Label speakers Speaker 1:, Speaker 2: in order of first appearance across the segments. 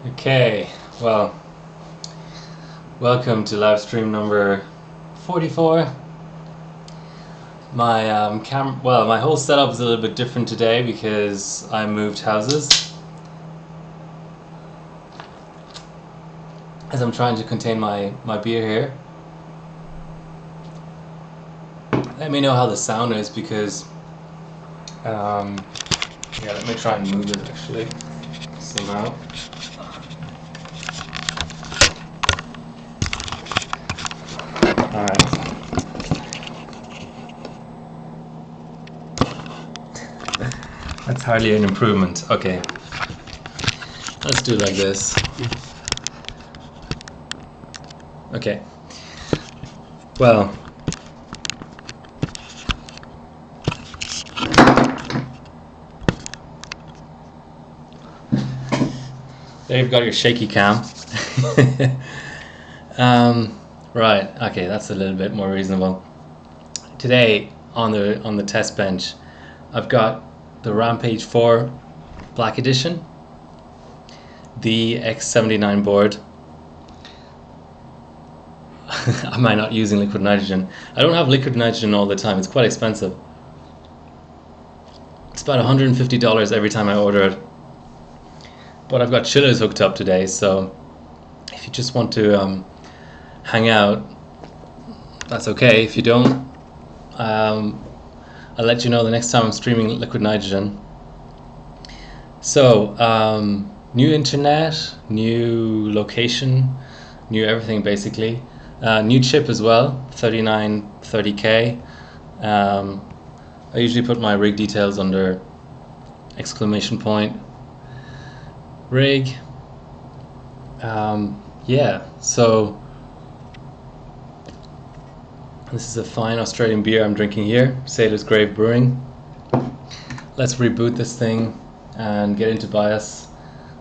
Speaker 1: Okay, well, welcome to Livestream number 44. My my whole setup is a little bit different today because I moved houses. As I'm trying to contain my beer here. Let me know how the sound is because, yeah, let me try and move it actually somehow. Alright. That's hardly an improvement. Okay. Let's do it like this. Okay. Well. There you've got your shaky cam. Right, okay, that's a little bit more reasonable. Today on the test bench, I've got the Rampage 4 Black Edition, the X79 board. Am I not using liquid nitrogen? I don't have liquid nitrogen all the time, it's quite expensive. It's about $150 every time I order it. But I've got chillers hooked up today, so if you just want to hang out, that's okay. If you don't, I'll let you know the next time I'm streaming liquid nitrogen. So, new internet, new location, new everything basically. New chip as well, 3930K. I usually put my rig details under exclamation point rig. Yeah, so this is a fine Australian beer I'm drinking here, Sailor's Grave Brewing. Let's reboot this thing and get into BIOS,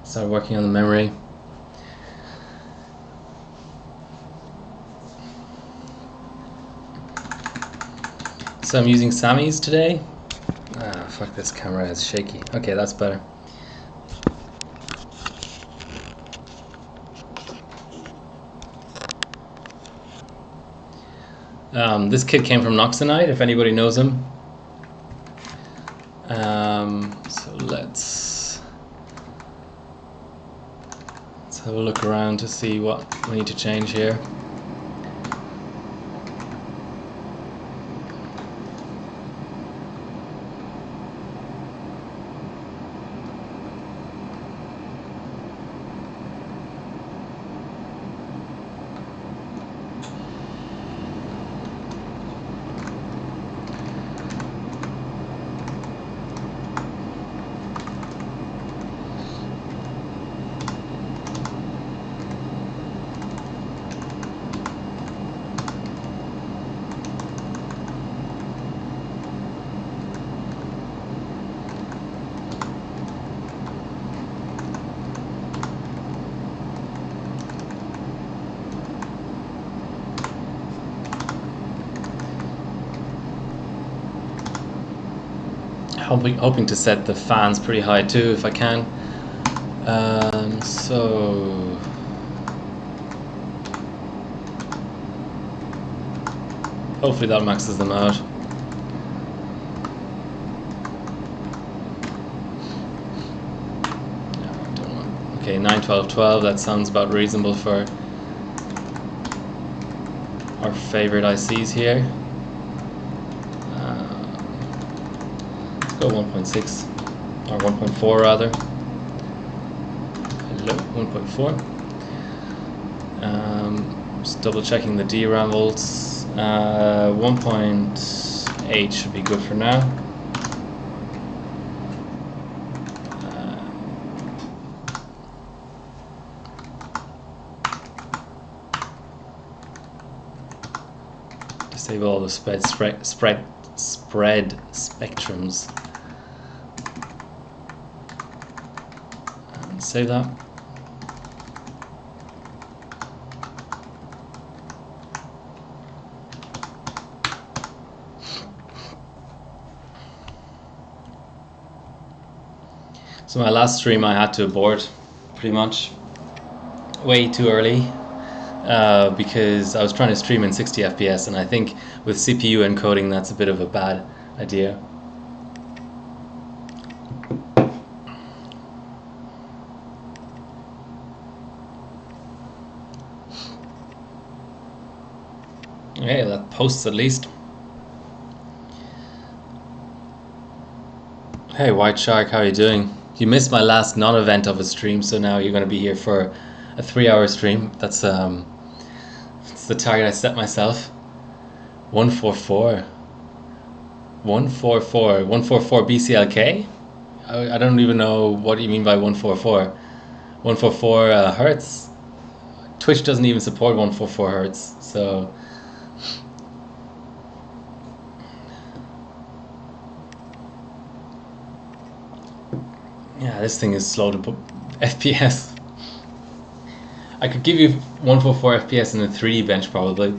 Speaker 1: start working on the memory. So I'm using Sammy's today. Fuck, this camera is shaky. Okay, that's better. This kit came from Noxonite, if anybody knows him. So let's have a look around to see what we need to change here. Hoping to set the fans pretty high too if I can. So hopefully that maxes them out. Okay, 9, 12, 12, that sounds about reasonable for our favorite ICs here. Go 1.6 or 1.4 rather. Hello, 1.4. Just double checking the DRAM volts. 1.8 should be good for now. Disable all the spread spectrums. Save that. So my last stream I had to abort pretty much. way too early because I was trying to stream in 60 FPS, and I think with CPU encoding that's a bit of a bad idea. Okay, that posts at least. Hey White Shark, how are you doing? You missed my last non-event of a stream, so now you're going to be here for a 3-hour stream. That's the target I set myself. 144. 144 BCLK? I don't even know what you mean by 144. 144 hertz? Twitch doesn't even support 144 hertz, so... Yeah, this thing is slow to put FPS. I could give you 144 FPS in a 3D bench probably.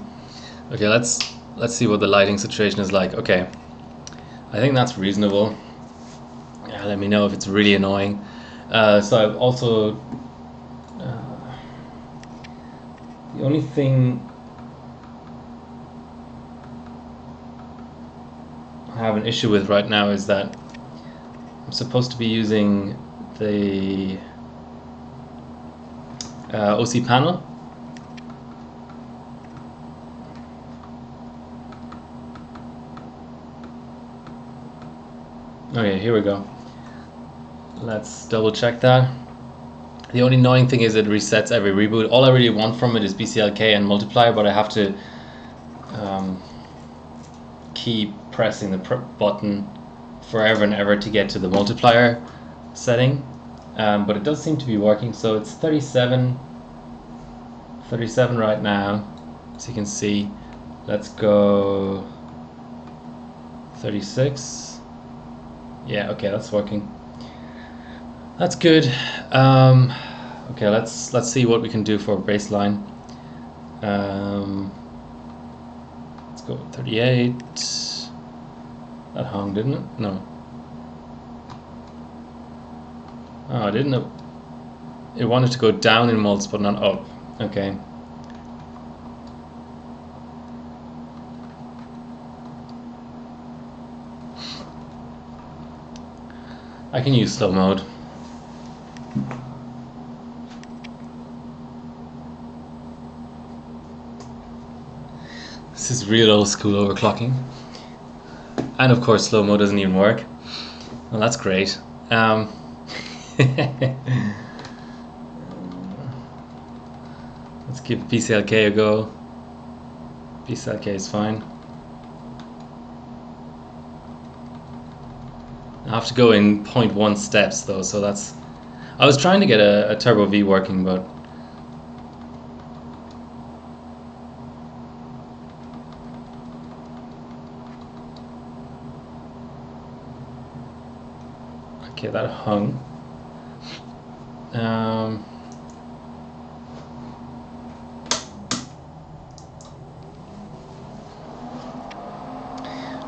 Speaker 1: Okay, let's see what the lighting situation is like. Okay, I think that's reasonable. Yeah, let me know if it's really annoying. So I've also the only thing I have an issue with right now is that I'm supposed to be using the OC panel. Okay, here we go. Let's double check that. The only annoying thing is it resets every reboot. All I really want from it is BCLK and multiplier, but I have to keep pressing the button forever and ever to get to the multiplier setting. But it does seem to be working, so it's 37 right now, as you can see. Let's go 36. Yeah, okay, that's working. That's good. Okay, let's see what we can do for baseline. Let's go 38. That hung, didn't it? No. Oh, I didn't know. It wanted to go down in mults, but not up. Okay. I can use slow mode. This is real old school overclocking. And of course slow mode doesn't even work. Well, that's great. Let's give BCLK a go. BCLK is fine. I have to go in 0.1 steps though, so that's... I was trying to get a Turbo V working, but... Okay, that hung.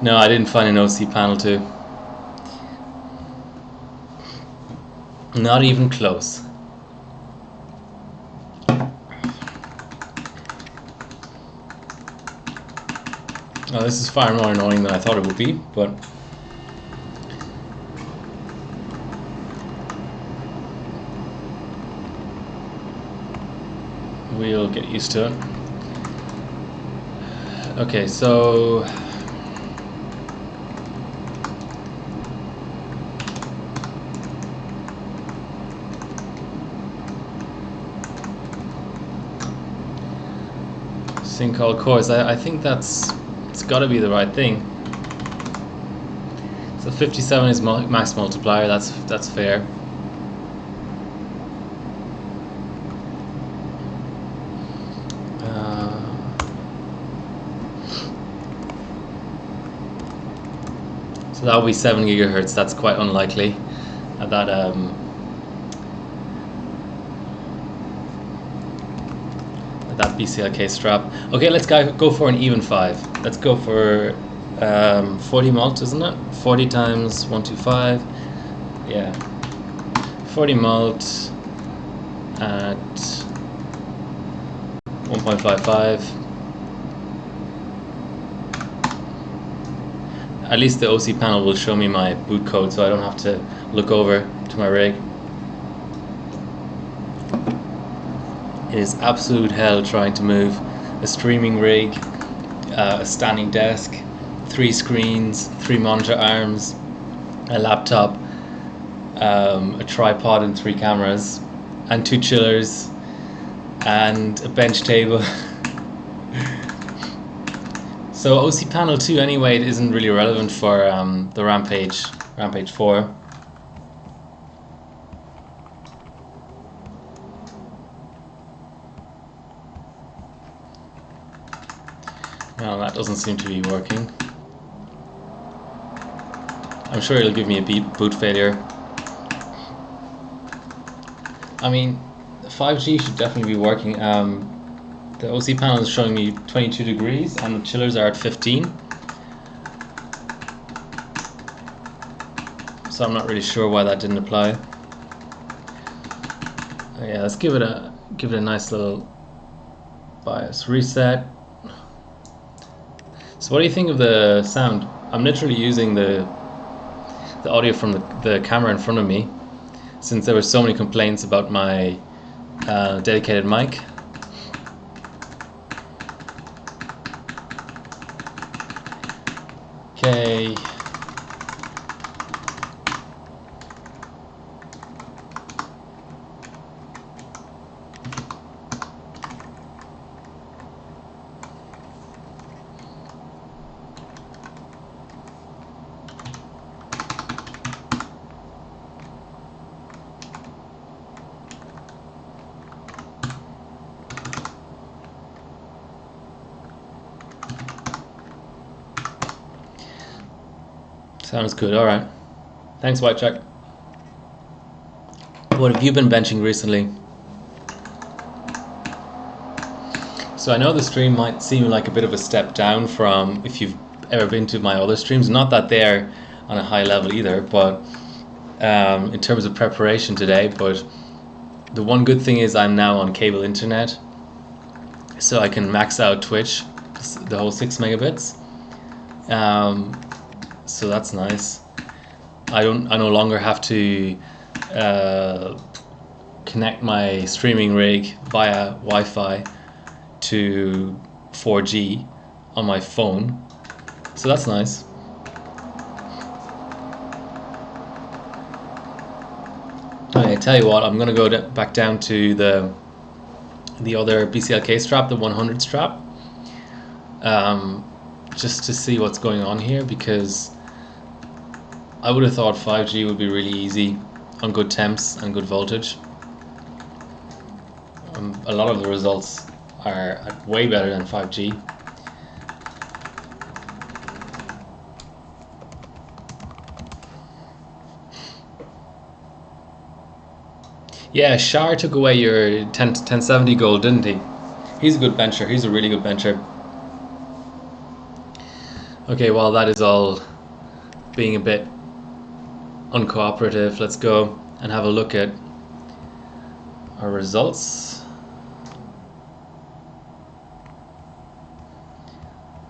Speaker 1: No, I didn't find an OC panel too. Not even close. Oh, this is far more annoying than I thought it would be, but... we'll get used to it. Okay, so... sync all cores. I think it's got to be the right thing. So 57 is max multiplier. That's fair. So that will be 7 gigahertz. That's quite unlikely. That BCLK strap. Okay, let's go for an even 5. Let's go for 40 mult, isn't it? 40 times 125. Yeah. 40 mult at 1.55. At least the OC panel will show me my boot code, so I don't have to look over to my rig. It is absolute hell trying to move a streaming rig, a standing desk, 3 screens, 3 monitor arms, a laptop, a tripod and 3 cameras, and 2 chillers, and a bench table. So OC panel 2 anyway, it isn't really relevant for the Rampage 4. Well, that doesn't seem to be working. I'm sure it'll give me a boot failure. I mean, 5G should definitely be working. The OC panel is showing me 22 degrees and the chillers are at 15. So I'm not really sure why that didn't apply. Yeah, let's give it a nice little BIOS reset. So what do you think of the sound? I'm literally using the audio from the camera in front of me, since there were so many complaints about my dedicated mic. Okay. Sounds good, alright. Thanks, White Jack. What have you been benching recently? So I know the stream might seem like a bit of a step down from if you've ever been to my other streams. Not that they're on a high level either, but in terms of preparation today. But the one good thing is I'm now on cable internet, so I can max out Twitch, the whole 6 megabits. So that's nice. I no longer have to connect my streaming rig via Wi-Fi to 4G on my phone. So that's nice. I tell you what, I'm gonna go back down to the other BCLK strap, the 100 strap, just to see what's going on here, because I would have thought 5G would be really easy on good temps and good voltage. A lot of the results are way better than 5G. Yeah, Shar took away your 1070 gold, didn't he? He's a good bencher. He's a really good bencher. Okay, while that is all being a bit uncooperative, let's go and have a look at our results.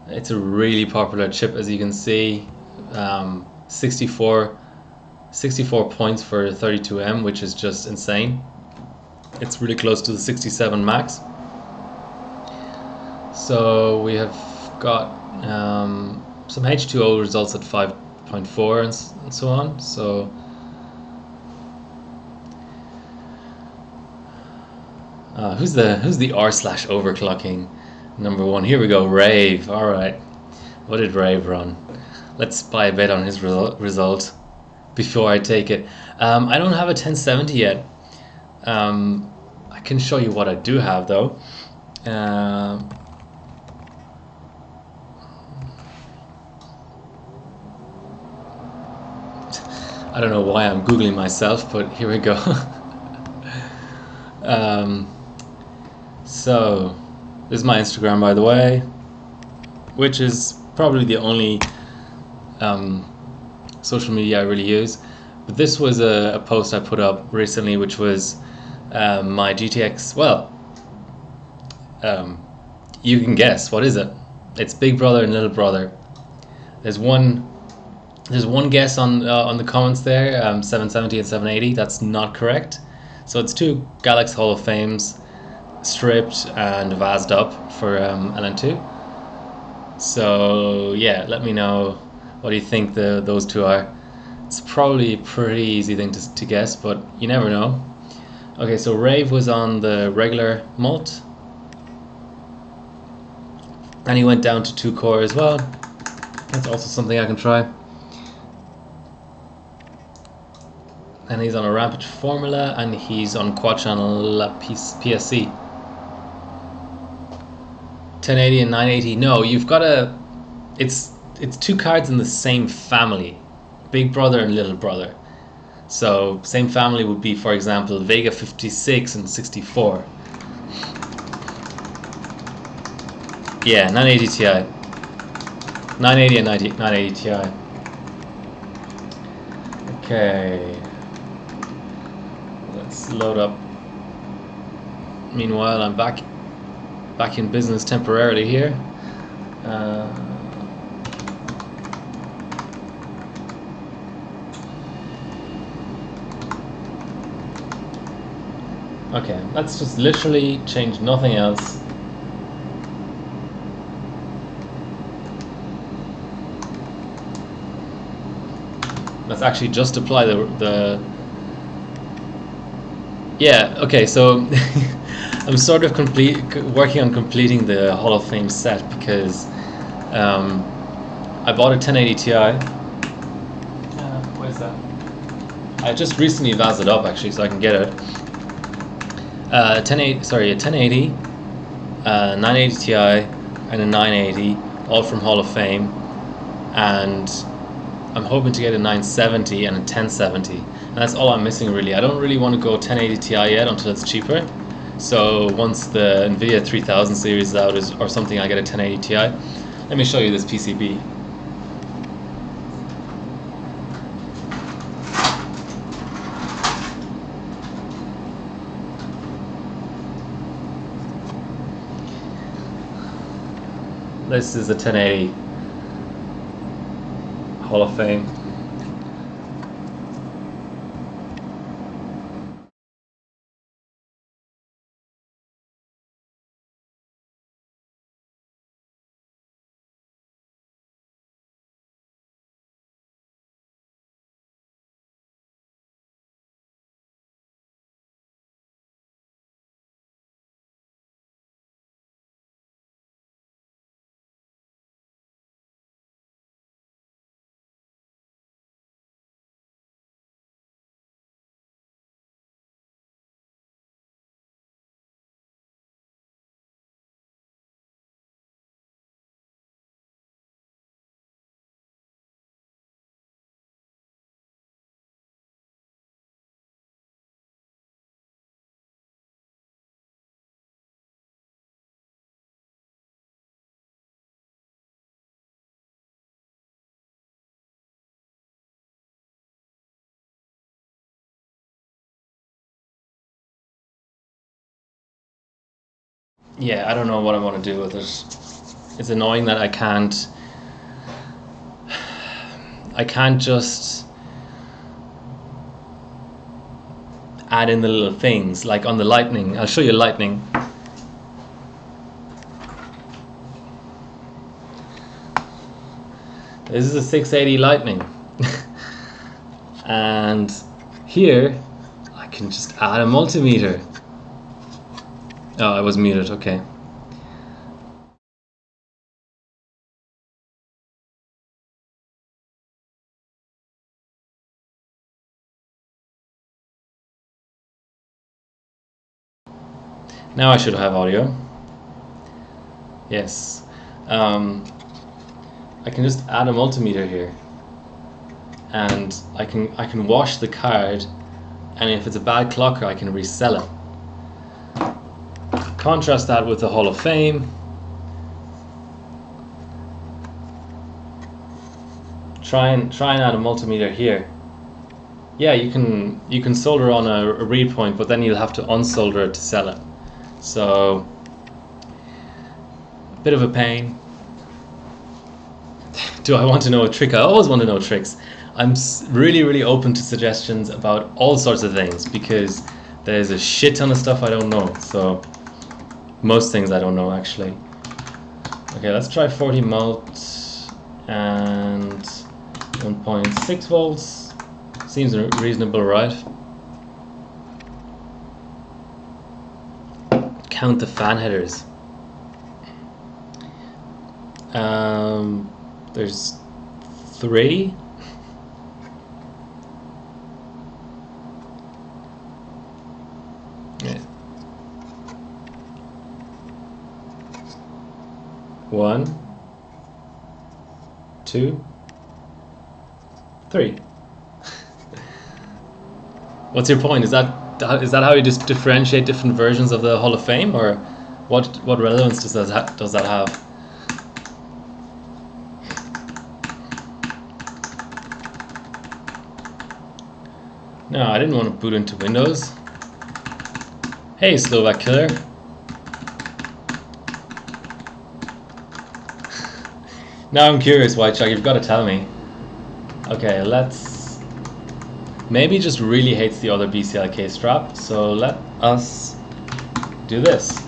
Speaker 1: It's a really popular chip, as you can see. 64 points for 32M, which is just insane. It's really close to the 67 max. So we have got some H2O results at 5.4 and so on. So who's the r/overclocking number 1? Here we go, Rave. All right, what did Rave run? Let's spy a bit on his result before I take it. I don't have a 1070 yet. I can show you what I do have though. I don't know why I'm googling myself, but here we go. So this is my Instagram, by the way, which is probably the only social media I really use. But this was a post I put up recently, which was my GTX, well, You can guess. What is it? It's Big Brother and Little Brother. There's one guess on the comments there. 770 and 780. That's not correct. So it's two Galaxy Hall of Fames, stripped and vased up for LN2. So yeah, let me know what do you think those two are. It's probably a pretty easy thing to guess, but you never know. Okay, so Rave was on the regular malt, and he went down to 2 core as well. That's also something I can try. And he's on a Rampage formula, and he's on quad channel PSC. 1080 and 980. No, you've got a. It's 2 cards in the same family, Big Brother and Little Brother. So same family would be, for example, Vega 56 and 64. Yeah, 980 Ti. 980 and 980 Ti. Okay. Let's load up. Meanwhile, I'm back in business temporarily here. Okay, let's just literally change nothing else. Let's actually just apply the yeah, okay, so I'm sort of working on completing the Hall of Fame set because I bought a 1080 Ti. Where's that? I just recently vased it up actually, so I can get it. A 1080, 980 Ti, and a 980, all from Hall of Fame, and I'm hoping to get a 970 and a 1070, and that's all I'm missing really. I don't really want to go 1080 Ti yet until it's cheaper. So once the Nvidia 3000 series is out or something, I get a 1080 Ti. Let me show you this PCB. This is a 1080 Hall of Fame. Yeah, I don't know what I want to do with it. It's annoying that I can't just add in the little things, like on the lightning. I'll show you lightning. This is a 680 lightning. And here I can just add a multimeter. Oh, I was muted, okay. Now I should have audio. Yes. I can just add a multimeter here, and I can wash the card, and if it's a bad clocker I can resell it. Contrast that with the Hall of Fame. Try and add a multimeter here. Yeah, you can solder on a read point, but then you'll have to unsolder it to sell it. So Bit of a pain. Do I want to know a trick? I always want to know tricks. I'm really open to suggestions about all sorts of things because there's a shit ton of stuff I don't know. So most things I don't know actually. Okay, let's try 40 mult and 1.6 volts. Seems reasonable, right? Count the fan headers. There's 3. Yeah. 1, 2, 3. What's your point? Is that how you just differentiate different versions of the Hall of Fame, or what relevance does that have? No, I didn't want to boot into Windows. Hey, Slovak Killer. Now I'm curious, White Shark, you've got to tell me. Okay, let's... Maybe just really hates the other BCLK strap, so let us do this.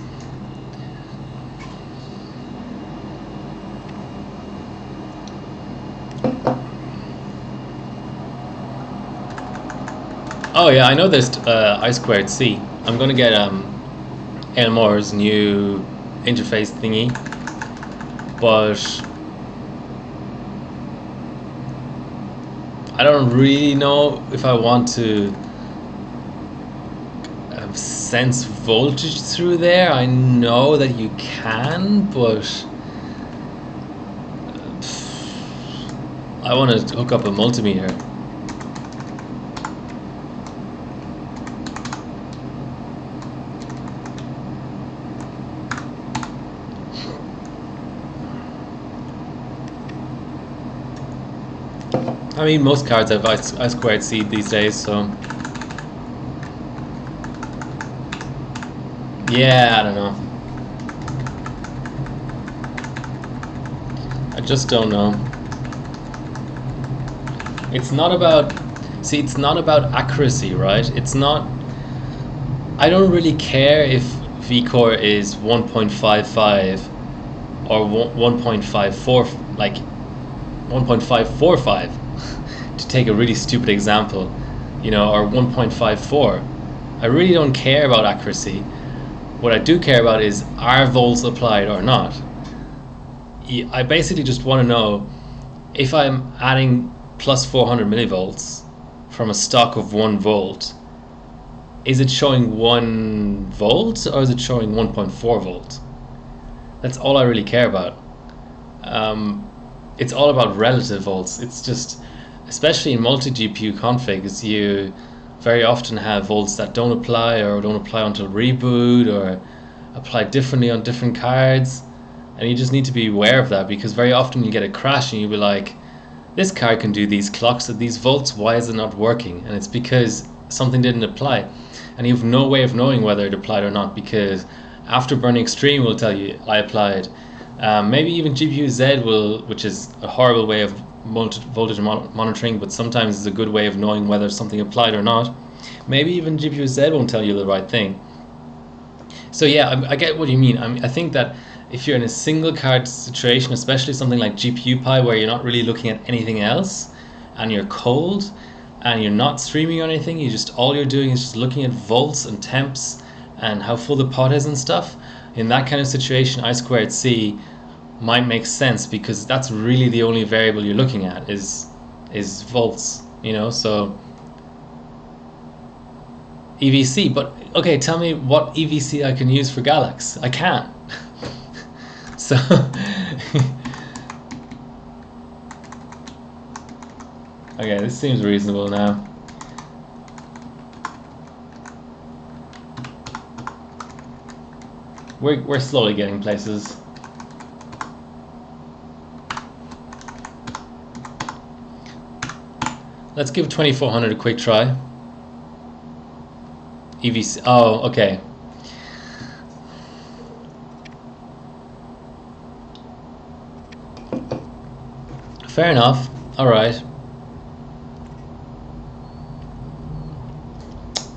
Speaker 1: Oh yeah, I know there's I2C. I'm gonna get Elmore's new interface thingy, but I don't really know if I want to sense voltage through there. I know that you can, but I want to hook up a multimeter. I mean, most cards have I2C these days, so yeah, I don't know. I just don't know. It's not about, see, it's not about accuracy, right? It's not, I don't really care if VCore is 1.55 or 1.54, like 1.545. To take a really stupid example, you know, or 1.54. I really don't care about accuracy. What I do care about is, are volts applied or not? I basically just want to know if I'm adding plus 400 millivolts from a stock of 1 volt, is it showing 1 volt or is it showing 1.4 volt? That's all I really care about. It's all about relative volts. It's just, especially in multi-GPU configs, you very often have volts that don't apply or don't apply until reboot or apply differently on different cards, and you just need to be aware of that, because very often you get a crash and you'll be like, this card can do these clocks at these volts, why is it not working? And it's because something didn't apply, and you have no way of knowing whether it applied or not, because Afterburning Extreme will tell you I applied. Maybe even GPU Z will, which is a horrible way of voltage monitoring, but sometimes it's a good way of knowing whether something applied or not. Maybe even GPU Z won't tell you the right thing. So yeah, I get what you mean. I think that if you're in a single card situation, especially something like GPU Pi, where you're not really looking at anything else, and you're cold, and you're not streaming or anything, all you're doing is just looking at volts and temps and how full the pot is and stuff. In that kind of situation, I2C might make sense, because that's really the only variable you're looking at is volts, you know. So EVC, but okay, tell me what EVC I can use for Galax. I can't. So okay, this seems reasonable now. We're slowly getting places. Let's give 2400 a quick try. EVC. Oh, okay. Fair enough. All right.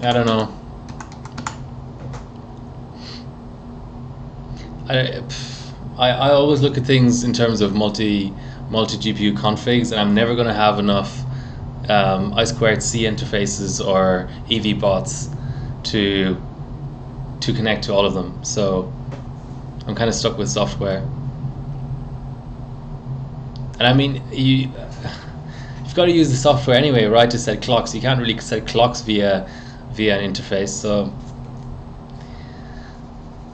Speaker 1: I don't know. I always look at things in terms of multi GPU configs, and I'm never going to have enough I2C interfaces or EV bots to connect to all of them. So I'm kind of stuck with software. And I mean, you've got to use the software anyway, right, to set clocks. You can't really set clocks via an interface. So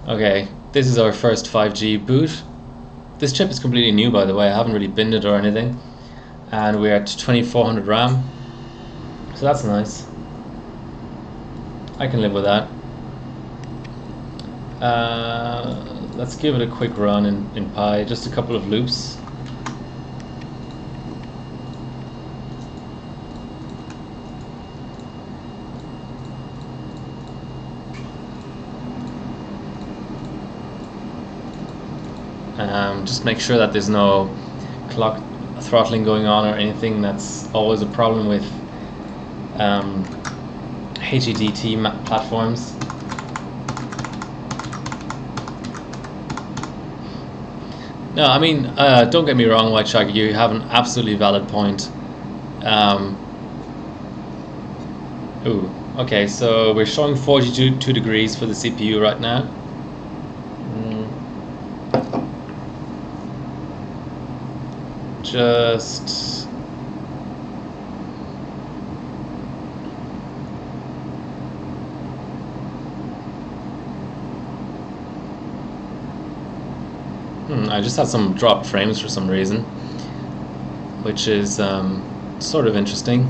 Speaker 1: okay, this is our first 5G boot. This chip is completely new, by the way. I haven't really binned it or anything. And we're at 2400 RAM. So that's nice. I can live with that. Let's give it a quick run in Pi, just a couple of loops. Just make sure that there's no clock throttling going on or anything. That's always a problem with HEDT platforms. No, I mean, don't get me wrong, White Shark, you have an absolutely valid point. Ooh, okay, so we're showing 42 degrees for the CPU right now. Just I just had some dropped frames for some reason, which is sort of interesting.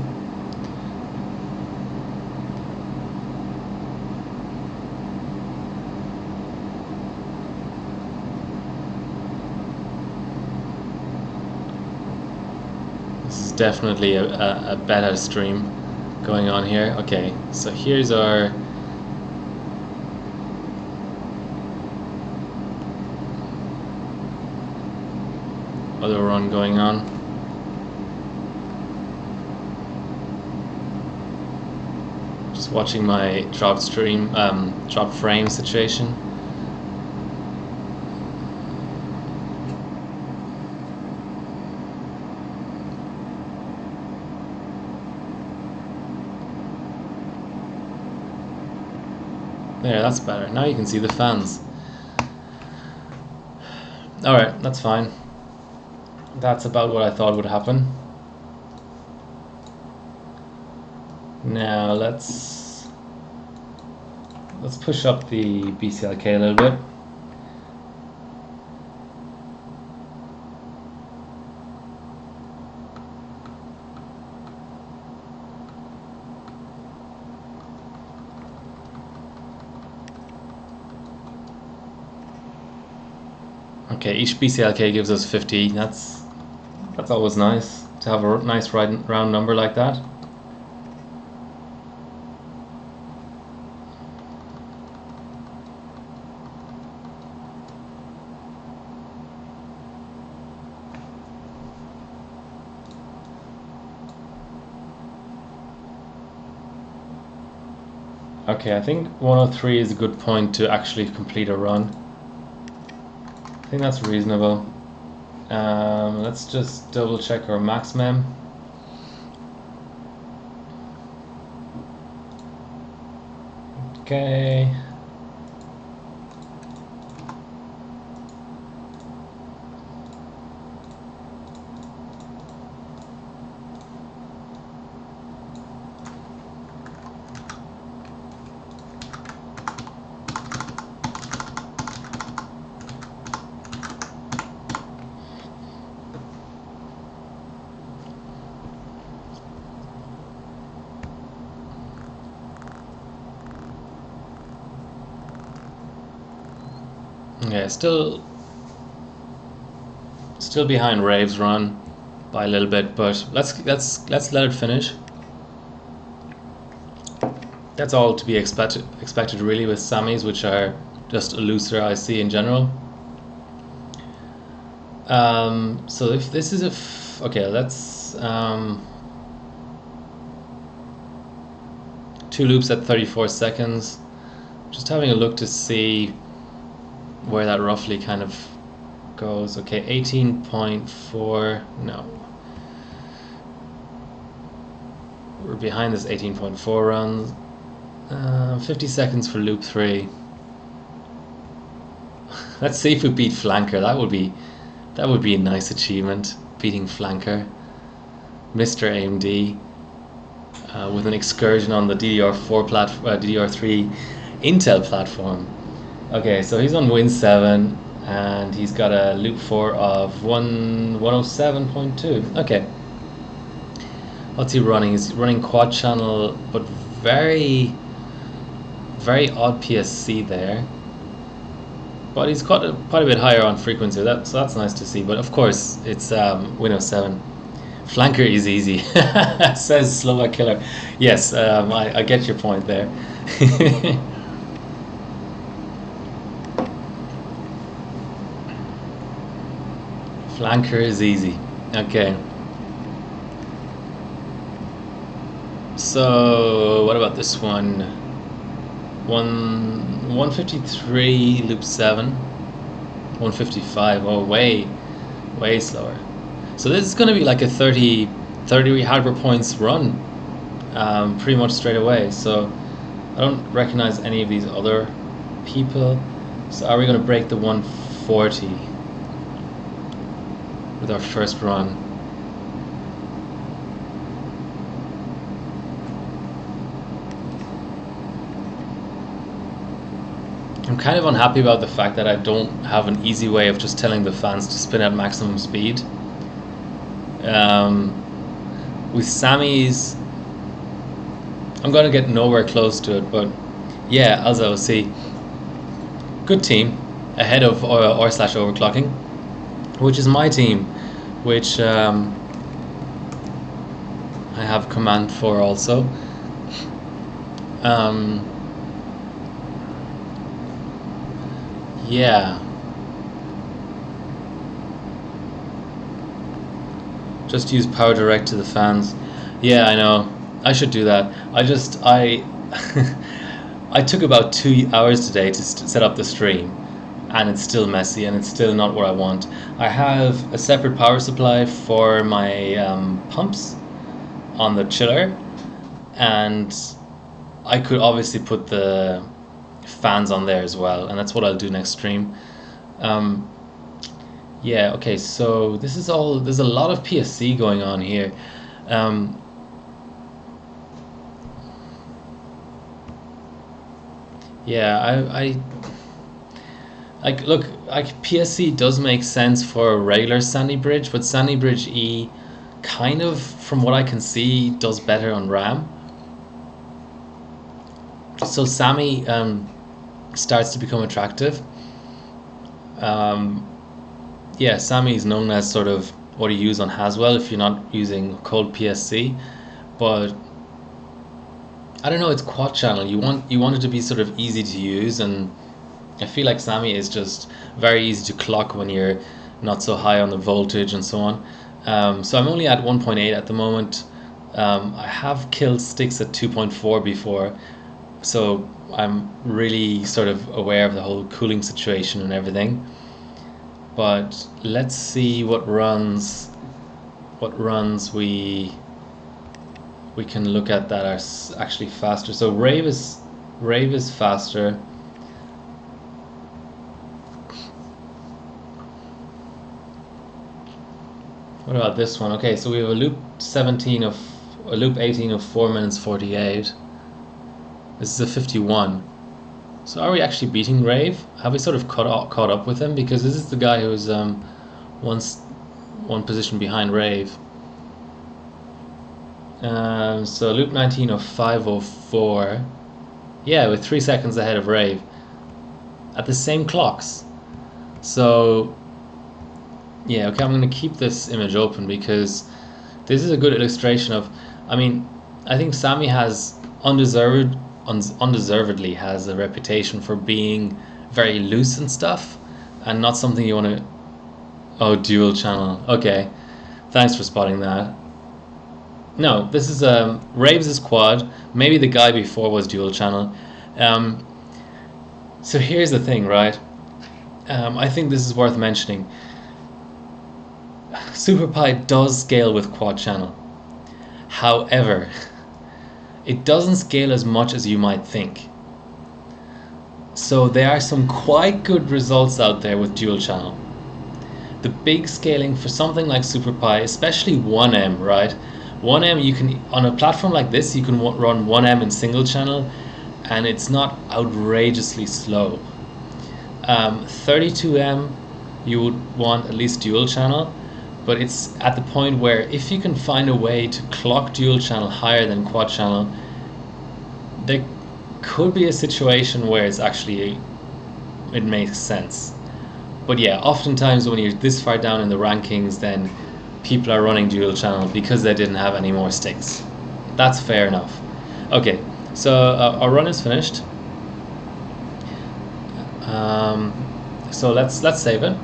Speaker 1: Definitely a beta stream going on here. Okay, so here's our other run going on. Just watching my drop frame situation. There, that's better. Now you can see the fans. Alright, that's fine. That's about what I thought would happen. Now let's push up the BCLK a little bit. Okay, each BCLK gives us 50. That's always nice to have a nice round number like that. Okay, I think 103 is a good point to actually complete a run. I think that's reasonable. Let's just double check our max mem. Okay. Yeah, still behind Rave's run by a little bit, but let's let it finish. That's all to be expected really with Sammys, which are just a looser IC in general. So if this is okay, let's 2 loops at 34 seconds. Just having a look to see where that roughly kind of goes. Okay, 18.4. No, we're behind this 18.4 runs. 50 seconds for loop 3. Let's see if we beat Flanker. That would be a nice achievement, beating Flanker, Mr. AMD, with an excursion on the DDR4 DDR3 Intel platform. Okay, so he's on Win 7 and he's got a loop 4 of 107.2. Okay. What's he running? He's running quad channel, but very, very odd PSC there. But he's quite a bit higher on frequency. So that's nice to see. But of course, it's Windows 7. Flanker is easy, says Slovak Killer. Yes, I get your point there. Flanker is easy. Okay. So what about this one? 153 loop 7. 155. Oh, way slower. So this is going to be like a 30 hardware points run, pretty much straight away. So I don't recognize any of these other people. So are we going to break the 140 with our first run? I'm kind of unhappy about the fact that I don't have an easy way of just telling the fans to spin at maximum speed. With Sammy's, I'm going to get nowhere close to it, but yeah, as I will see, good team, ahead of r/overclocking, which is my team, which I have command for also. Yeah. Just use power direct to the fans. Yeah, I know. I should do that. I took about 2 hours today to set up the stream, and it's still messy and it's still not what I want. I have a separate power supply for my pumps on the chiller, and I could obviously put the fans on there as well, and that's what I'll do next stream. Yeah, okay, so this is all, there's a lot of PSC going on here. Yeah, I like, look, like PSC does make sense for a regular Sandy Bridge, but Sandy Bridge E kind of, from what I can see, does better on RAM. So Sammy starts to become attractive. Yeah, Sammy is known as sort of what you use on Haswell if you're not using cold PSC, but I don't know, it's quad channel. You want it to be sort of easy to use, and I feel like Sammy is just very easy to clock when you're not so high on the voltage and so on. So I'm only at 1.8 at the moment. I have killed sticks at 2.4 before, so I'm really sort of aware of the whole cooling situation and everything. But let's see what runs we can look at that are actually faster. So Rave is faster. What about this one? Okay, so we have a loop 18 of 4 minutes 48. This is a 51. So are we actually beating Rave? Have we sort of caught up with him? Because this is the guy who was one position behind Rave. So loop 19 of 504. Yeah, we're 3 seconds ahead of Rave at the same clocks. So yeah, okay, I'm going to keep this image open because this is a good illustration of, I mean, I think Sammy has undeservedly has a reputation for being very loose and stuff, and not something you want to Oh, dual channel. Okay, thanks for spotting that. No, this is Raves is quad. Maybe the guy before was dual channel. Um, so here's the thing, right? I think this is worth mentioning. SuperPi does scale with quad channel. However, it doesn't scale as much as you might think. So there are some quite good results out there with dual channel. The big scaling for something like SuperPi, especially 1M, right? 1M, you can, on a platform like this, you can run 1M in single channel and it's not outrageously slow. 32M, you would want at least dual channel, but it's at the point where if you can find a way to clock dual channel higher than quad channel, there could be a situation where it's actually, it makes sense. But yeah, oftentimes when you're this far down in the rankings, then people are running dual channel because they didn't have any more sticks. That's fair enough. Okay, so our run is finished. So let's save it.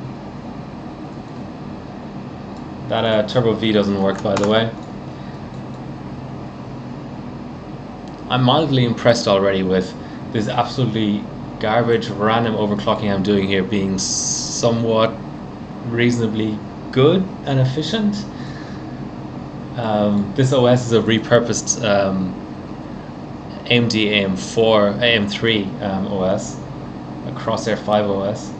Speaker 1: That Turbo V doesn't work, by the way. I'm mildly impressed already with this absolutely garbage random overclocking I'm doing here being somewhat reasonably good and efficient. This OS is a repurposed AMD AM4, AM3 OS, a Crosshair 5 OS.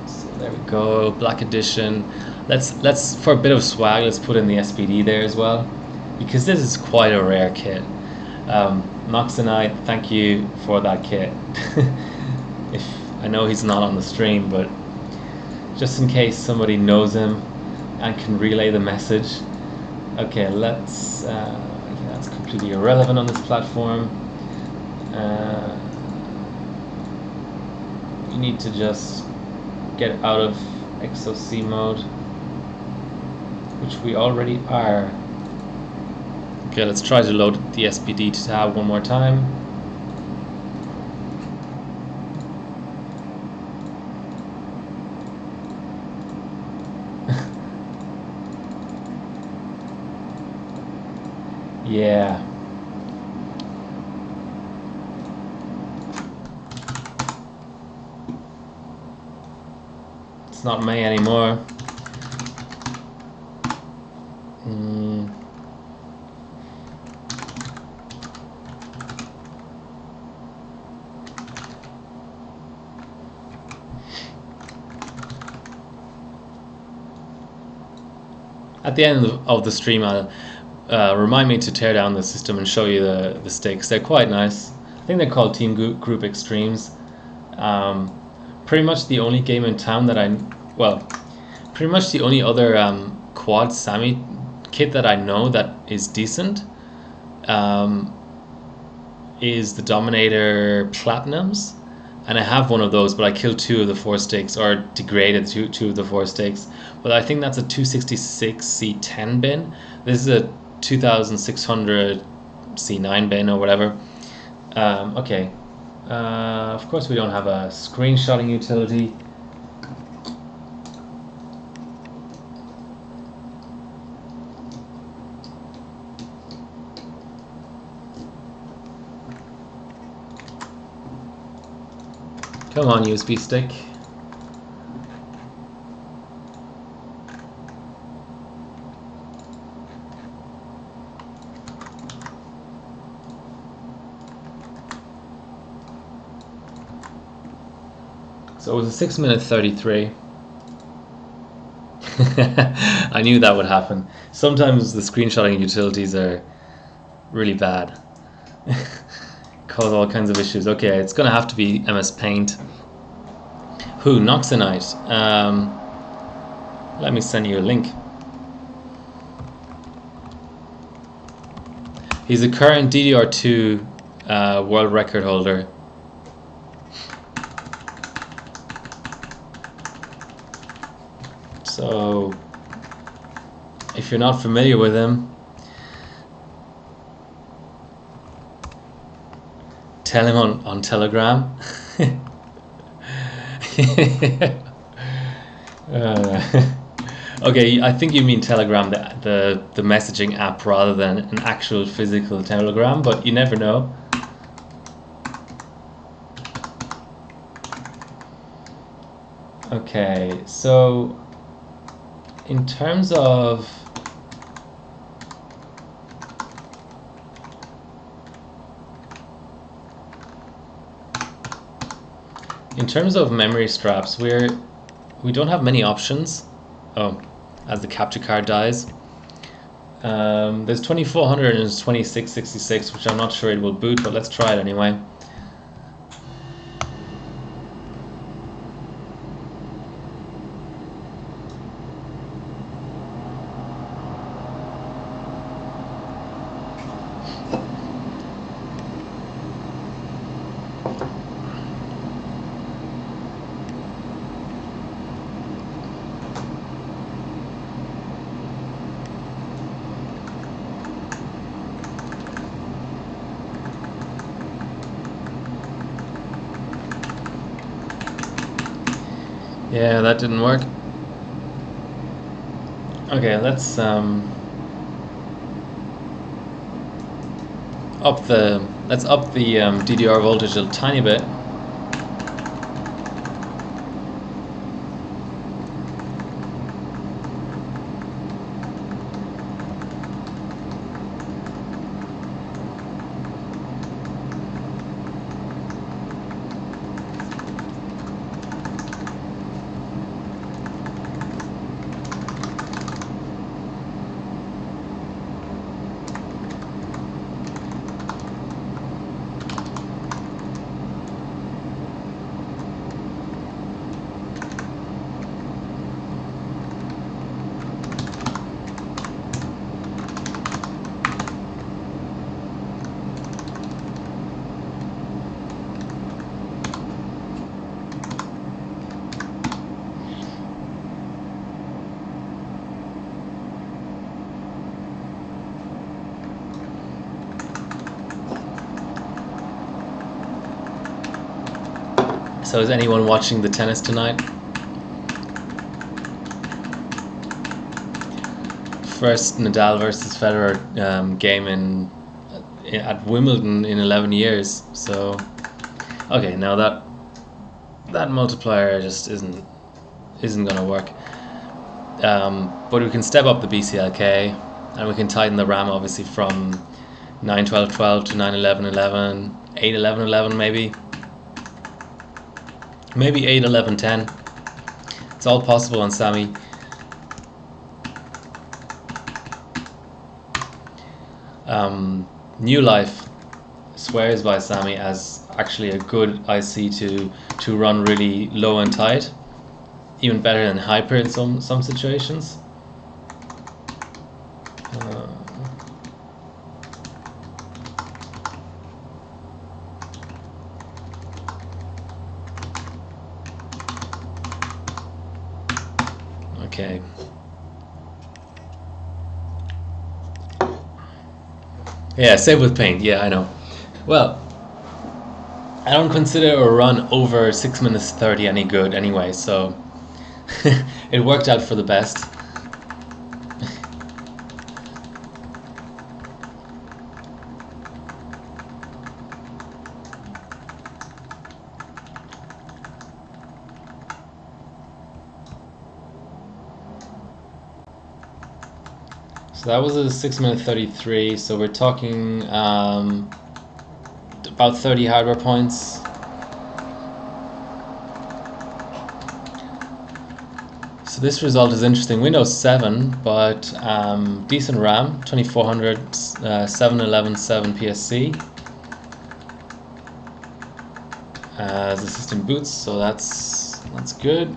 Speaker 1: So there we go, Black Edition. Let's for a bit of swag, let's put in the SPD there as well, because this is quite a rare kit. Noxonite, thank you for that kit. If I know he's not on the stream, but just in case somebody knows him and can relay the message. Okay, let's. That's completely irrelevant on this platform. You need to just get out of XOC mode, which we already are. Okay, let's try to load the SPD to tab one more time. Yeah. It's not May anymore. At the end of the stream, I'll remind me to tear down the system and show you the sticks. They're quite nice. I think they're called Team Group Extremes. Pretty much the only game in town that pretty much the only other quad Sammy kit that I know that is decent is the Dominator Platinums. And I have one of those, but I killed 2 of the 4 sticks, or degraded 2 of the 4 sticks. But I think that's a 266 C10 bin. This is a 2600 C9 bin or whatever. Okay. Of course we don't have a screenshotting utility. Come on, USB stick. So it was a 6 minute 33. I knew that would happen. Sometimes the screenshotting utilities are really bad. Cause all kinds of issues. Okay, it's gonna have to be MS Paint. Who? Noxonite. Let me send you a link. He's a current DDR2 world record holder. So, if you're not familiar with him, tell him on Telegram. Okay, I think you mean Telegram, the messaging app, rather than an actual physical Telegram, but you never know. Okay, so in terms of memory straps, we don't have many options. Oh, as the capture card dies. There's 2400 and there's 2666, which I'm not sure it will boot, but let's try it anyway. Yeah, that didn't work. Okay, let's up the DDR voltage a tiny bit. So is anyone watching the tennis tonight? First Nadal versus Federer game at Wimbledon in 11 years. So okay, now that multiplier just isn't gonna work. But we can step up the BCLK, and we can tighten the RAM obviously from 91212 to 91111, 81111 maybe. Maybe 81110. It's all possible on Sammy. New Life swears by Sammy as actually a good IC to run really low and tight, even better than Hyper in some situations. Okay. Yeah, same with Paint. Yeah, I know. Well, I don't consider a run over 6 minutes 30 any good anyway, so it worked out for the best. So that was a 6 minute 33, so we're talking about 30 hardware points. So this result is interesting. Windows 7, but decent RAM, 2400, 7 PSC. As the system boots, so that's good.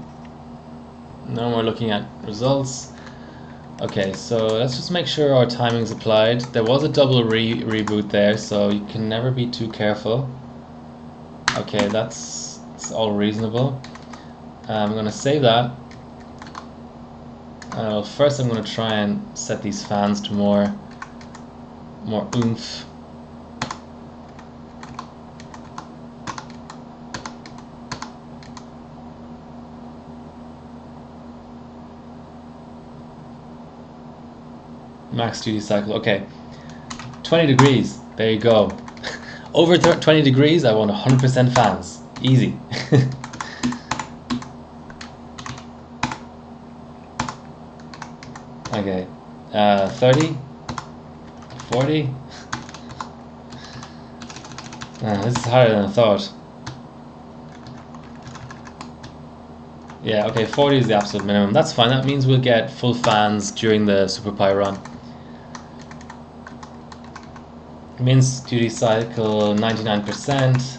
Speaker 1: Now we're looking at results. Okay, so let's just make sure our timing's applied. There was a double reboot there, so you can never be too careful. Okay, it's all reasonable. I'm gonna save that. First I'm gonna try and set these fans to more oomph. Max duty cycle. Okay, 20 degrees. There you go. Over 20 degrees, I want 100% fans. Easy. Okay, 30, 40. This is harder than I thought. Yeah, okay, 40 is the absolute minimum. That's fine. That means we'll get full fans during the Super Pi run. Min's duty cycle 99%.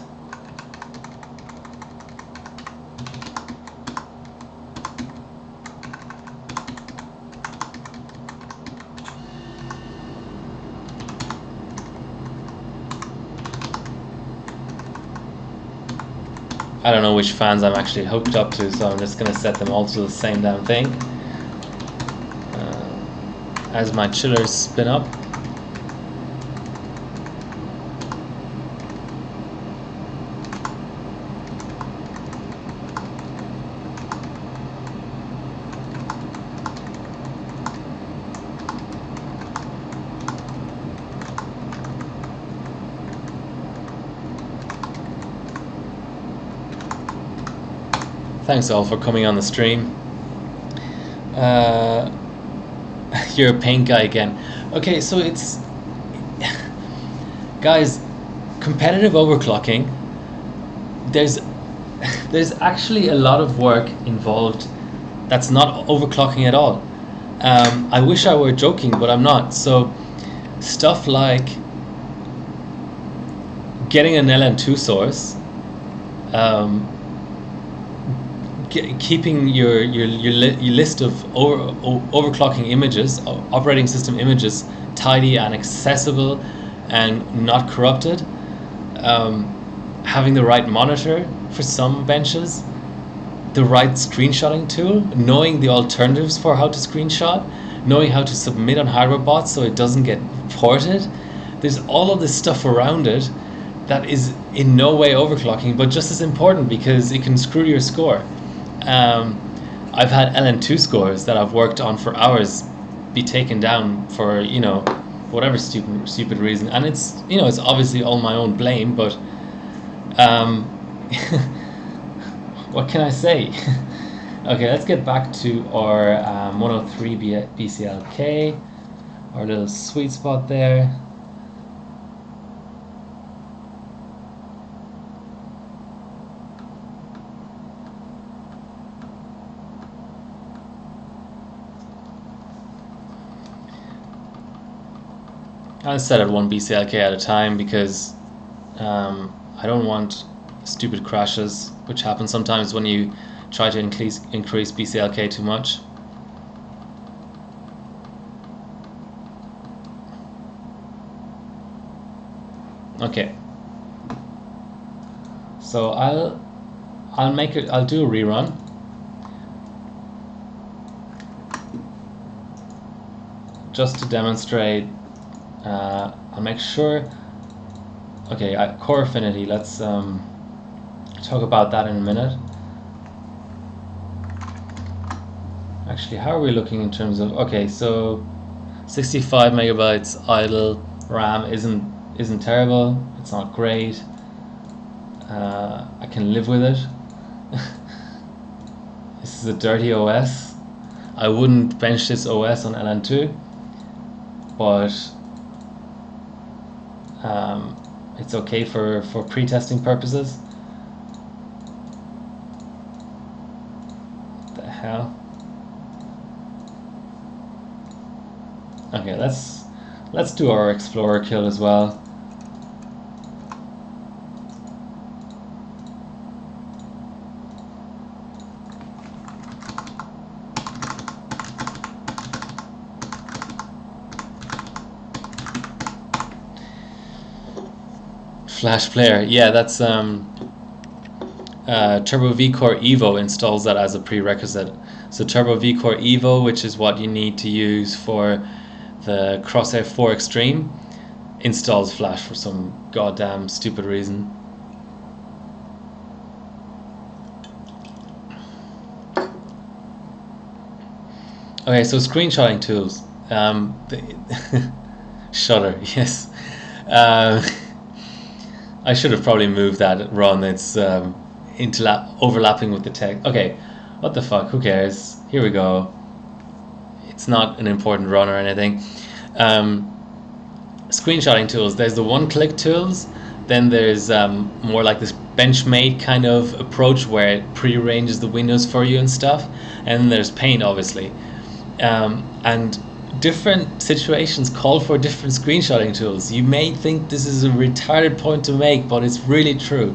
Speaker 1: I don't know which fans I'm actually hooked up to, so I'm just going to set them all to the same damn thing. As my chillers spin up. Thanks all for coming on the stream. You're a paint guy again. Okay, so it's... Guys, competitive overclocking, there's actually a lot of work involved that's not overclocking at all. I wish I were joking, but I'm not. So stuff like getting an LN2 source, keeping your list of overclocking images, operating system images, tidy and accessible and not corrupted, having the right monitor for some benches, the right screenshotting tool, knowing the alternatives for how to screenshot, knowing how to submit on hardware bots so it doesn't get ported. There's all of this stuff around it that is in no way overclocking, but just as important because it can screw your score. I've had LN2 scores that I've worked on for hours be taken down for, you know, whatever stupid reason, and it's, you know, it's obviously all my own blame, but what can I say? Okay, let's get back to our 103 BCLK, our little sweet spot there. I set at 1 BCLK at a time because I don't want stupid crashes, which happen sometimes when you try to increase BCLK too much. Okay. So I'll do a rerun. Just to demonstrate. I'll make sure. Okay, core affinity. Let's talk about that in a minute. Actually, how are we looking in terms of? Okay, so 65 megabytes idle RAM isn't terrible. It's not great. I can live with it. This is a dirty OS. I wouldn't bench this OS on LN2, but it's okay for pre-testing purposes. What the hell? Okay, let's do our Explorer kill as well. Flash player, yeah, that's Turbo vCore Evo installs that as a prerequisite. So Turbo vCore Evo, which is what you need to use for the Crosshair 4 Extreme, installs Flash for some goddamn stupid reason. Okay, so screenshotting tools. Shutter, yes. Uh, I should have probably moved that run. It's overlapping with the text. Okay, what the fuck? Who cares? Here we go. It's not an important run or anything. Screenshotting tools. There's the one-click tools. Then there's more like this Benchmade kind of approach where it pre-arranges the windows for you and stuff. And then there's Paint, obviously. And different situations call for different screenshotting tools. You may think this is a retarded point to make, but it's really true.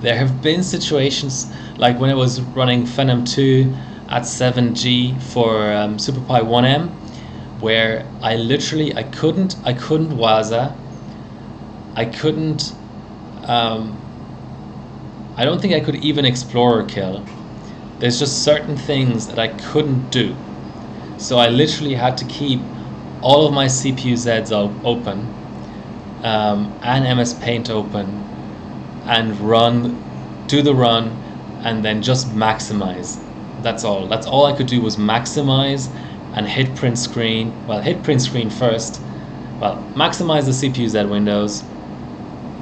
Speaker 1: There have been situations like when I was running Phenom 2 at 7G for SuperPi 1M, where I couldn't Waza, I couldn't, I don't think I could even Explorer kill. There's just certain things that I couldn't do. So I literally had to keep all of my CPU Zs open and MS Paint open and do the run and then just maximize. That's all. That's all I could do was maximize and hit print screen. Well, hit print screen first. Well, maximize the CPU Z windows,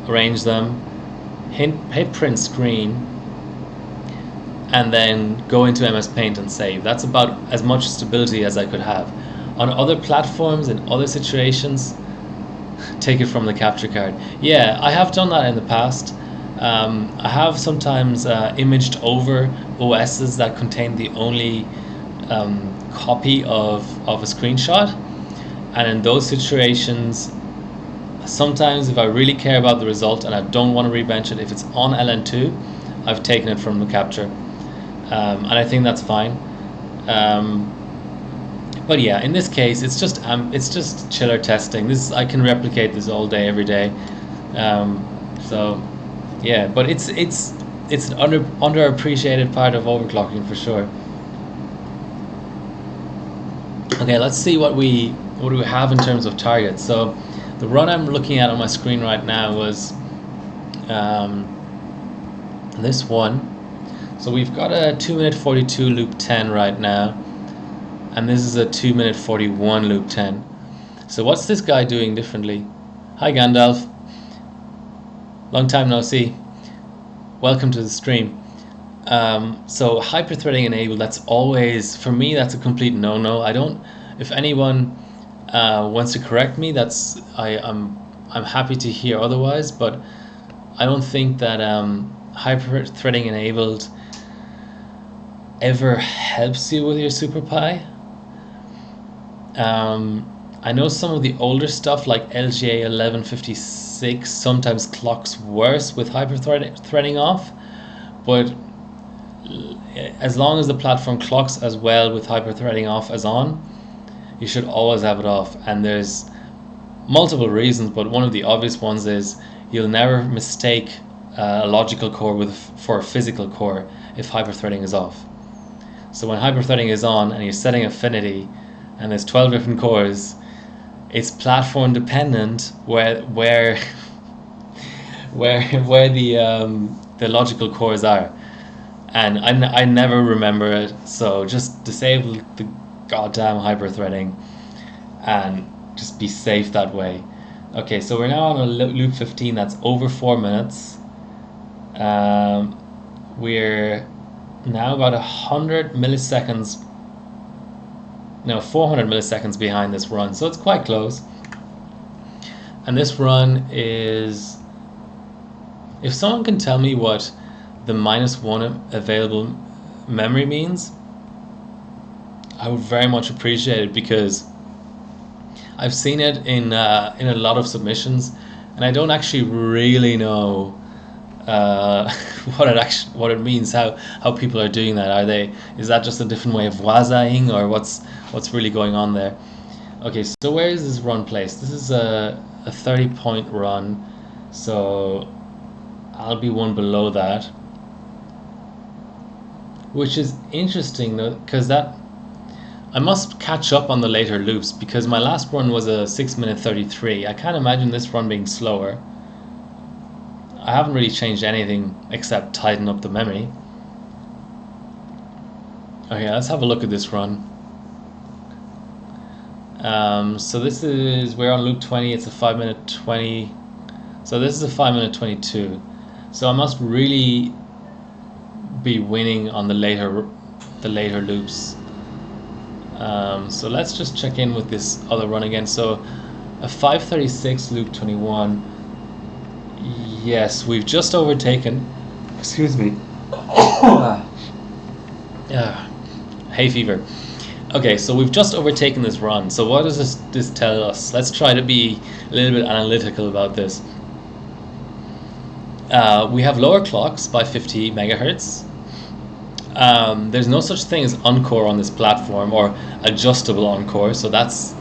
Speaker 1: arrange them, hit print screen, and then go into MS Paint and save. That's about as much stability as I could have. On other platforms, in other situations, take it from the capture card. Yeah, I have done that in the past. I have sometimes imaged over OSs that contain the only copy of a screenshot. And in those situations, sometimes if I really care about the result and I don't want to rebench it, if it's on LN2, I've taken it from the capture. And I think that's fine. But yeah, in this case, it's just chiller testing. I can replicate this all day, every day. So yeah, but it's an underappreciated part of overclocking for sure. Okay, let's see what we have in terms of targets. So the run I'm looking at on my screen right now was this one. So we've got a 2-minute 42 loop 10 right now, and this is a 2-minute 41 loop 10. So what's this guy doing differently? Hi Gandalf, long time no see. Welcome to the stream. So hyperthreading enabled, that's always, for me, that's a complete no-no. If anyone wants to correct me, I'm happy to hear otherwise, but I don't think that hyperthreading enabled ever helps you with your SuperPi. I know some of the older stuff like LGA 1156 sometimes clocks worse with hyperthreading off, but as long as the platform clocks as well with hyperthreading off as on, you should always have it off. And there's multiple reasons, but one of the obvious ones is you'll never mistake a logical core for a physical core if hyperthreading is off. So when hyperthreading is on and you're setting affinity and there's 12 different cores, it's platform dependent where the logical cores are. And I never remember it, so just disable the goddamn hyperthreading and just be safe that way. Okay, so we're now on a loop 15 that's over 4 minutes. We're now about 400 milliseconds behind this run, so it's quite close. And this run is, if someone can tell me what the -1 available memory means, I would very much appreciate it, because I've seen it in a lot of submissions, and I don't actually really know what it means, how people are doing that. Is that just a different way of wazaing, or what's really going on there? Okay, so where is this run placed? This is a 30-point run, so I'll be one below that, which is interesting though, because I must catch up on the later loops, because my last run was a 6-minute 33. I can't imagine this run being slower. I haven't really changed anything except tighten up the memory. Okay, let's have a look at this run. So this is, we're on loop 20. It's a 5-minute 20. So this is a 5-minute 22. So I must really be winning on the later loops. So let's just check in with this other run again. So a 5:36 loop 21. Yes, we've just overtaken. Excuse me. Hay fever. Okay, so we've just overtaken this run. So what does this tell us? Let's try to be a little bit analytical about this. We have lower clocks by 50 megahertz. There's no such thing as encore on this platform, or adjustable encore. So that's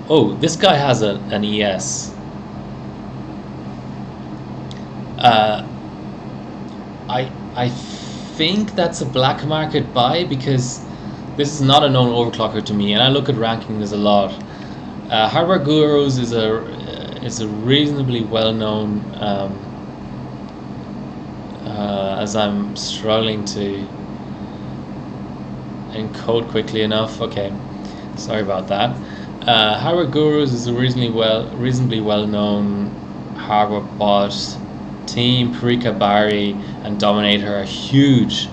Speaker 1: oh, this guy has an ES. I think that's a black market buy, because this is not a known overclocker to me, and I look at rankings a lot. Hardware Gurus is a reasonably well known, as I'm struggling to encode quickly enough. Okay, sorry about that. Hardware Gurus is a reasonably well known hardware bot. Team Parika Bari and Dominator are huge,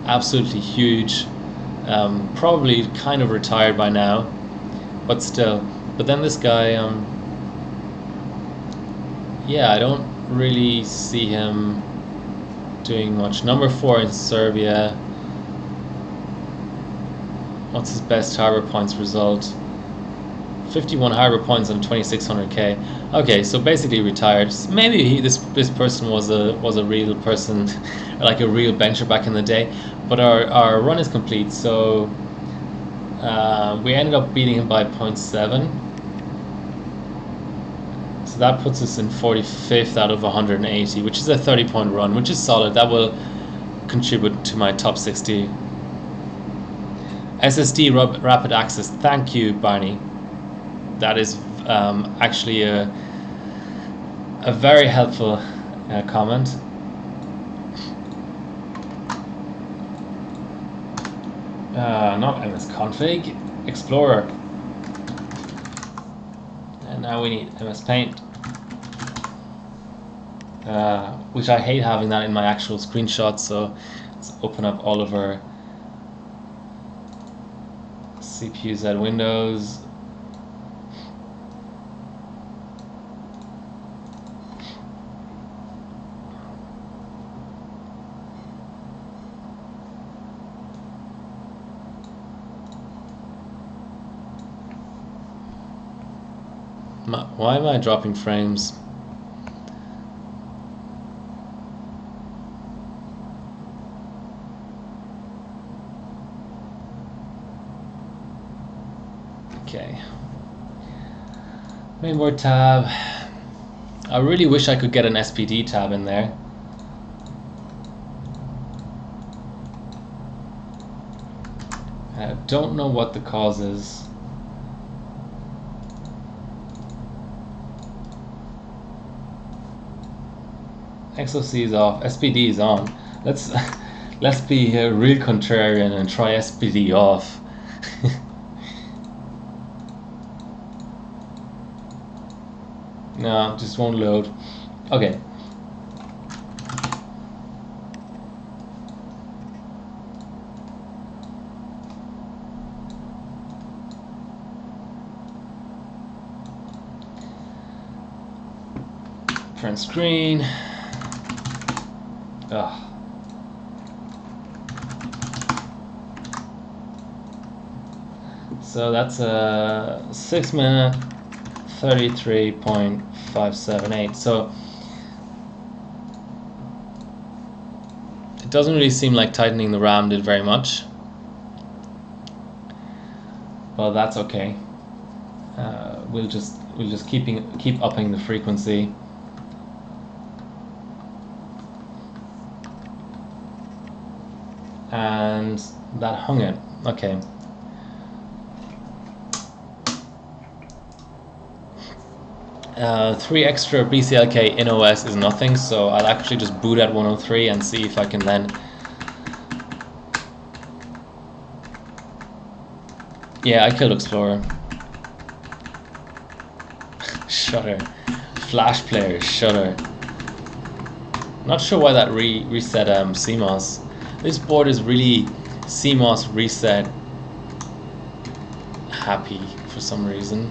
Speaker 1: absolutely huge. Probably kind of retired by now, but still. But then this guy, yeah, I don't really see him doing much. Number 4 in Serbia. What's his best hardware points result? 51 hardware points on 2600k. Okay, so basically retired. Maybe this person was a real person, like a real bencher back in the day. But our run is complete. So we ended up beating him by 0.7. So that puts us in 45th out of 180, which is a 30-point run, which is solid. That will contribute to my top 60. SSD rapid access. Thank you, Barney. That is actually a very helpful comment. Not MS-config, Explorer. And now we need MS Paint. Which I hate having that in my actual screenshots, so let's open up all of our CPU-Z windows. Why am I dropping frames? Okay. Mainboard tab. I really wish I could get an SPD tab in there. I don't know what the cause is. XOC is off, SPD is on. Let's be real contrarian and try SPD off. No, just won't load. Okay. Print screen. Ugh. So that's a 6-minute 33.578. So it doesn't really seem like tightening the RAM did very much. Well, that's okay. We'll just keep upping the frequency. And that hung it. Okay. Three extra BCLK in OS is nothing, so I'll actually just boot at 103 and see if I can then Yeah, I killed Explorer. Shutter. Flash player, shutter. Not sure why that reset CMOS. This board is really CMOS reset happy for some reason.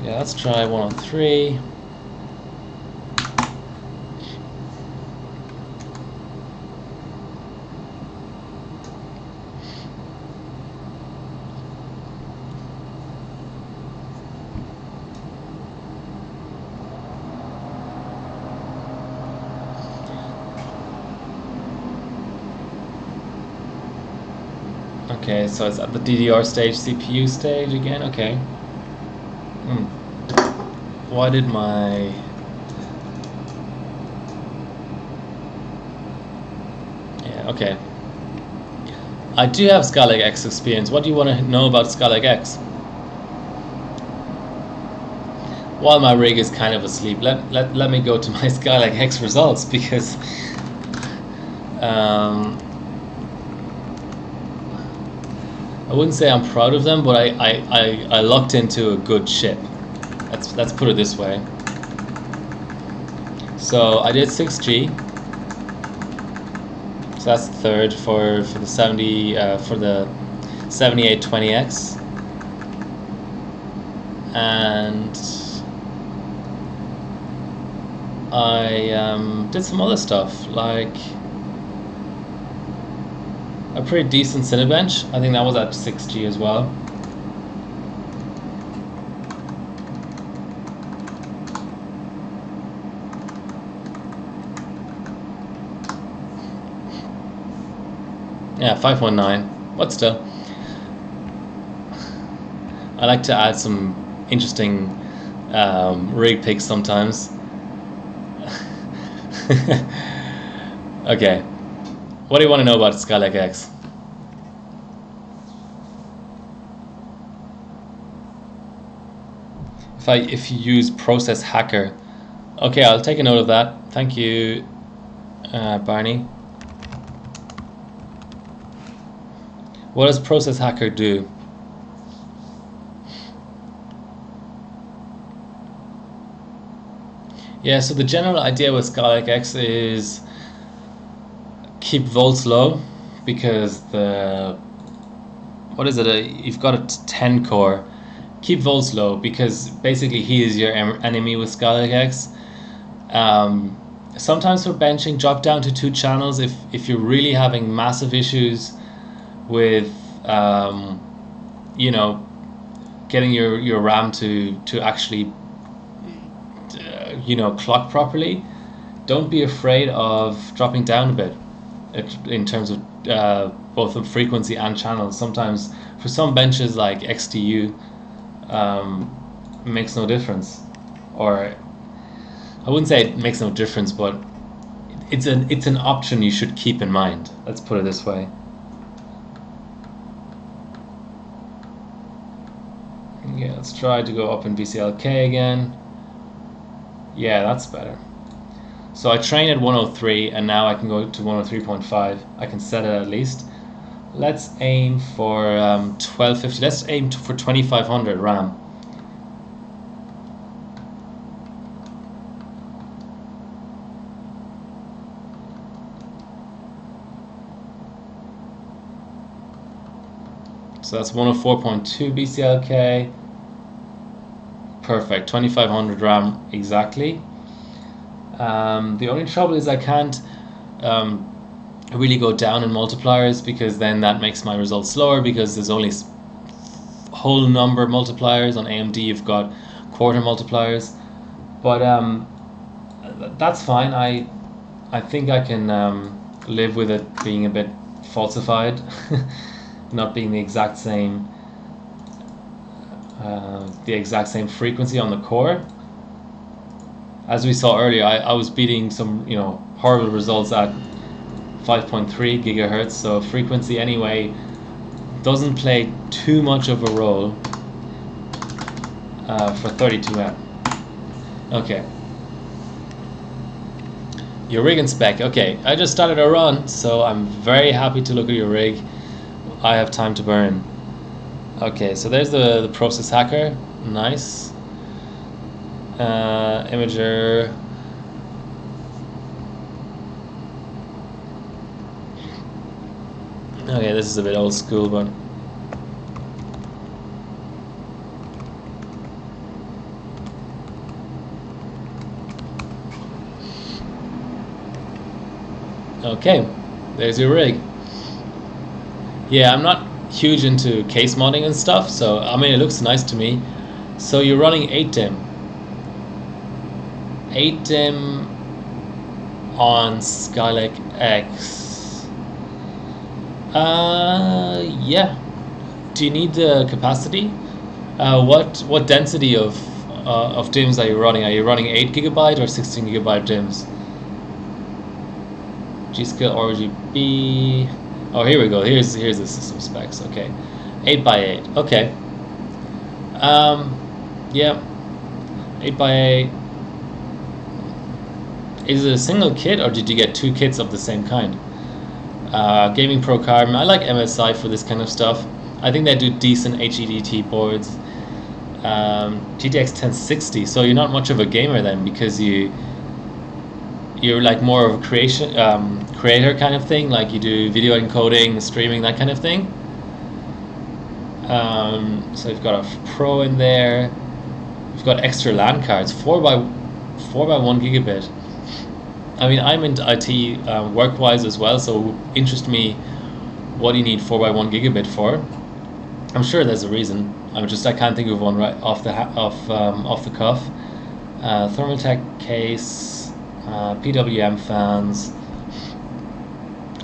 Speaker 1: Yeah, let's try 103. Okay, so it's at the DDR stage, CPU stage again. Okay. Why did my... Yeah, okay. I do have Skylake X experience. What do you want to know about Skylake X? While my rig is kind of asleep, let me go to my Skylake X results, because I wouldn't say I'm proud of them, but I lucked into a good ship. Let's put it this way. So I did 6G. So that's third for the 70 for the 7820X, and I did some other stuff like a pretty decent Cinebench. I think that was at 6G as well. Yeah, 5.9, but still. I like to add some interesting rig picks sometimes. Okay, what do you want to know about Skylake X? If you use Process Hacker, okay, I'll take a note of that. Thank you, Barney. What does Process Hacker do? Yeah, so the general idea with Skylake X is keep volts low, because you've got a 10 core. Keep volts low because basically he is your enemy with Skylake X. Sometimes for benching, drop down to 2 channels if you're really having massive issues with you know, getting your RAM to actually you know, clock properly. Don't be afraid of dropping down a bit in terms of both the frequency and channels. Sometimes for some benches like XTU, makes no difference, or I wouldn't say it makes no difference, but it's an option you should keep in mind. Let's put it this way. Yeah, let's try to go up in VCLK again. Yeah, that's better. So I train at 103 and now I can go to 103.5. I can set it at least. Let's aim for 1250. Let's aim for 2500 RAM. So that's 104.2 BCLK. Perfect, 2500 RAM exactly. The only trouble is I can't really go down in multipliers, because then that makes my results slower, because there's only whole number multipliers. On AMD you've got quarter multipliers, but that's fine. I think I can live with it being a bit falsified, not being the exact same frequency on the core. As we saw earlier, I was beating some, you know, horrible results at 5.3 gigahertz, so frequency anyway doesn't play too much of a role for 32M. Okay. Your rig and spec. Okay, I just started a run, so I'm very happy to look at your rig. I have time to burn. Okay, so there's the process hacker. Nice. Imager. Okay, this is a bit old school, but okay, there's your rig. Yeah, I'm not huge into case modding and stuff, so I mean it looks nice to me. So you're running 8dim. 8dim on Skylake X. Yeah. Do you need the capacity? What density of DIMMs are you running? Are you running 8 GB or 16 GB DIMMs? G-Skill RGB. Oh, here we go. Here's the system specs. Okay, 8x8. Okay. Yeah, 8x8. Is it a single kit or did you get 2 kits of the same kind? Gaming Pro card. I like MSI for this kind of stuff. I think they do decent HEDT boards. GTX 1060. So you're not much of a gamer then, because you're like more of a creator kind of thing. Like you do video encoding, streaming, that kind of thing. So you've got a Pro in there. You've got extra LAN cards, 4x1 gigabit. I mean, I'm into IT work-wise as well, so it would interest me what do you need 4x1 gigabit for. I'm sure there's a reason. I can't think of one right off the cuff. Thermaltake case, PWM fans,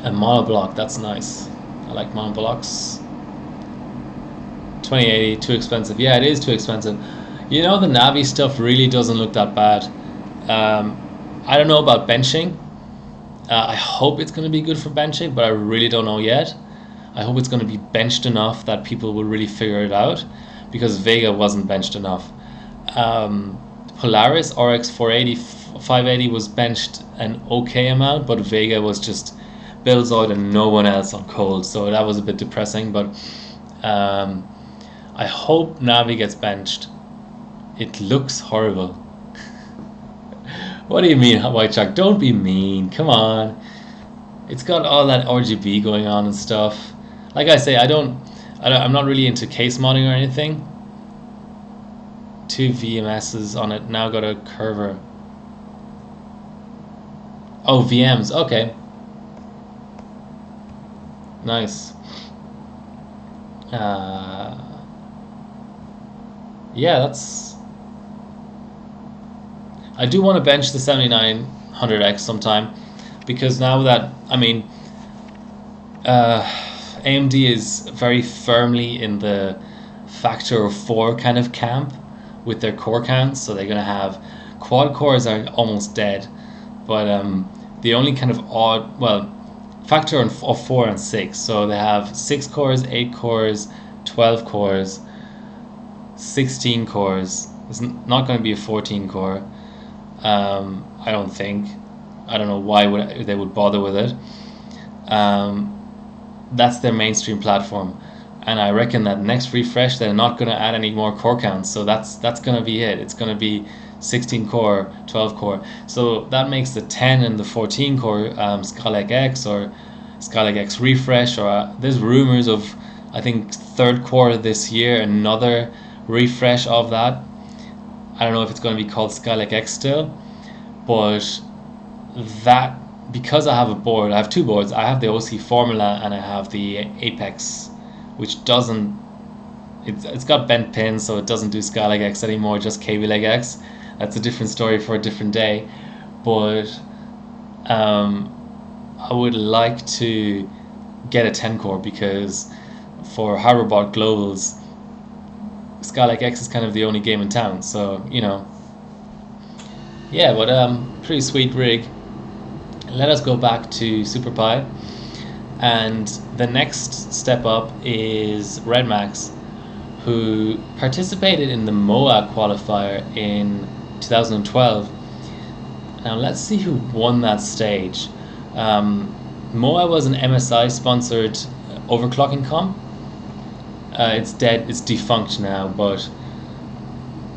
Speaker 1: and monoblock. That's nice. I like monoblocks. 2080, too expensive. Yeah, it is too expensive. You know, the Navi stuff really doesn't look that bad. I don't know about benching. I hope it's going to be good for benching, but I really don't know yet. I hope it's going to be benched enough that people will really figure it out, because Vega wasn't benched enough. Polaris RX 480, 580 was benched an okay amount, but Vega was just Billzoid and no one else on cold, so that was a bit depressing. But I hope Navi gets benched. It looks horrible. What do you mean, White Shark? Don't be mean. Come on. It's got all that RGB going on and stuff. Like I say, I'm not really into case modding or anything. 2 VMSs on it. Now got a curver. Oh, VMs. Okay. Nice. Yeah, that's... I do want to bench the 7900X sometime, because now that, I mean, AMD is very firmly in the factor of 4 kind of camp with their core counts, so they're going to have quad cores are almost dead, but the only kind of odd, well, factor of 4 and 6, so they have 6 cores, 8 cores, 12 cores, 16 cores. It's not going to be a 14 core. I don't think. I don't know why they would bother with it. That's their mainstream platform, and I reckon that next refresh they're not going to add any more core counts. So that's going to be it. It's going to be 16 core, 12 core. So that makes the 10 and the 14 core Skylake X or Skylake X refresh. Or there's rumors of, I think, third quarter this year, another refresh of that. I don't know if it's going to be called Skylake X still, but that, because I have a board, I have 2 boards. I have the OC Formula and I have the Apex, which doesn't, it's got bent pins, so it doesn't do Skylake X anymore, just Kaby Lake X. That's a different story for a different day. But I would like to get a 10 core, because for Hardware Globals, Skylake X is kind of the only game in town, so, you know. Yeah, but pretty sweet rig. Let us go back to SuperPi, and the next step up is RedMax, who participated in the MOA qualifier in 2012. Now let's see who won that stage. Moa was an MSI sponsored overclocking comp. It's dead, it's defunct now, but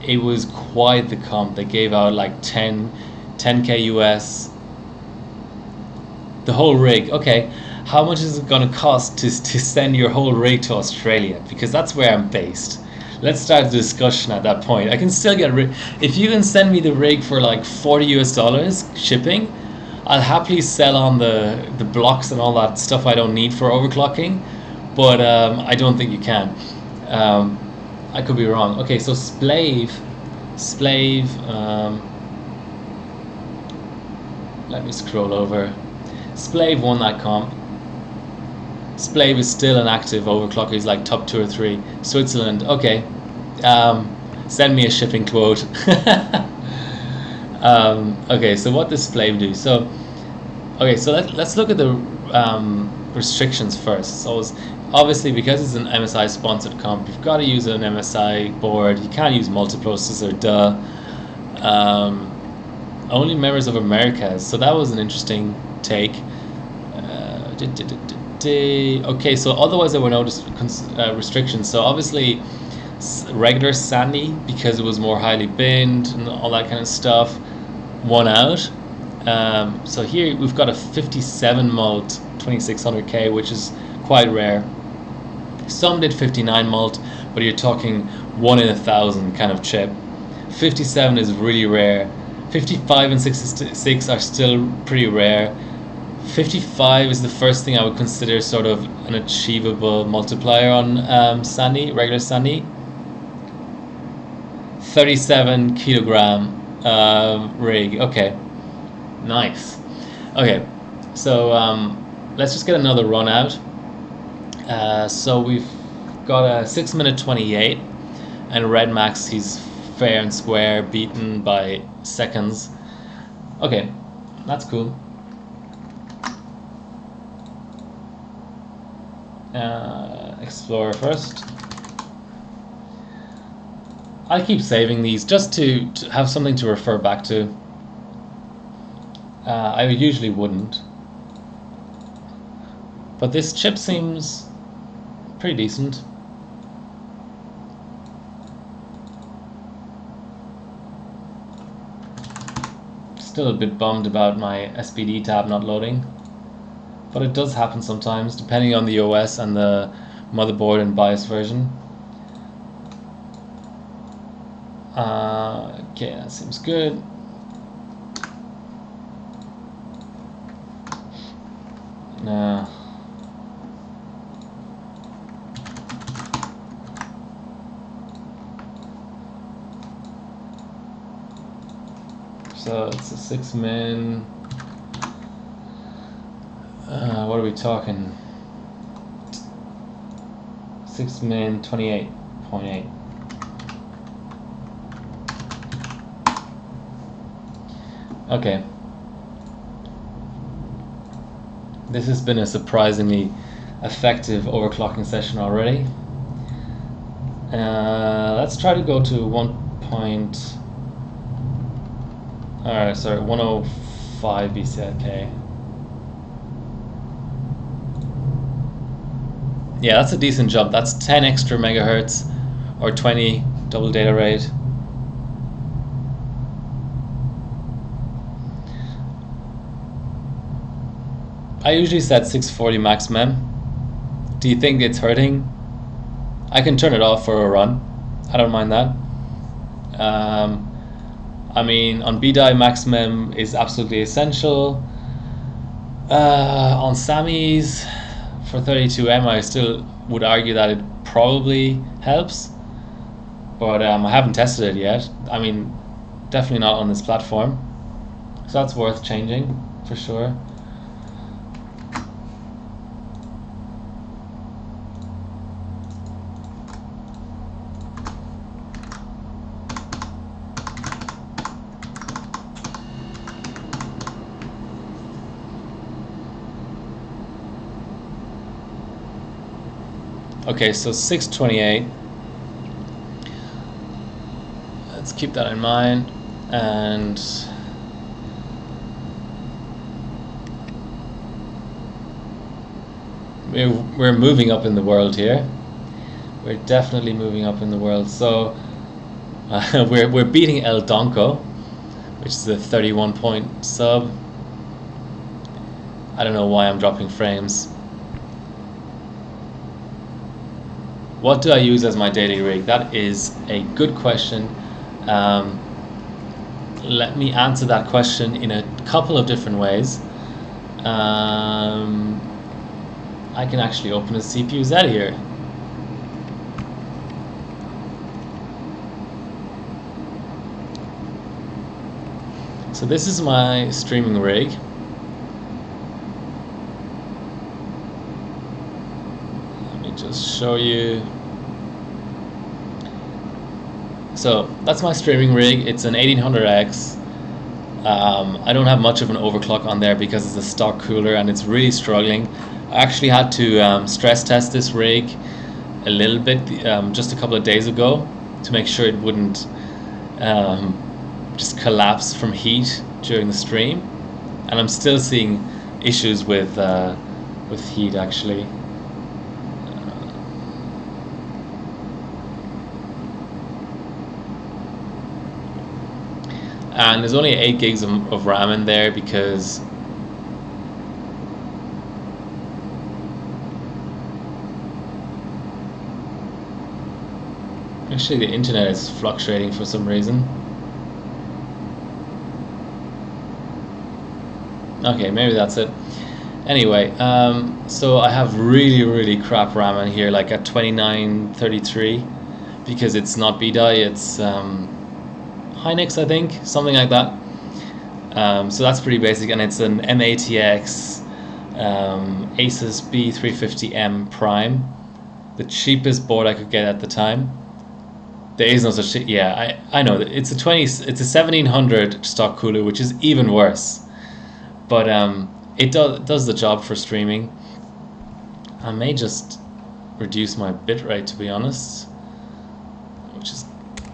Speaker 1: it was quite the comp. They gave out like 10k US, the whole rig. Okay, how much is it going to cost to send your whole rig to Australia? Because that's where I'm based. Let's start the discussion at that point. I can still get if you can send me the rig for like $40 US shipping, I'll happily sell on the blocks and all that stuff I don't need for overclocking, but I don't think you can. I could be wrong. Okay, so Splave, let me scroll over. Splave won that comp. Splave is still an active overclocker. He's like top 2 or 3. Switzerland. Okay. Send me a shipping quote. Okay, so what does Splave do? So, okay, so let's look at the restrictions first. So obviously, because it's an MSI sponsored comp, you've got to use an MSI board. You can't use multiprocessor, duh. Only members of Americas. So that was an interesting take. Okay, so otherwise there were no restrictions. So obviously regular Sandy, because it was more highly binned and all that kind of stuff, won out. So here we've got a 57 mult 2600K, which is quite rare. Some did 59 mult, but you're talking 1 in 1,000 kind of chip. 57 is really rare. 55 and 66 are still pretty rare. 55 is the first thing I would consider sort of an achievable multiplier on Sandy, regular Sandy. 37 kilogram rig. Okay, nice. Okay, so let's just get another run out. So we've got a 6-minute 28, and Red Max, he's fair and square, beaten by seconds. Okay, that's cool. Explorer first. I keep saving these just to have something to refer back to. I usually wouldn't, but this chip seems pretty decent. Still a bit bummed about my SPD tab not loading, but it does happen sometimes depending on the OS and the motherboard and BIOS version. Okay, that seems good. So it's a 6-min. What are we talking? 6-min 28.8. Okay. This has been a surprisingly effective overclocking session already. Let's try to go to 105 BCIK. Yeah, that's a decent jump. That's 10 extra megahertz or 20 double data rate. I usually set 640 max mem. Do you think it's hurting? I can turn it off for a run. I don't mind that. I mean, on BDI max mem is absolutely essential. On Sammy's for 32M, I still would argue that it probably helps, but I haven't tested it yet. I mean, definitely not on this platform, so that's worth changing for sure. Okay, so 628. Let's keep that in mind. And we're moving up in the world here. We're definitely moving up in the world. So we're beating El Donko, which is a 31 point sub. I don't know why I'm dropping frames. What do I use as my daily rig? That is a good question. Let me answer that question in a couple of different ways. I can actually open a CPU-Z here. So this is my streaming rig. Let me just show you. So that's my streaming rig. It's an 1800X. I don't have much of an overclock on there because it's a stock cooler and it's really struggling. I actually had to stress test this rig a little bit just a couple of days ago to make sure it wouldn't just collapse from heat during the stream, and I'm still seeing issues with heat actually. And there's only 8 gigs of RAM in there because actually the internet is fluctuating for some reason. Okay, maybe that's it. Anyway, so I have really crap RAM in here, like at 2933, because it's not BDI, it's Hynix, I think, something like that. So that's pretty basic, and it's an MATX Asus B350M Prime, the cheapest board I could get at the time. There is no such thing. Yeah, I know that it's a 1700 stock cooler, which is even worse. But it does the job for streaming. I may just reduce my bitrate, to be honest, which is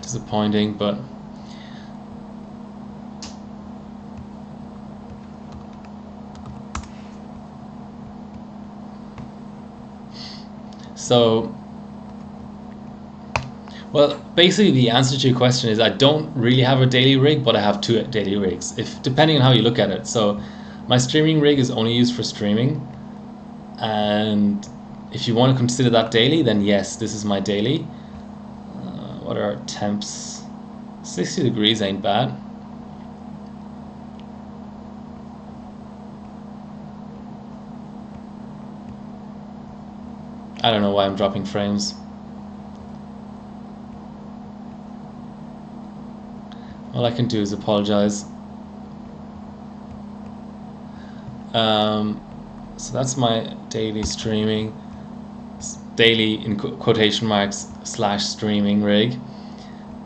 Speaker 1: disappointing, but so, well, basically the answer to your question is I don't really have a daily rig, but I have 2 daily rigs, depending on how you look at it. So my streaming rig is only used for streaming, and if you want to consider that daily, then yes, this is my daily. What are our temps? 60 degrees ain't bad. I don't know why I'm dropping frames. All I can do is apologize. So that's my daily streaming, daily in quotation marks / streaming rig.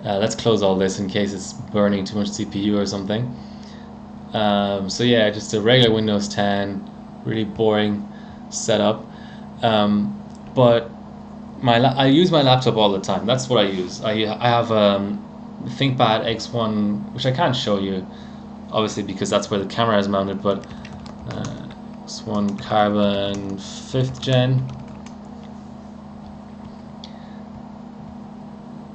Speaker 1: Let's close all this in case it's burning too much CPU or something. So yeah, just a regular Windows 10, really boring setup. But I use my laptop all the time. That's what I use. I have ThinkPad X1, which I can't show you, obviously, because that's where the camera is mounted. But X1 Carbon 5th gen,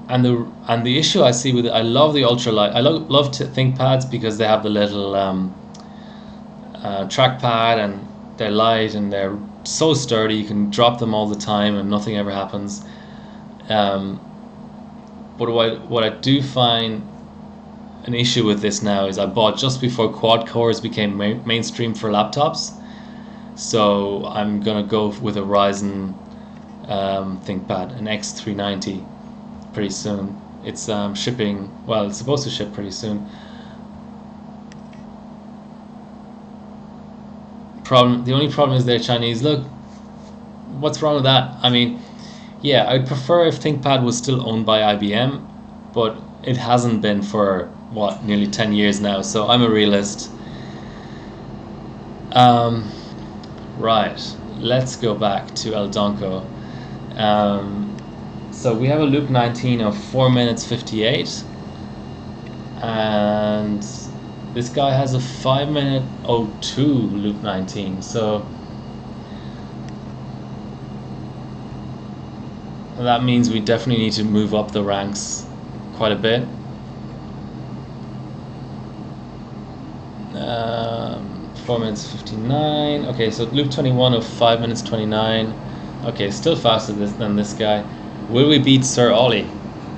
Speaker 1: and the issue I see with it, I love the ultralight. I love ThinkPads because they have the little trackpad, and they're light and they're so sturdy. You can drop them all the time and nothing ever happens. But what I do find an issue with this now is I bought just before quad cores became mainstream for laptops. So I'm gonna go with a Ryzen ThinkPad, an X390, pretty soon. It's shipping. Well, it's supposed to ship pretty soon. The only problem is they're Chinese. Look, what's wrong with that? I mean, yeah, I'd prefer if ThinkPad was still owned by IBM, but it hasn't been for what, nearly 10 years now. So I'm a realist. Right, let's go back to El Donko. So we have a loop 19 of 4 minutes 58, and this guy has a 5 minute 02 loop 19. So That means we definitely need to move up the ranks quite a bit. 4 minutes 59. Okay, so loop 21 of 5 minutes 29. Okay, still faster than this guy. Will we beat Sir Ollie?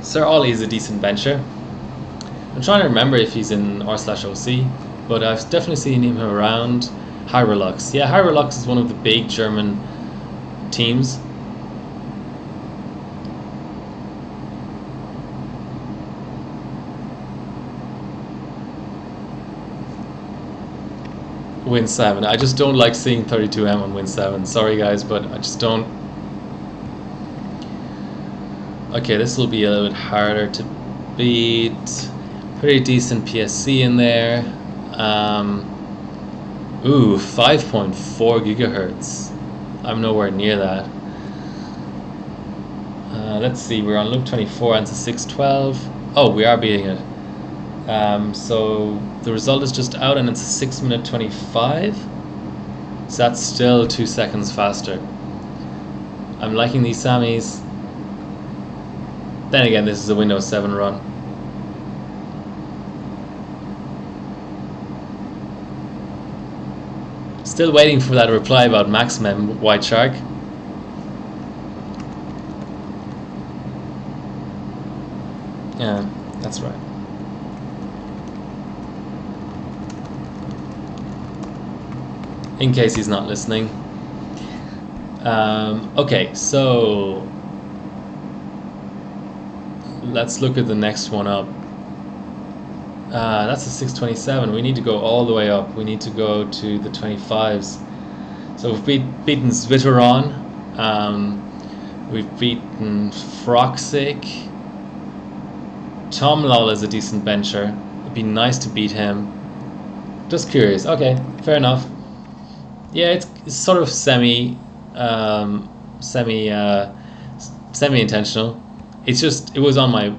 Speaker 1: Sir Ollie is a decent bencher. I'm trying to remember if he's in r/OC, but I've definitely seen him around. Hyrelux. Yeah, Hyrelux is one of the big German teams. Win 7. I just don't like seeing 32M on Win 7. Sorry guys, but I just don't. Okay, this will be a little bit harder to beat. Pretty decent PSC in there. Ooh, 5.4 gigahertz. I'm nowhere near that. Let's see, we're on loop 24 and it's a 612. Oh, we are beating it. So the result is just out and it's a 6 minute 25. So that's still 2 seconds faster. I'm liking these Sammys. Then again, this is a Windows 7 run. Still waiting for that reply about MaxMem White Shark. Yeah, that's right. In case he's not listening. Okay, so let's look at the next one up. That's a 627. We need to go all the way up. We need to go to the 25s. So we've beaten Zvitoron. We've beaten Froxic. Tomlol is a decent bencher. It'd be nice to beat him. Just curious. Okay, fair enough. Yeah, it's sort of semi-intentional. It's just, it was on my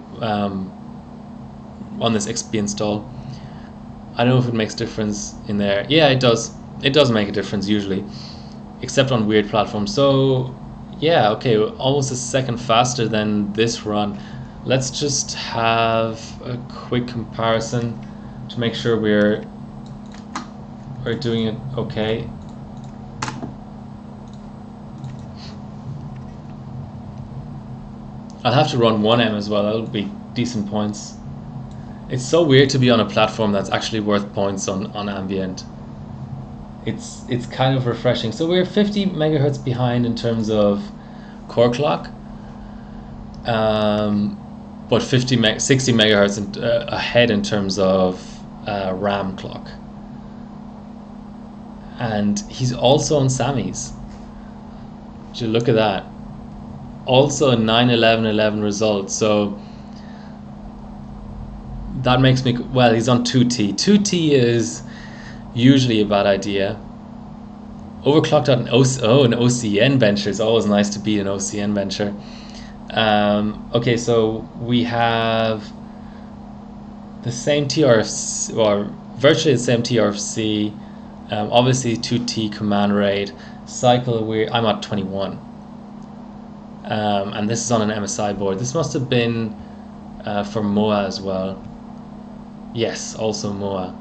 Speaker 1: on this XP install. I don't know if it makes a difference in there. Yeah, it does. It does make a difference usually, except on weird platforms. So yeah, okay, almost a second faster than this run. Let's just have a quick comparison to make sure we're doing it okay. I'll have to run 1M as well. That'll be decent points. It's so weird to be on a platform that's actually worth points on ambient. It's kind of refreshing. So we're 50 megahertz behind in terms of core clock, but 60 megahertz ahead in terms of RAM clock. And he's also on Sammy's. You look at that. Also a 91111 result. So that makes me, well, he's on 2T. 2T is usually a bad idea. Overclocked on an OCN bencher is always nice to beat an OCN bencher. Okay, so we have the same TRFC, or virtually the same TRFC. Obviously 2T command rate. Cycle, I'm at 21. And this is on an MSI board. This must have been for MOA as well. Yes, also MOA.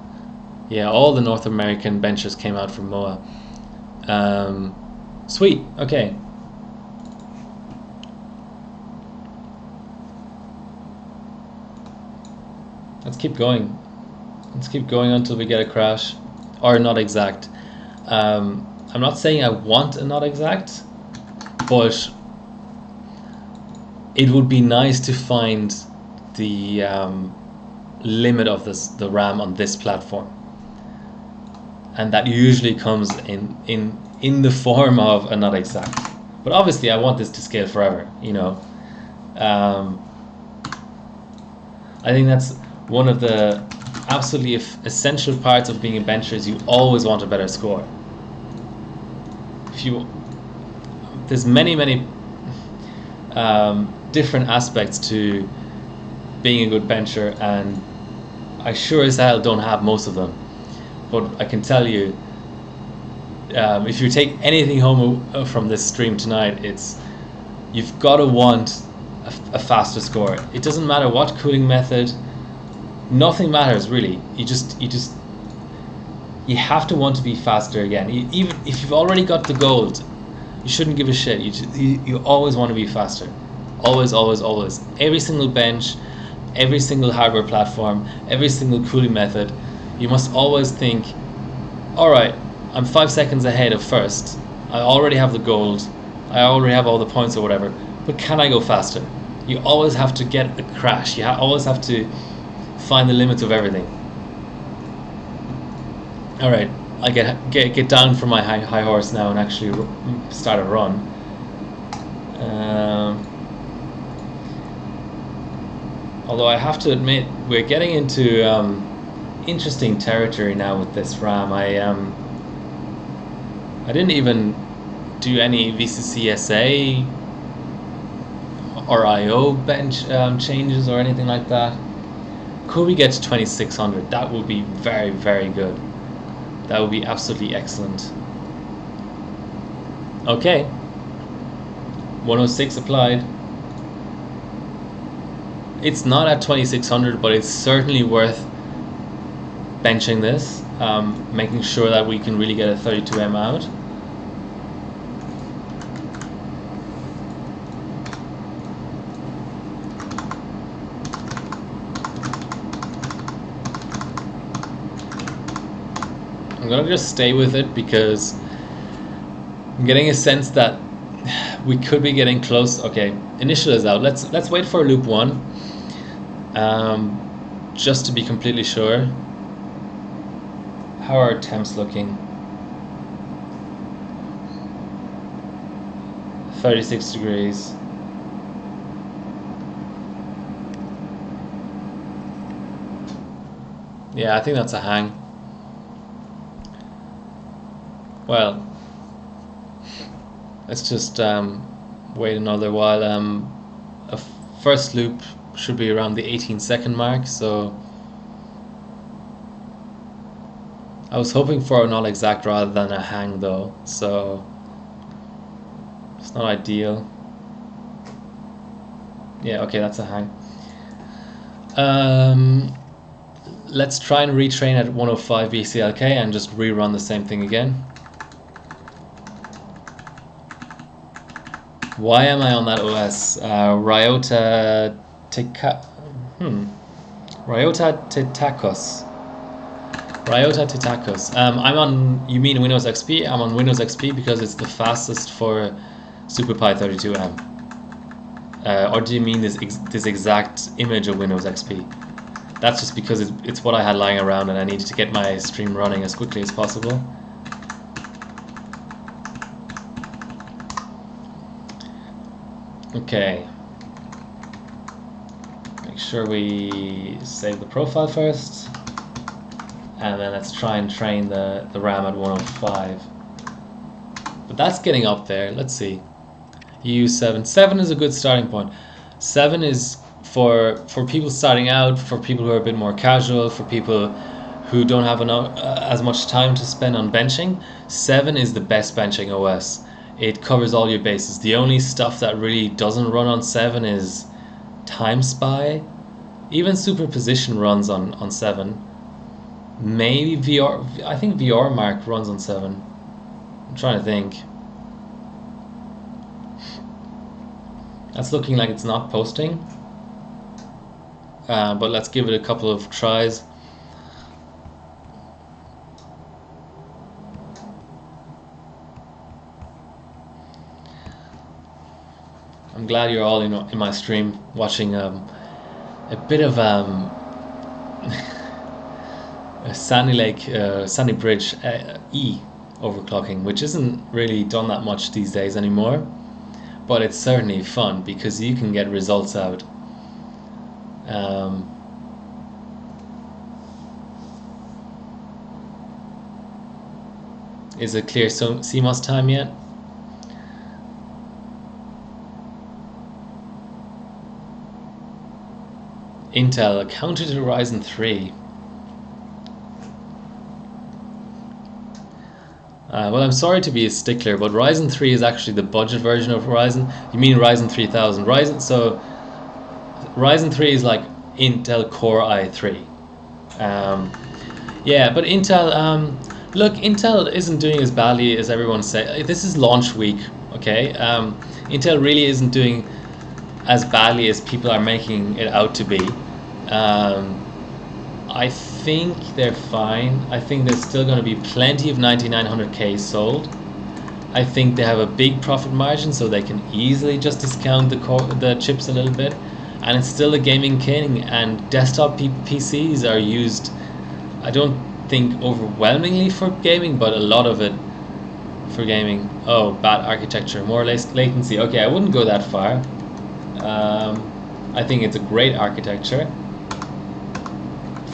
Speaker 1: Yeah, all the North American benchers came out from MOA. Sweet, okay. Let's keep going. Let's keep going until we get a crash. Or not exact. I'm not saying I want a not exact, but it would be nice to find the limit of the RAM on this platform, and that usually comes in the form of a not exact. But obviously I want this to scale forever, you know. I think that's one of the absolutely essential parts of being a bencher, is you always want a better score. There's many different aspects to being a good bencher, and I sure as hell don't have most of them. But I can tell you, if you take anything home from this stream tonight, it's you've got to want a faster score. It doesn't matter what cooling method, nothing matters really. You have to want to be faster again. Even if you've already got the gold, you shouldn't give a shit. You always want to be faster. Always, always, always. Every single bench, every single hardware platform, every single cooling method, you must always think, alright, I'm 5 seconds ahead of first. I already have the gold. I already have all the points or whatever. But can I go faster? You always have to get a crash. You always have to find the limits of everything. Alright, I get down from my high horse now and actually start a run. Although I have to admit, we're getting into interesting territory now with this RAM. I didn't even do any VCCSA or IO bench changes or anything like that. Could we get to 2600? That would be very, very good. That would be absolutely excellent. Okay. 106 applied. It's not at 2600, but it's certainly worth benching this, making sure that we can really get a 32M out. I'm gonna just stay with it because I'm getting a sense that we could be getting close. Okay, initial is out. Let's wait for loop 1. Just to be completely sure. How are temps looking? 36 degrees. Yeah, I think that's a hang. Well, let's just wait another while. A first loop should be around the 18-second mark, so I was hoping for a not exact rather than a hang though, so it's not ideal. Yeah, okay, that's a hang. Let's try and retrain at 105 BCLK and just rerun the same thing again. Why am I on that OS? Ryota Titakos. I'm on, you mean Windows XP? I'm on Windows XP because it's the fastest for SuperPi 32M. Or do you mean this exact image of Windows XP? That's just because it's what I had lying around and I needed to get my stream running as quickly as possible. Okay. Make sure we save the profile first. And then let's try and train the RAM at 105. But that's getting up there. Let's see. EU7. 7 is a good starting point. 7 is for people starting out, for people who are a bit more casual, for people who don't have as much time to spend on benching. 7 is the best benching OS. It covers all your bases. The only stuff that really doesn't run on 7 is Time Spy. Even Superposition runs on 7. Maybe VR, I think VR Mark runs on 7. I'm trying to think. That's looking like it's not posting. But let's give it a couple of tries. I'm glad you're all in my stream watching a bit of a Sandy Bridge E overclocking, which isn't really done that much these days anymore, but it's certainly fun because you can get results out. Is it clear CMOS time yet? Intel counter to Ryzen 3. Well, I'm sorry to be a stickler, but Ryzen 3 is actually the budget version of Ryzen. You mean Ryzen 3000? Ryzen 3 is like Intel Core i3. Um, yeah, but Intel, look, Intel isn't doing as badly as everyone say. This is launch week, okay? Intel really isn't doing as badly as people are making it out to be. I think they're fine. I think there's still going to be plenty of 9900K sold. I think they have a big profit margin, so they can easily just discount the chips a little bit. And it's still a gaming king, and desktop PCs are used, I don't think overwhelmingly for gaming, but a lot of it for gaming. Oh, bad architecture, more latency. Okay, I wouldn't go that far. I think it's a great architecture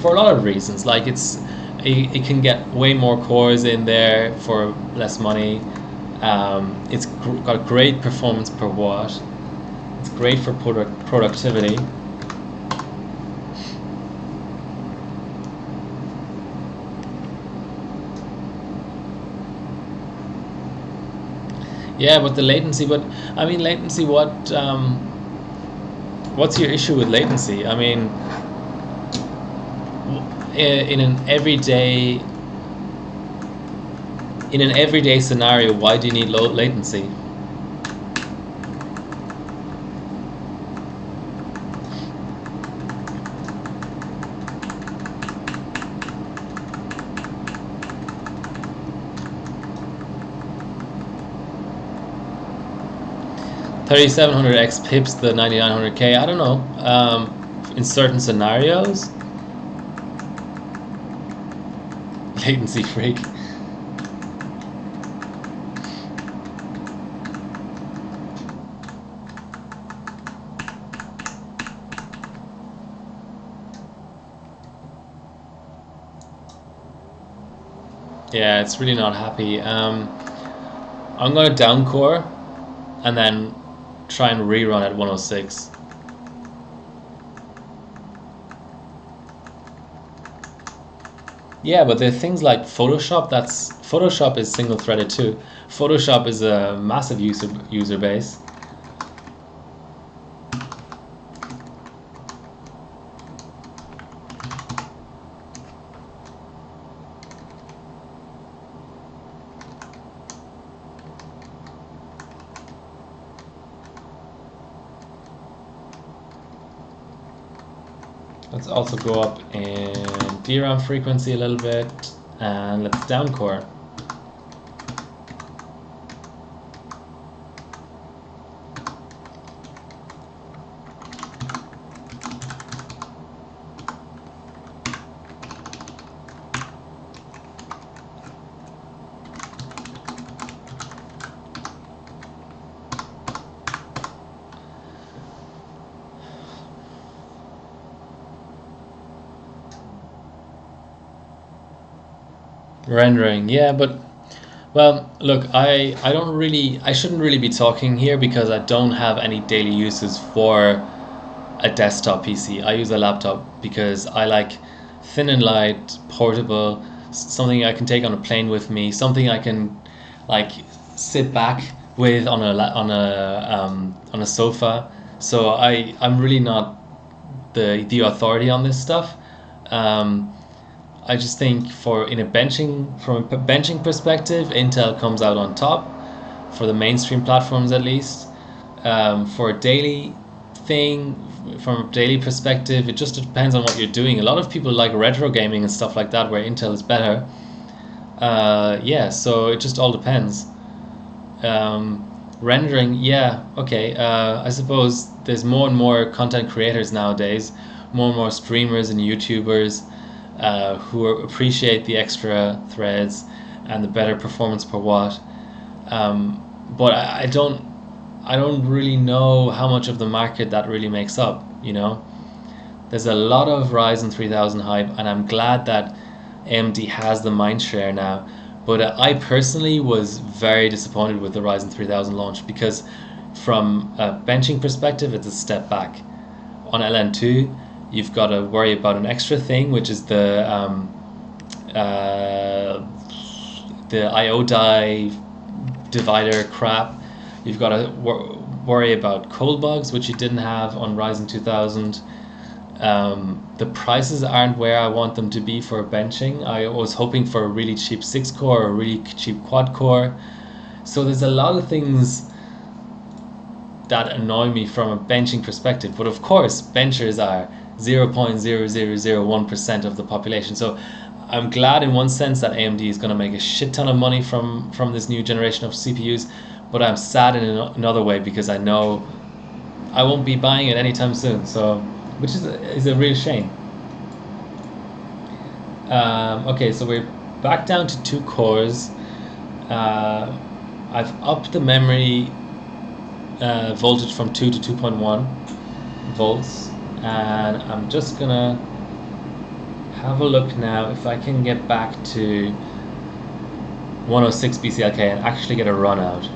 Speaker 1: for a lot of reasons. Like it can get way more cores in there for less money. It's got great performance per watt. It's great for productivity. Yeah, but the latency. But I mean, latency. What's your issue with latency? I mean, in an everyday scenario, why do you need low latency? $3700X pips the 9900K. I don't know. In certain scenarios, latency freak. Yeah, it's really not happy. I'm gonna downcore and then try and rerun at 106. Yeah, but there are things like Photoshop. Photoshop is single threaded too. Photoshop is a massive user base. Let's also go up in DRAM frequency a little bit, and let's downcore. Rendering, yeah, but well, look, I shouldn't really be talking here because I don't have any daily uses for a desktop PC. I use a laptop because I like thin and light, portable, something I can take on a plane with me, something I can like sit back with on a sofa. So I'm really not the authority on this stuff. I just think from a benching perspective, Intel comes out on top for the mainstream platforms at least. For a daily thing, from a daily perspective, it just depends on what you're doing. A lot of people like retro gaming and stuff like that, where Intel is better. Yeah, so it just all depends. Rendering, yeah, okay. I suppose there's more and more content creators nowadays, more and more streamers and YouTubers who appreciate the extra threads and the better performance per watt. But I don't really know how much of the market that really makes up, you know. There's a lot of Ryzen 3000 hype, and I'm glad that AMD has the mindshare now. But I personally was very disappointed with the Ryzen 3000 launch because from a benching perspective, it's a step back. On LN2, you've got to worry about an extra thing, which is the the IO die divider crap. You've got to worry about cold bugs, which you didn't have on Ryzen 2000. The prices aren't where I want them to be for benching. I was hoping for a really cheap 6-core or a really cheap quad-core. So there's a lot of things that annoy me from a benching perspective. But of course, benchers are 0.0001% of the population. So I'm glad in one sense that AMD is going to make a shit ton of money from this new generation of CPUs. But I'm sad in another way because I know I won't be buying it anytime soon. So, which is a real shame. Okay, so we're back down to 2 cores. I've upped the memory voltage from 2 to 2.1 volts, and I'm just gonna have a look now if I can get back to 106 BCLK and actually get a run out.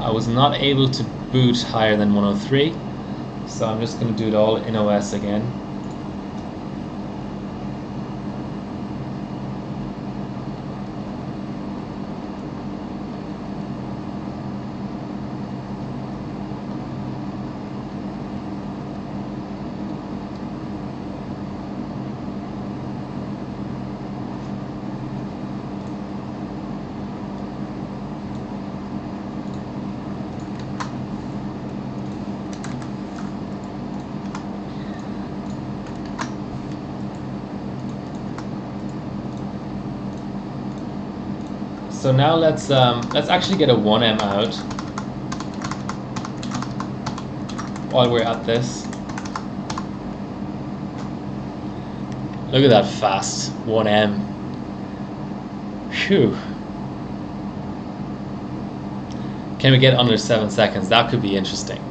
Speaker 1: I was not able to boot higher than 103, so I'm just going to do it all in OS again. So now let's actually get a 1M out while we're at this. Look at that fast 1M. Phew. Can we get under 7 seconds? That could be interesting.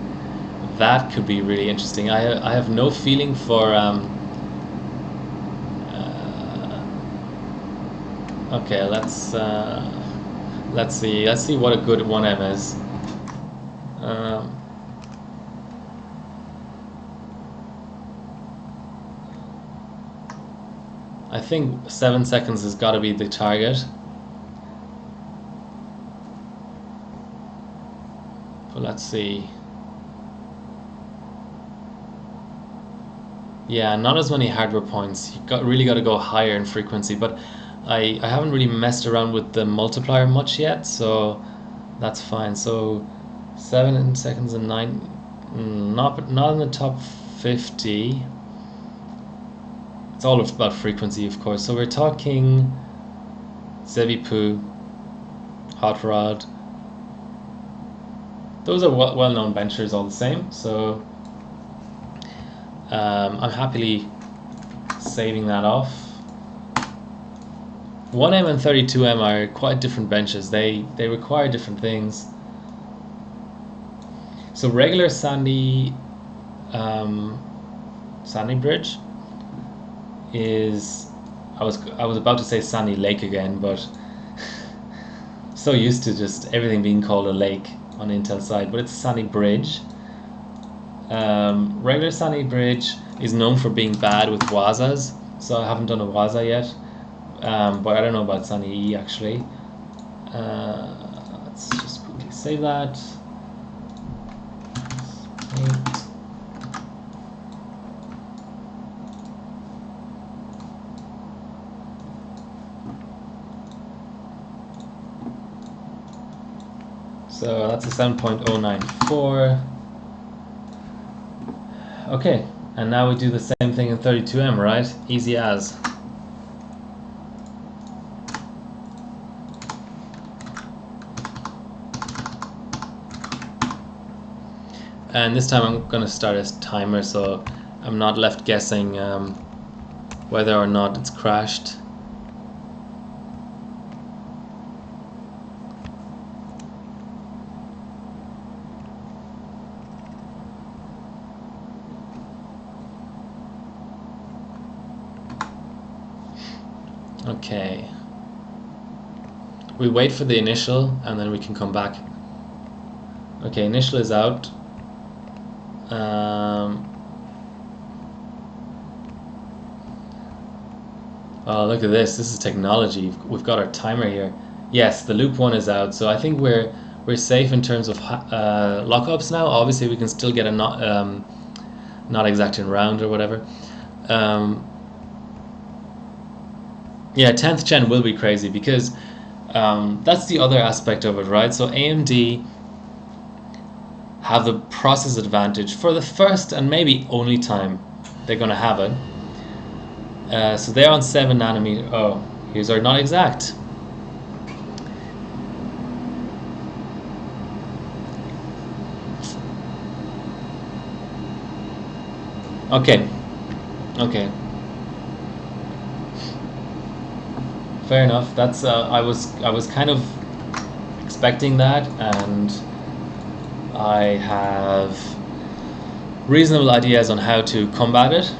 Speaker 1: That could be really interesting. I have no feeling for okay, let's see what a good 1M is. I think 7 seconds has got to be the target. But let's see. Yeah, not as many hardware points. You really got to go higher in frequency, but I haven't really messed around with the multiplier much yet, so that's fine. So 7 seconds and 9, not in the top 50. It's all about frequency, of course. So we're talking Zevipu, Hot Rod. Those are well-known benchers all the same, so I'm happily saving that off. 1M and 32M are quite different benches. They require different things. So regular Sandy Bridge is, I was about to say Sandy Lake again, but so used to just everything being called a lake on Intel side, but it's Sandy Bridge. Regular Sandy Bridge is known for being bad with Wazas, so I haven't done a Waza yet. But I don't know about Sunny E actually. Let's just quickly save that. So that's a 7.094. Okay, and now we do the same thing in 32M, right? Easy as. And this time I'm going to start a timer so I'm not left guessing whether or not it's crashed. Okay. We wait for the initial and then we can come back. Okay, initial is out. Oh, look at this. This is technology. We've got our timer here. Yes, the loop 1 is out, so I think we're safe in terms of lockups now. Obviously, we can still get a not exacting round or whatever. Yeah, 10th gen will be crazy because that's the other aspect of it, right? So AMD have the process advantage for the first and maybe only time they're going to have it. So they're on 7 nanometer. Oh, here's our not exact. Okay. Fair enough. That's I was kind of expecting that, and I have reasonable ideas on how to combat it.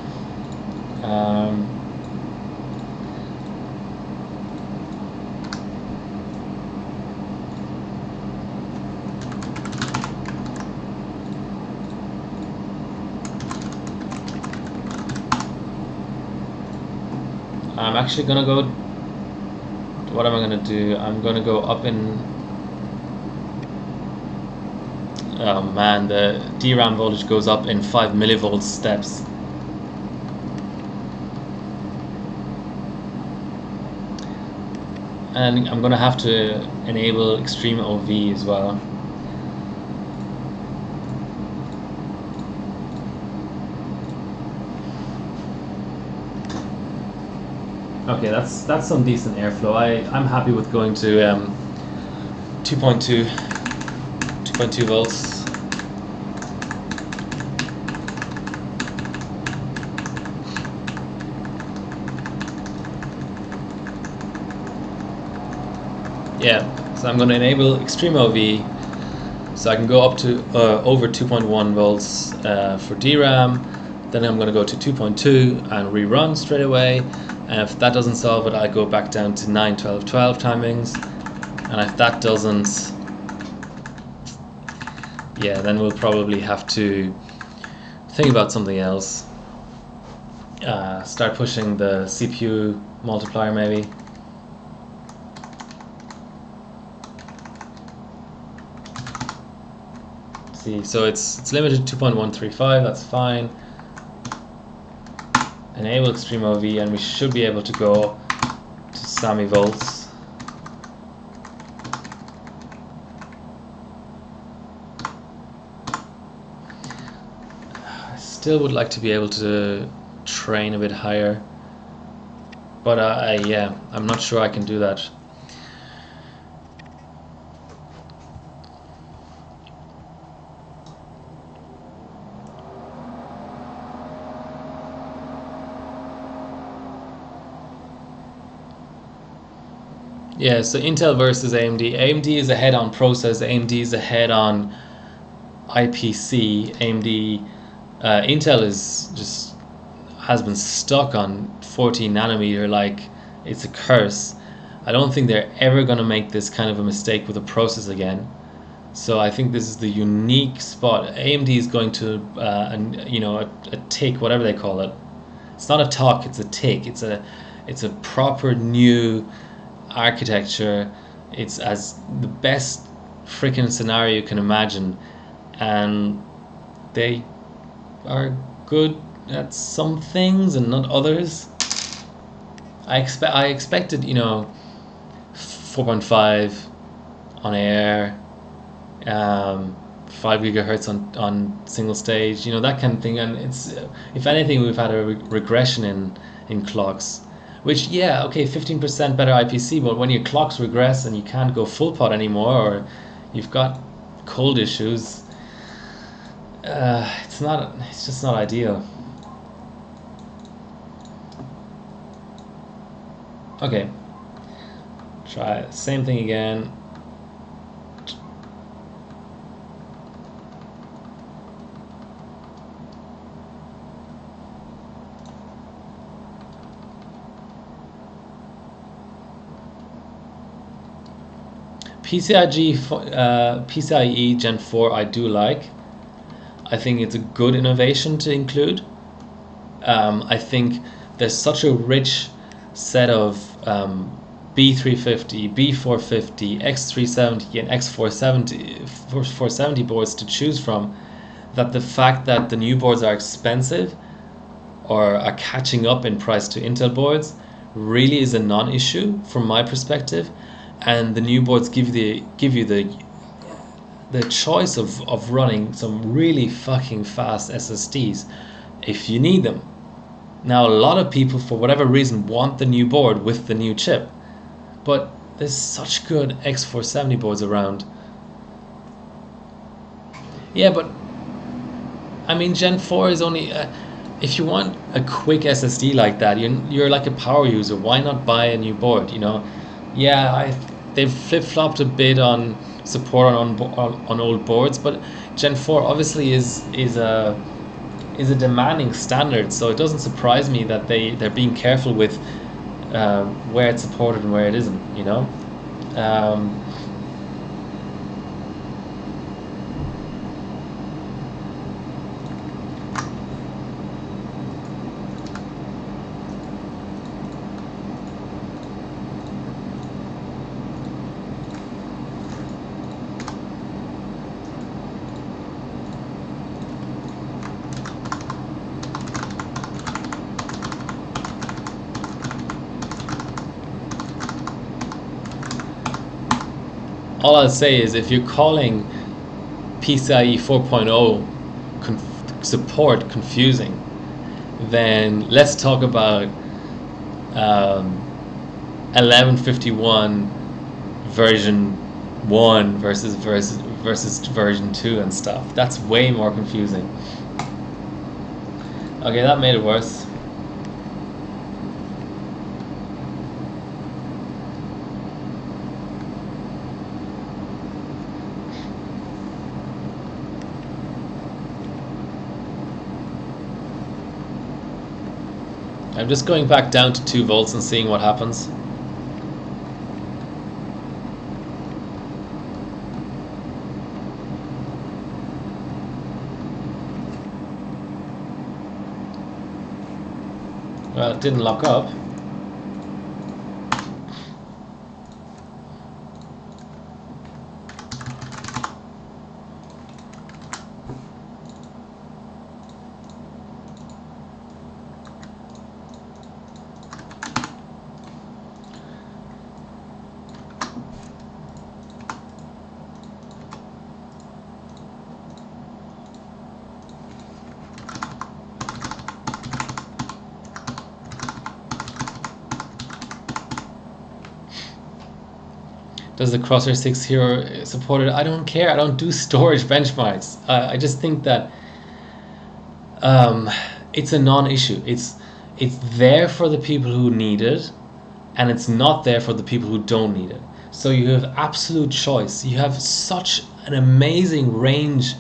Speaker 1: I'm actually gonna go. What am I gonna do? I'm gonna go up in. Oh man, the DRAM voltage goes up in 5 millivolts steps. And I'm gonna have to enable extreme OV as well. Okay, that's some decent airflow. I'm happy with going to 2.2 volts. Yeah, so I'm going to enable extreme OV, so I can go up to over 2.1 volts for DRAM. Then I'm going to go to 2.2 and rerun straight away. And if that doesn't solve it, I go back down to 9, 12, 12 timings. And if that doesn't, yeah, then we'll probably have to think about something else. Start pushing the CPU multiplier maybe. See, so it's limited to 2.135, that's fine. Enable extreme OV, and we should be able to go to Sammy volts. I still would like to be able to train a bit higher, but yeah, I'm not sure I can do that. Yeah, so Intel versus AMD. AMD is ahead on process. AMD is ahead on IPC. AMD, Intel has been stuck on 14 nanometer like it's a curse. I don't think they're ever going to make this kind of a mistake with a process again. So I think this is the unique spot. AMD is going to, a tick, whatever they call it. It's not a talk, it's a tick. It's a proper new architecture. It's as the best freaking scenario you can imagine, and they are good at some things and not others. I expected 4.5 on air, 5 gigahertz on single stage, that kind of thing, and it's if anything we've had a regression in clocks. Which, yeah, okay, 15% better IPC, but when your clocks regress and you can't go full pot anymore, or you've got cold issues, it's just not ideal. Okay, try same thing again. PCIe Gen 4 I do like. I think it's a good innovation to include. I think there's such a rich set of B350, B450, X370 and X470 boards to choose from, that the fact that the new boards are expensive or are catching up in price to Intel boards really is a non-issue from my perspective, and the new boards give you the choice of running some really fucking fast SSDs if you need them. Now, a lot of people, for whatever reason, want the new board with the new chip, but there's such good X470 boards around. Yeah, but I mean, Gen 4 is only if you want a quick SSD like that, you're like a power user. Why not buy a new board? You know, yeah, they've flip-flopped a bit on support on old boards, but Gen 4 obviously is a demanding standard. So it doesn't surprise me that they're being careful with where it's supported and where it isn't. You know. All I'll say is, if you're calling PCIe 4.0 support confusing, then let's talk about 1151 version 1 versus version 2 and stuff. That's way more confusing. Okay, that made it worse. I'm just going back down to 2 volts and seeing what happens. Well, it didn't lock up. Does the Crosshair 6 Hero support it? I don't care. I don't do storage benchmarks. I just think that it's a non-issue. It's there for the people who need it, and it's not there for the people who don't need it. So you have absolute choice. You have such an amazing range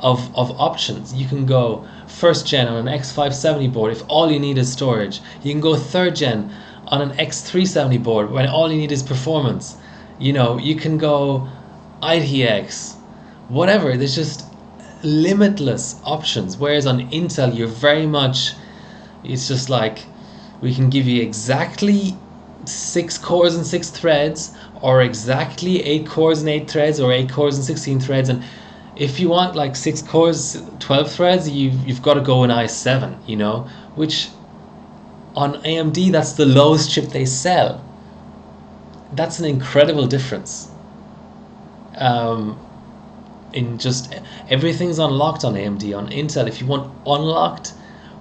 Speaker 1: of options. You can go first gen on an X570 board if all you need is storage. You can go third gen on an X370 board when all you need is performance. You know, you can go ITX, whatever. There's just limitless options. Whereas on Intel, you're very much, it's just like, we can give you exactly 6 cores and 6 threads, or exactly 8 cores and 8 threads, or 8 cores and 16 threads. And if you want like 6 cores, 12 threads, you've got to go in i7, you know, which on AMD, that's the lowest chip they sell. That's an incredible difference. In just everything's unlocked on AMD. On Intel, if you want unlocked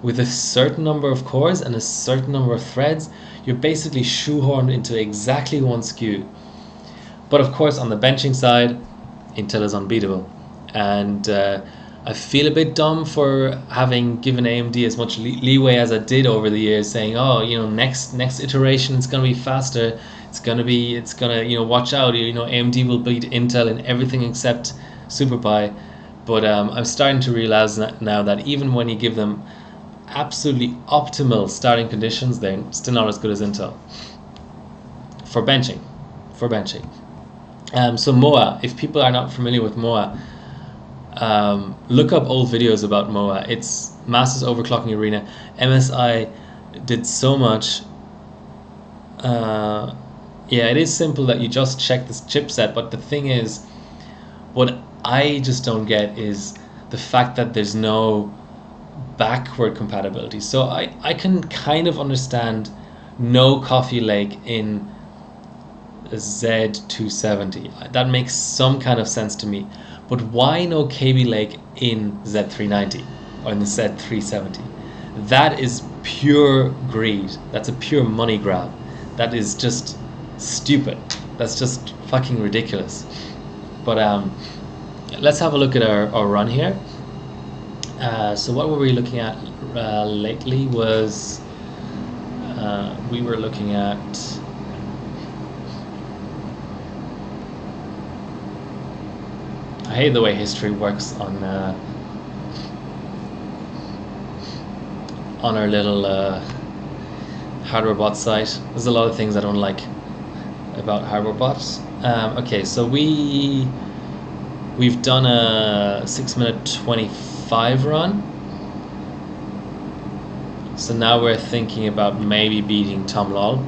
Speaker 1: with a certain number of cores and a certain number of threads, you're basically shoehorned into exactly one SKU. But of course, on the benching side, Intel is unbeatable. And I feel a bit dumb for having given AMD as much leeway as I did over the years, saying, oh, you know, next iteration it's going to be faster. It's gonna, you know, watch out. You know, AMD will beat Intel in everything except SuperPi. But I'm starting to realize now that even when you give them absolutely optimal starting conditions, they're still not as good as Intel for benching. So MOA, if people are not familiar with MOA, look up old videos about MOA. It's Masters Overclocking Arena. MSI did so much Yeah, it is simple that you just check this chipset, but the thing is, what I just don't get is the fact that there's no backward compatibility. So I can kind of understand no Coffee Lake in a Z270. That makes some kind of sense to me. But why no KB Lake in Z390 or in the Z370? That is pure greed. That's a pure money grab. That is just stupid. That's just fucking ridiculous. But let's have a look at our run here. So what were we looking at lately was we were looking at I hate the way history works on our little HardwareBot site. There's a lot of things I don't like about HardwareBot. Okay, so we've done a 6-minute 25 run. So now we're thinking about maybe beating Tom Lol.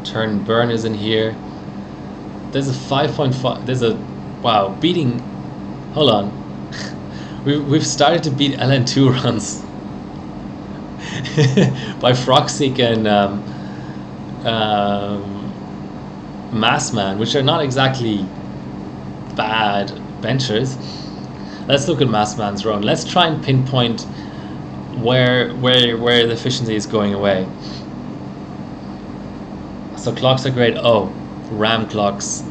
Speaker 1: Turn burn is in here. There's a 5.5. There's a wow beating. Hold on. We've started to beat LN2 runs by Froxic and Massman, which are not exactly bad benchers. Let's look at Massman's run. Let's try and pinpoint where the efficiency is going away. So clocks are great. Oh, RAM clocks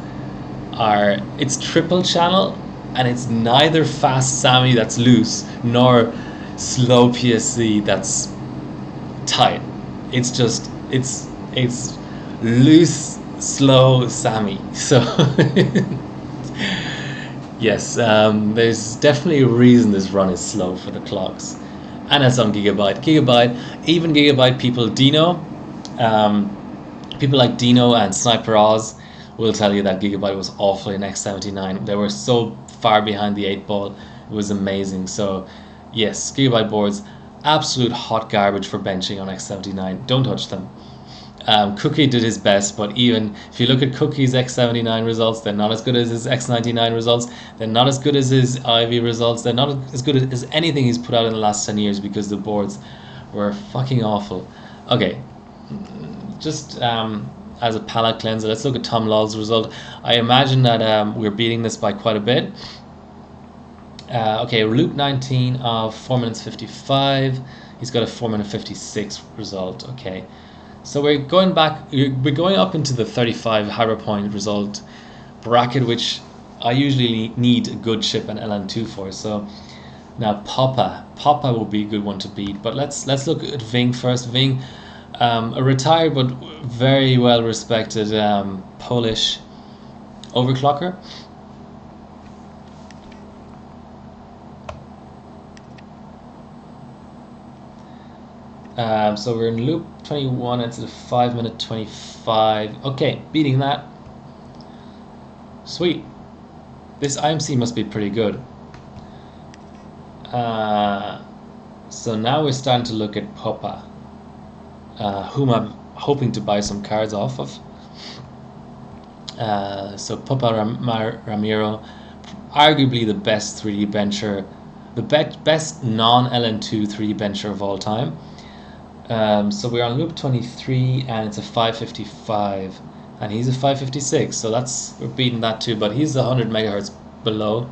Speaker 1: are, it's triple channel and it's neither fast Sammy that's loose nor slow PSC that's tight. It's just it's loose slow Sammy. So yes, there's definitely a reason this run is slow for the clocks, and it's on Gigabyte. Even Gigabyte people, Dino, people like Dino and Sniper Oz will tell you that Gigabyte was awful in X79. They were so far behind the 8-ball. It was amazing. So yes, Gigabyte boards, absolute hot garbage for benching on X79. Don't touch them. Cookie did his best, but even if you look at Cookie's X79 results, they're not as good as his X99 results. They're not as good as his Ivy results. They're not as good as anything he's put out in the last 10 years because the boards were fucking awful. Okay, just as a palate cleanser, let's look at Tom Lol's result. I imagine that we're beating this by quite a bit. Okay, loop 19 of 4 minutes 55. He's got a 4 minute 56 result. Okay, so we're going up into the 35 hardware point result bracket, which I usually need a good chip and LN2 for. So now Papa will be a good one to beat. But let's look at Ving first. Ving, a retired but very well respected Polish overclocker. So we're in loop 21, it's a 5 minute 25. Okay, beating that. Sweet. This IMC must be pretty good. So now we're starting to look at Papa, whom I'm hoping to buy some cards off of. So Papa Ramiro, arguably the best 3D bencher, the best non-LN2 3D bencher of all time. So we're on loop 23 and it's a 555 and he's a 556, so we're beating that too, but he's 100 megahertz below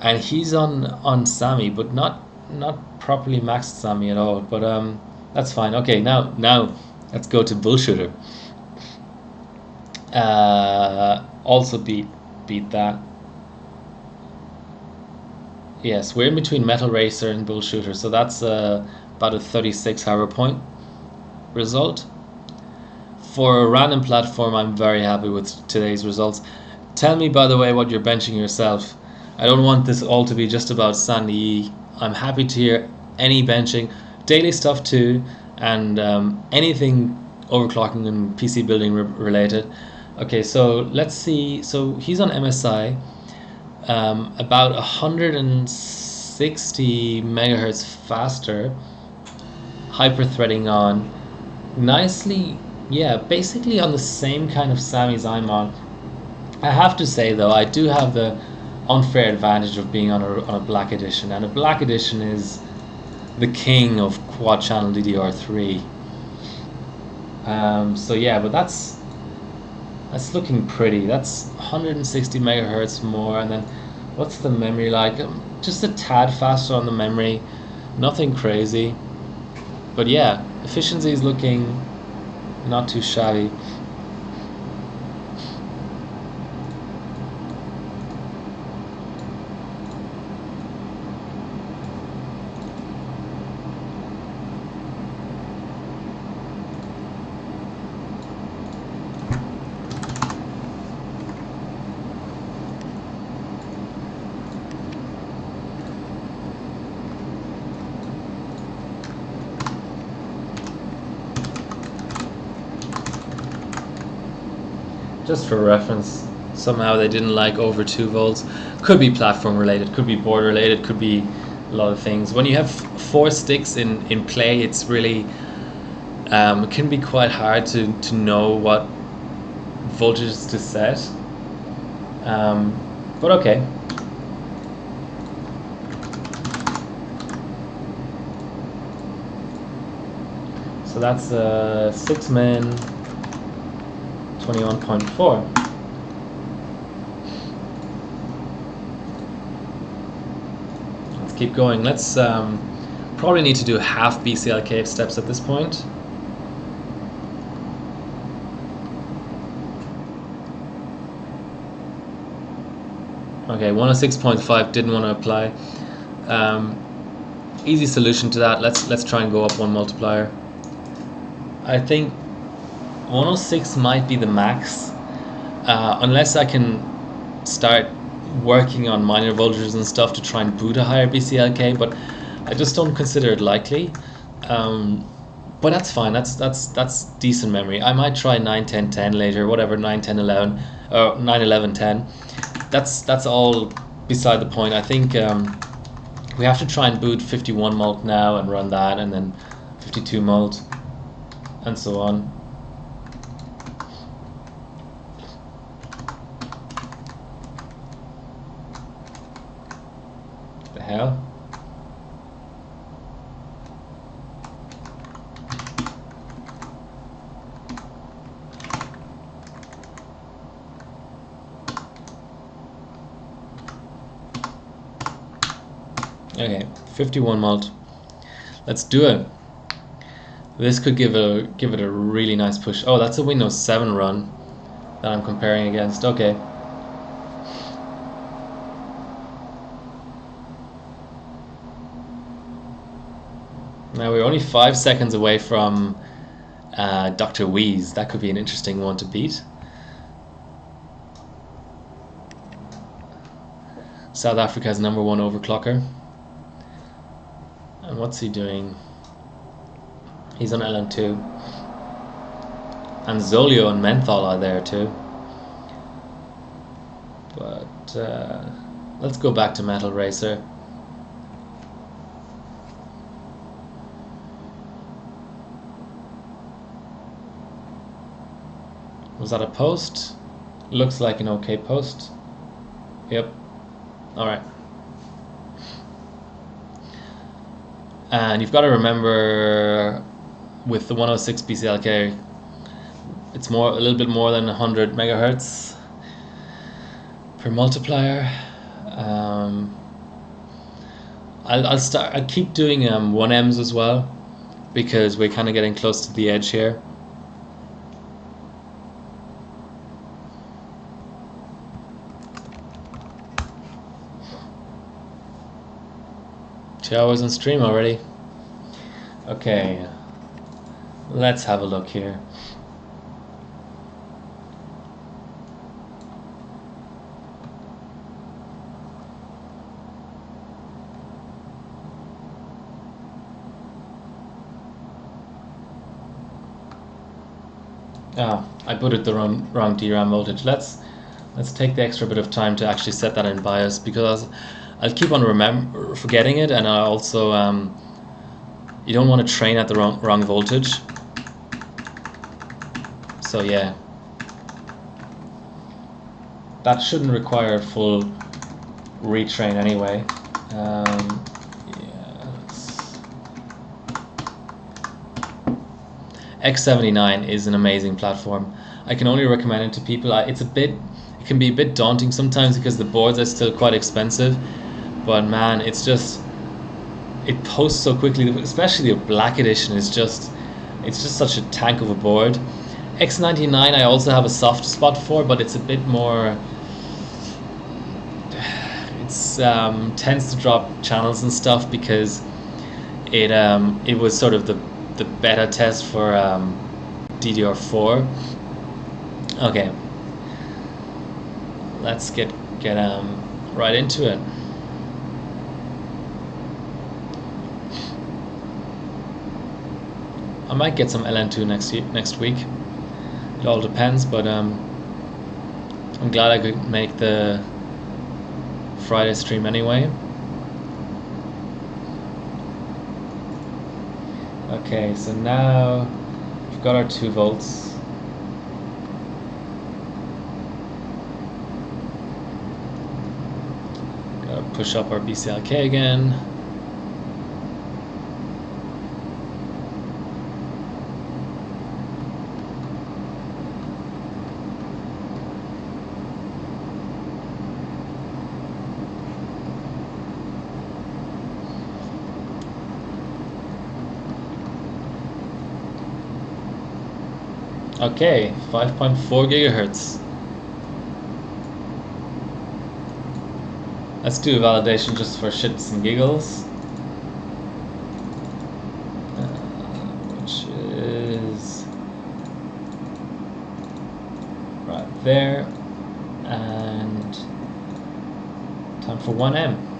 Speaker 1: and he's on Sammy, but not properly maxed Sammy at all, but that's fine. Okay, now let's go to Bullshooter. Also beat that. Yes, we're in between Metal Racer and Bullshooter, so that's about a 36 hardware point result. For a random platform, I'm very happy with today's results. Tell me, by the way, what you're benching yourself. I don't want this all to be just about Sandy E. I'm happy to hear any benching, daily stuff too, and anything overclocking and PC building related. Okay, so let's see. So he's on MSI. about 160 megahertz faster, hyper-threading on, nicely, yeah, basically on the same kind of Sammys I'm on. I have to say though, I do have the unfair advantage of being on a black edition, and a black edition is the king of quad channel DDR3. So yeah, but that's looking pretty. That's 160 megahertz more, and then what's the memory like? Just a tad faster on the memory, nothing crazy. But yeah, efficiency is looking not too shabby. Just for reference, somehow they didn't like over 2 volts. Could be platform related, could be board related, could be a lot of things. When you have 4 sticks in play, it's really it can be quite hard to know what voltages to set. But okay. So that's 6 min 21.4. Let's keep going. Let's probably need to do half BCLK steps at this point. Okay, 106.5 didn't want to apply. Easy solution to that. Let's try and go up 1 multiplier. I think 106 might be the max, unless I can start working on minor voltages and stuff to try and boot a higher BCLK, but I just don't consider it likely. But that's fine. That's decent memory. I might try 9 10 10 later, whatever, 9 10 11 or 9 11 10. That's all beside the point. I think we have to try and boot 51 mult now and run that, and then 52 mult, and so on. The hell? Okay, 51 mult. Let's do it. This could give it a really nice push. Oh, that's a Windows 7 run that I'm comparing against. Okay. Now we're only 5 seconds away from Dr. Wheeze. That could be an interesting one to beat. South Africa's #1 overclocker. And what's he doing? He's on LN2. And Zolio and Menthol are there too. But let's go back to Metal Racer. Was that a post? Looks like an okay post. Yep. Alright. And you've got to remember, with the 106 BCLK, it's a little bit more than 100 megahertz per multiplier. I'll keep doing 1Ms as well, because we're kind of getting close to the edge here. Hours on stream already. Okay, let's have a look here. I put it the wrong DRAM voltage. Let's Let's take the extra bit of time to actually set that in BIOS, because I'll keep on forgetting it, and I also you don't want to train at the wrong voltage. So yeah, that shouldn't require a full retrain anyway. X79 is an amazing platform. I can only recommend it to people. It can be a bit daunting sometimes because the boards are still quite expensive, but man, it posts so quickly. Especially the black edition it's just such a tank of a board. X99 I also have a soft spot for, but it's a bit more. It's tends to drop channels and stuff because it was sort of the beta test for DDR4. Okay, let's get right into it. I might get some LN2 next week. It all depends, but I'm glad I could make the Friday stream anyway. Okay, so now we've got our 2 volts. Gotta push up our BCLK again. Okay, 5.4 gigahertz. Let's do a validation just for shits and giggles. Which is right there. And time for 1M.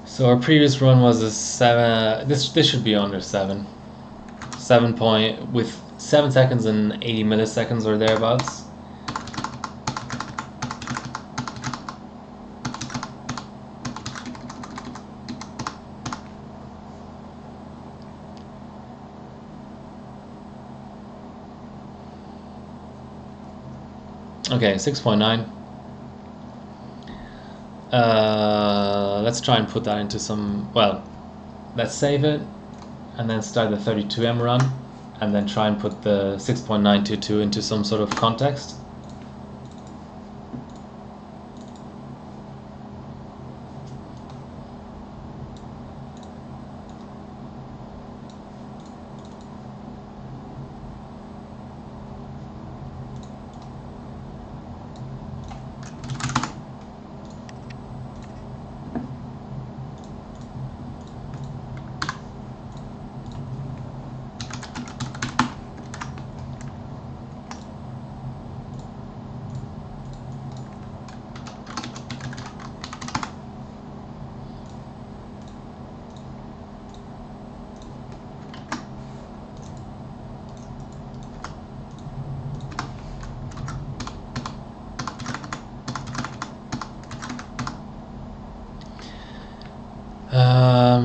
Speaker 1: So our previous run was a 7. This should be under 7. 7 point with 7 seconds and 80 milliseconds or thereabouts. Okay, 6.9. Let's try and put that into some, well, let's save it and then start the 32M run and then try and put the 6.922 into some sort of context.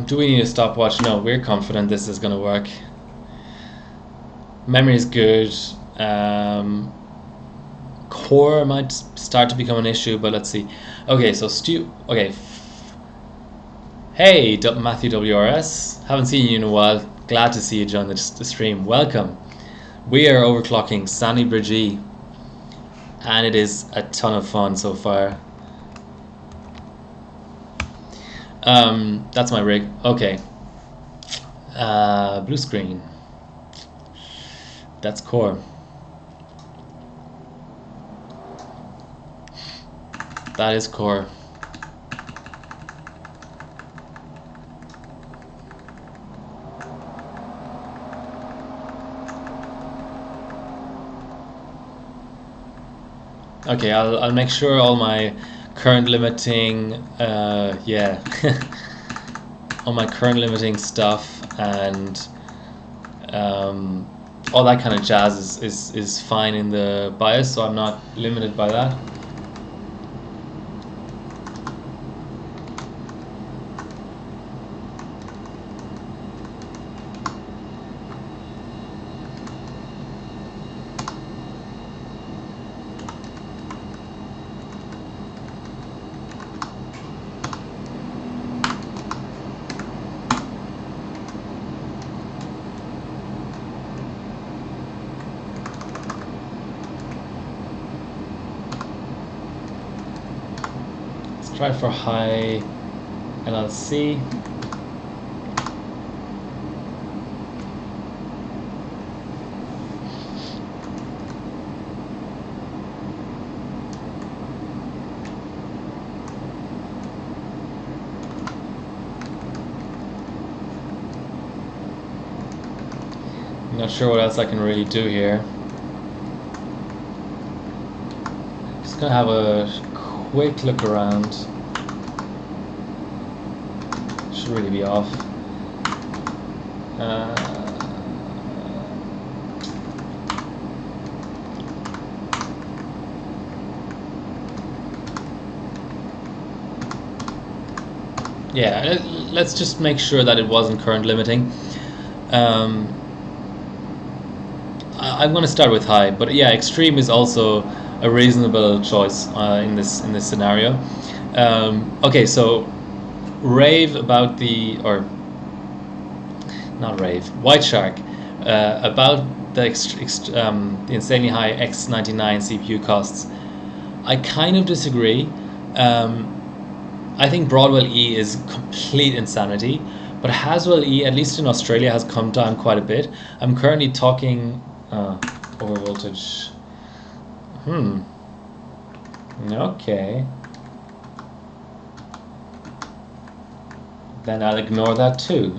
Speaker 1: Do we need a stopwatch? No, we're confident this is going to work. Memory is good. Core might start to become an issue, but let's see. Okay, so okay. Hey, Matthew WRS. Haven't seen you in a while. Glad to see you join the stream. Welcome. We are overclocking Sammy Bridgie, and it is a ton of fun so far. That's my rig. Okay. Blue screen. That's core. That is core. Okay, I'll make sure all my current limiting, yeah, all my current limiting stuff and all that kind of jazz is fine in the BIOS, so I'm not limited by that. Try for high LLC. I'm not sure what else I can really do here. Just gonna have a quick look around. Should really be off. Yeah, let's just make sure that it wasn't current limiting. I'm going to start with high, but yeah, extreme is also a reasonable choice in this scenario. Okay, so rave about the, or not rave, White Shark about the insanely high X99 CPU costs. I kind of disagree. I think Broadwell E is complete insanity, but Haswell E, at least in Australia, has come down quite a bit. I'm currently talking over voltage. Okay. Then I'll ignore that too.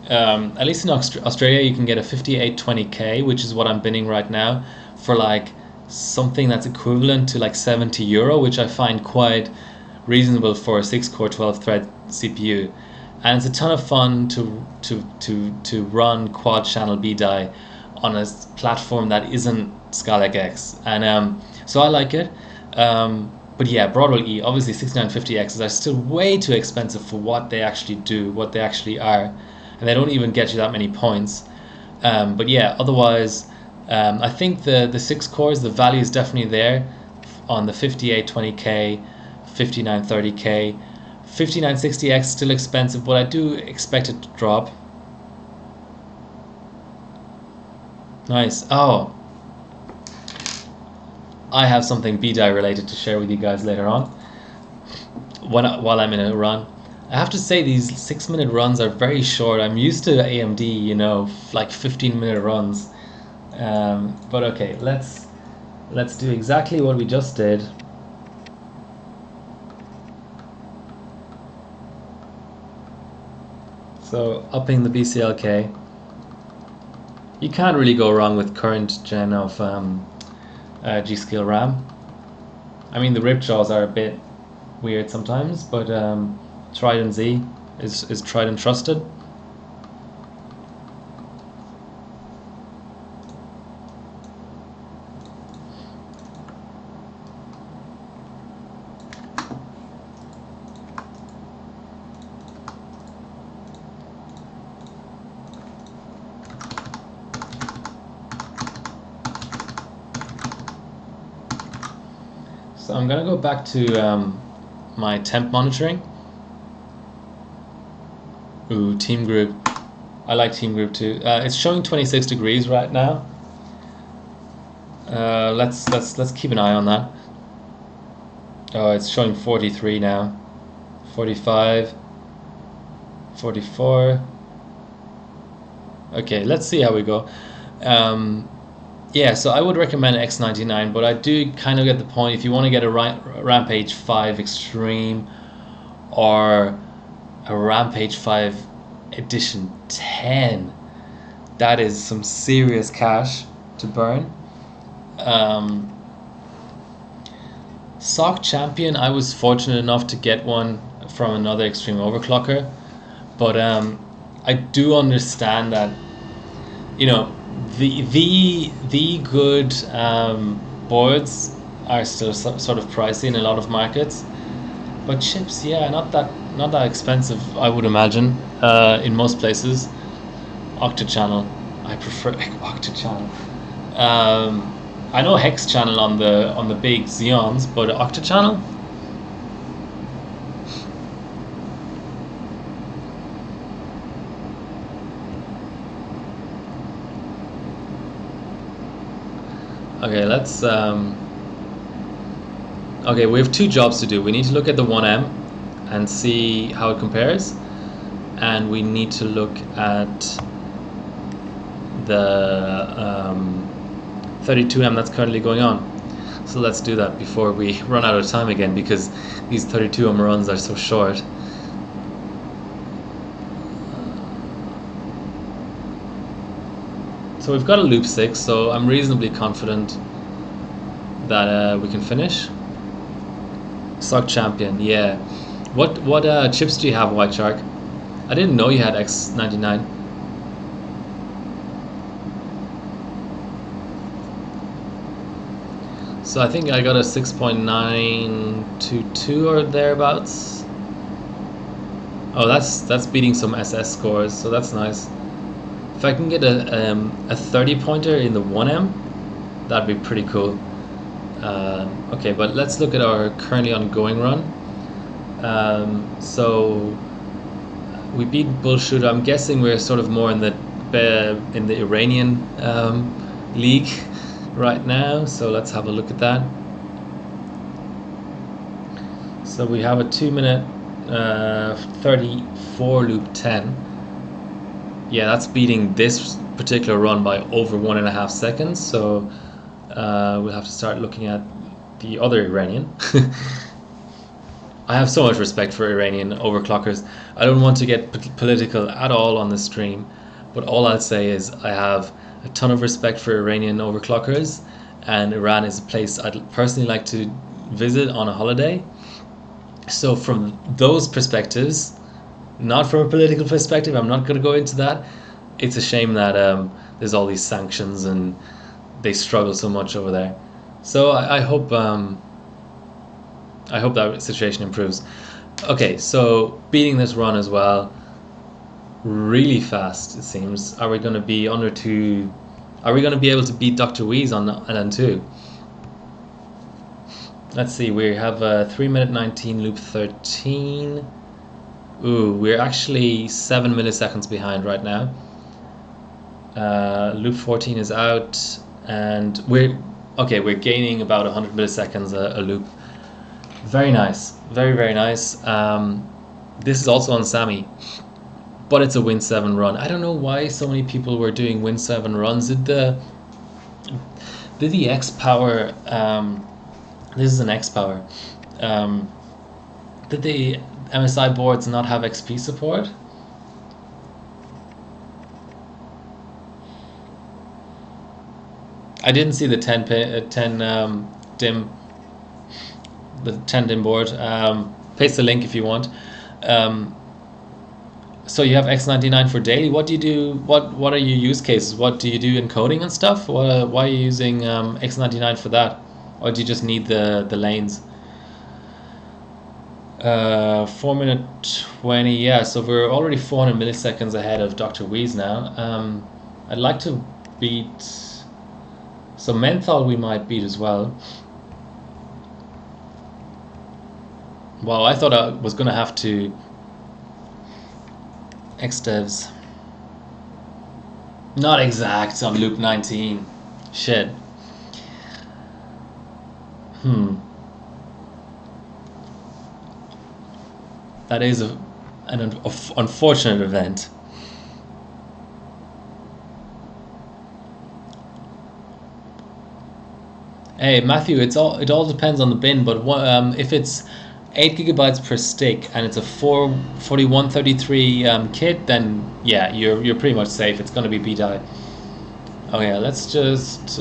Speaker 1: At least in Australia, you can get a 5820K, which is what I'm bidding right now, for like something that's equivalent to like €70, which I find quite reasonable for a 6-core 12-thread CPU, and it's a ton of fun to run quad channel BDI on a platform that isn't Skylake X, and so I like it. But yeah, Broadwell E, obviously 6950Xs are still way too expensive for what they actually do, what they actually are, and they don't even get you that many points. But yeah, otherwise, I think the 6 cores, the value is definitely there on the 5820K, 5930K. 5960X still expensive, but I do expect it to drop. Nice. Oh, I have something BDI related to share with you guys later on while I'm in a run. I have to say these 6-minute runs are very short. I'm used to AMD, you know, like 15-minute runs. But okay, let's do exactly what we just did. So upping the BCLK. You can't really go wrong with current gen of G.Skill RAM. I mean, the ripjaws are a bit weird sometimes, but Trident Z is tried and trusted. So I'm gonna go back to my temp monitoring. Ooh, team group. I like team group too. It's showing 26 degrees right now. Let's keep an eye on that. Oh, it's showing 43 now. 45. 44. Okay, let's see how we go. Yeah, so I would recommend X99, but I do kind of get the point. If you want to get a Rampage 5 Extreme or a Rampage 5 Edition 10, That is some serious cash to burn. Um, Sock Champion, I was fortunate enough to get one from another extreme overclocker, but I do understand that, you know, the good boards are still sort of pricey in a lot of markets, but chips, yeah, not that expensive, I would imagine, in most places. Octa-channel, I prefer Octa-channel. I know Hex channel on the big Xeons, but Octa-channel. Okay, let's. Okay, we have two jobs to do. We need to look at the 1M and see how it compares, and we need to look at the 32M that's currently going on. So let's do that before we run out of time again, because these 32M runs are so short. So we've got a loop 6, so I'm reasonably confident that we can finish. Sock Champion, yeah. What chips do you have, White Shark? I didn't know you had X99. So I think I got a 6.922 or thereabouts. Oh, that's beating some SS scores, so that's nice. If I can get a 30 pointer in the 1M, that'd be pretty cool. Okay, but let's look at our currently ongoing run. So we beat Bullshooter. I'm guessing we're sort of more in the Iranian league right now. So let's have a look at that. So we have a 2-minute 34 loop 10. Yeah, that's beating this particular run by over 1.5 seconds. So we'll have to start looking at the other Iranian. I have so much respect for Iranian overclockers. I don't want to get political at all on the stream, but all I'll say is I have a ton of respect for Iranian overclockers, and Iran is a place I'd personally like to visit on a holiday. So from those perspectives, not from a political perspective, I'm not going to go into that. It's a shame that there's all these sanctions and they struggle so much over there. So I hope that situation improves. Okay, so beating this run as well, really fast it seems. Are we going to be under 2? Are we going to be able to beat Dr. Weeze on LN2? Let's see, we have a 3-minute 19 loop 13. Ooh, we're actually 7 milliseconds behind right now. Loop 14 is out, and we're gaining about 100 milliseconds a loop. Very nice, very nice. This is also on Sammy, but it's a Win 7 run. I don't know why so many people were doing Win 7 runs. Did the X Power? This is an X Power. Did the MSI boards not have XP support? I didn't see the 10 dim. The 10 dim board. Paste the link if you want. So you have X99 for daily. What do you do? What are your use cases? What do you do in coding and stuff? Why are you using X99 for that? Or do you just need the lanes? 4-minute 20. Yeah, so we're already 400 milliseconds ahead of Dr. Weeze now. I'd like to beat. So Menthol we might beat as well. Wow, I thought I was going to have to Xdevs. Not exact on loop 19. Shit. That is an unfortunate event. Hey Matthew, it all depends on the bin, but if it's 8 gigabytes per stick, and it's a 4133 kit, then yeah, you're pretty much safe. It's going to be BDI. Okay, let's just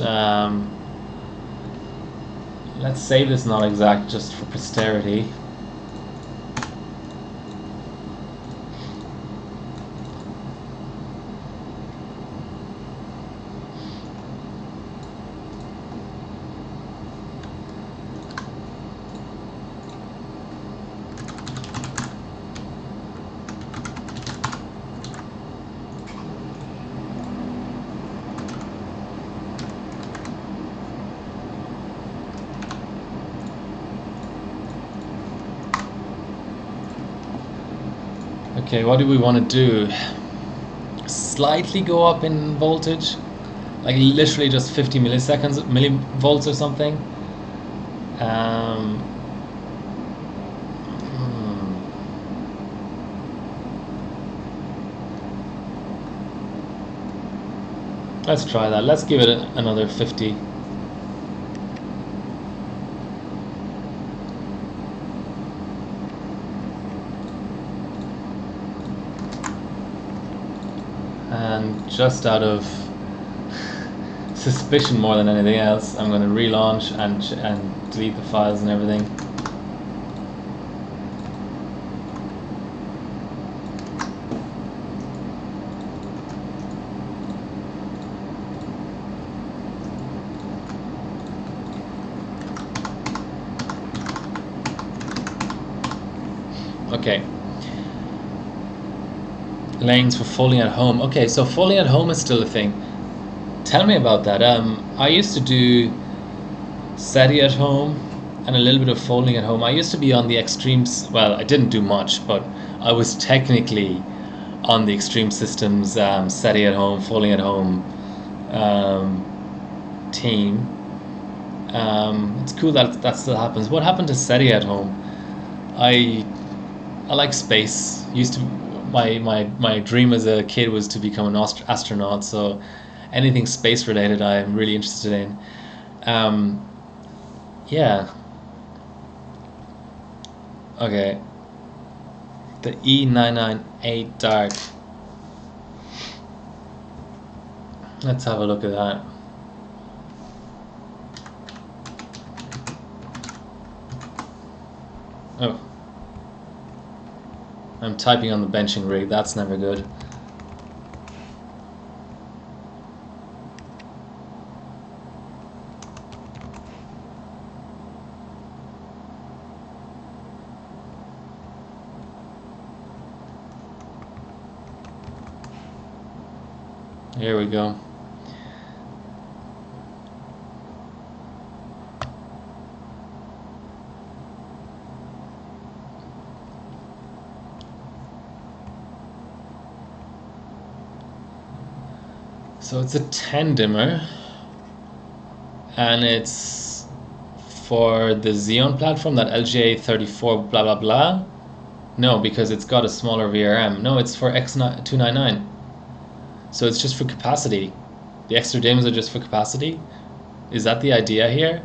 Speaker 1: let's save this not exact just for posterity. Okay, what do we want to do? Slightly go up in voltage, like literally just 50 millivolts or something. Let's try that. Let's give it another 50. And just out of suspicion more than anything else, I'm going to relaunch and delete the files and everything. Okay. Lanes for folding at home. Okay, so folding at home is still a thing. Tell me about that. I used to do SETI at home and a little bit of folding at home. I used to be on the extremes. Well, I didn't do much, but I was technically on the extreme systems SETI at home, folding at home team. It's cool that that still happens. What happened to SETI at home? I like space. Used to my dream as a kid was to become an astronaut. So anything space related, I'm really interested in. Yeah. Okay. The E998 Dark. Let's have a look at that. Oh. I'm typing on the benching rig. That's never good. Here we go. So it's a 10 dimmer, and it's for the Xeon platform, that LGA34 blah blah blah. No, because it's got a smaller VRM. No, it's for X299. So it's just for capacity. The extra DIMMs are just for capacity. Is that the idea here?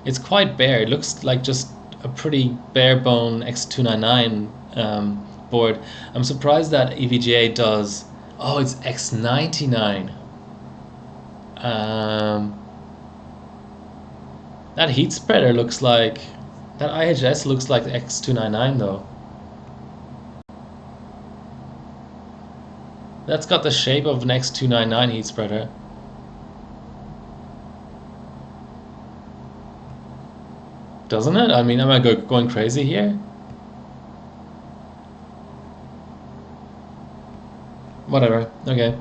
Speaker 1: It's quite bare. It looks like just a pretty bare bone X299 board. I'm surprised that EVGA does. Oh, it's X99. That heat spreader looks like, that IHS looks like the X299 though. That's got the shape of an X299 heat spreader. Doesn't it? I mean, am I going crazy here? Whatever. Okay.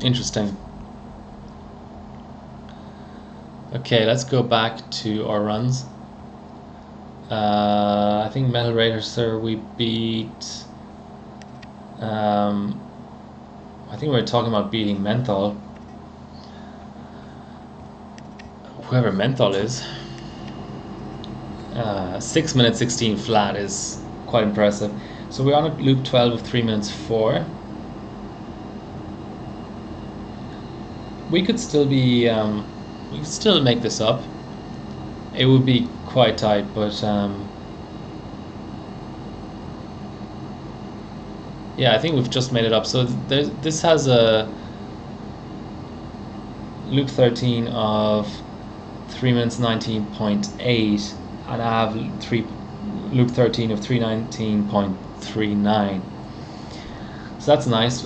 Speaker 1: Interesting. Okay, let's go back to our runs. I think Metal Racer we beat. I think we were talking about beating Menthol. Whoever Menthol is. 6 minutes 16 flat is quite impressive. So we're on a loop 12 of 3 minutes 4. we could still be we could still make this up. It would be quite tight, but yeah, I think we've just made it up. So this has a loop 13 of 3 minutes 19.8, and I have loop 13 of 319.39. So that's nice.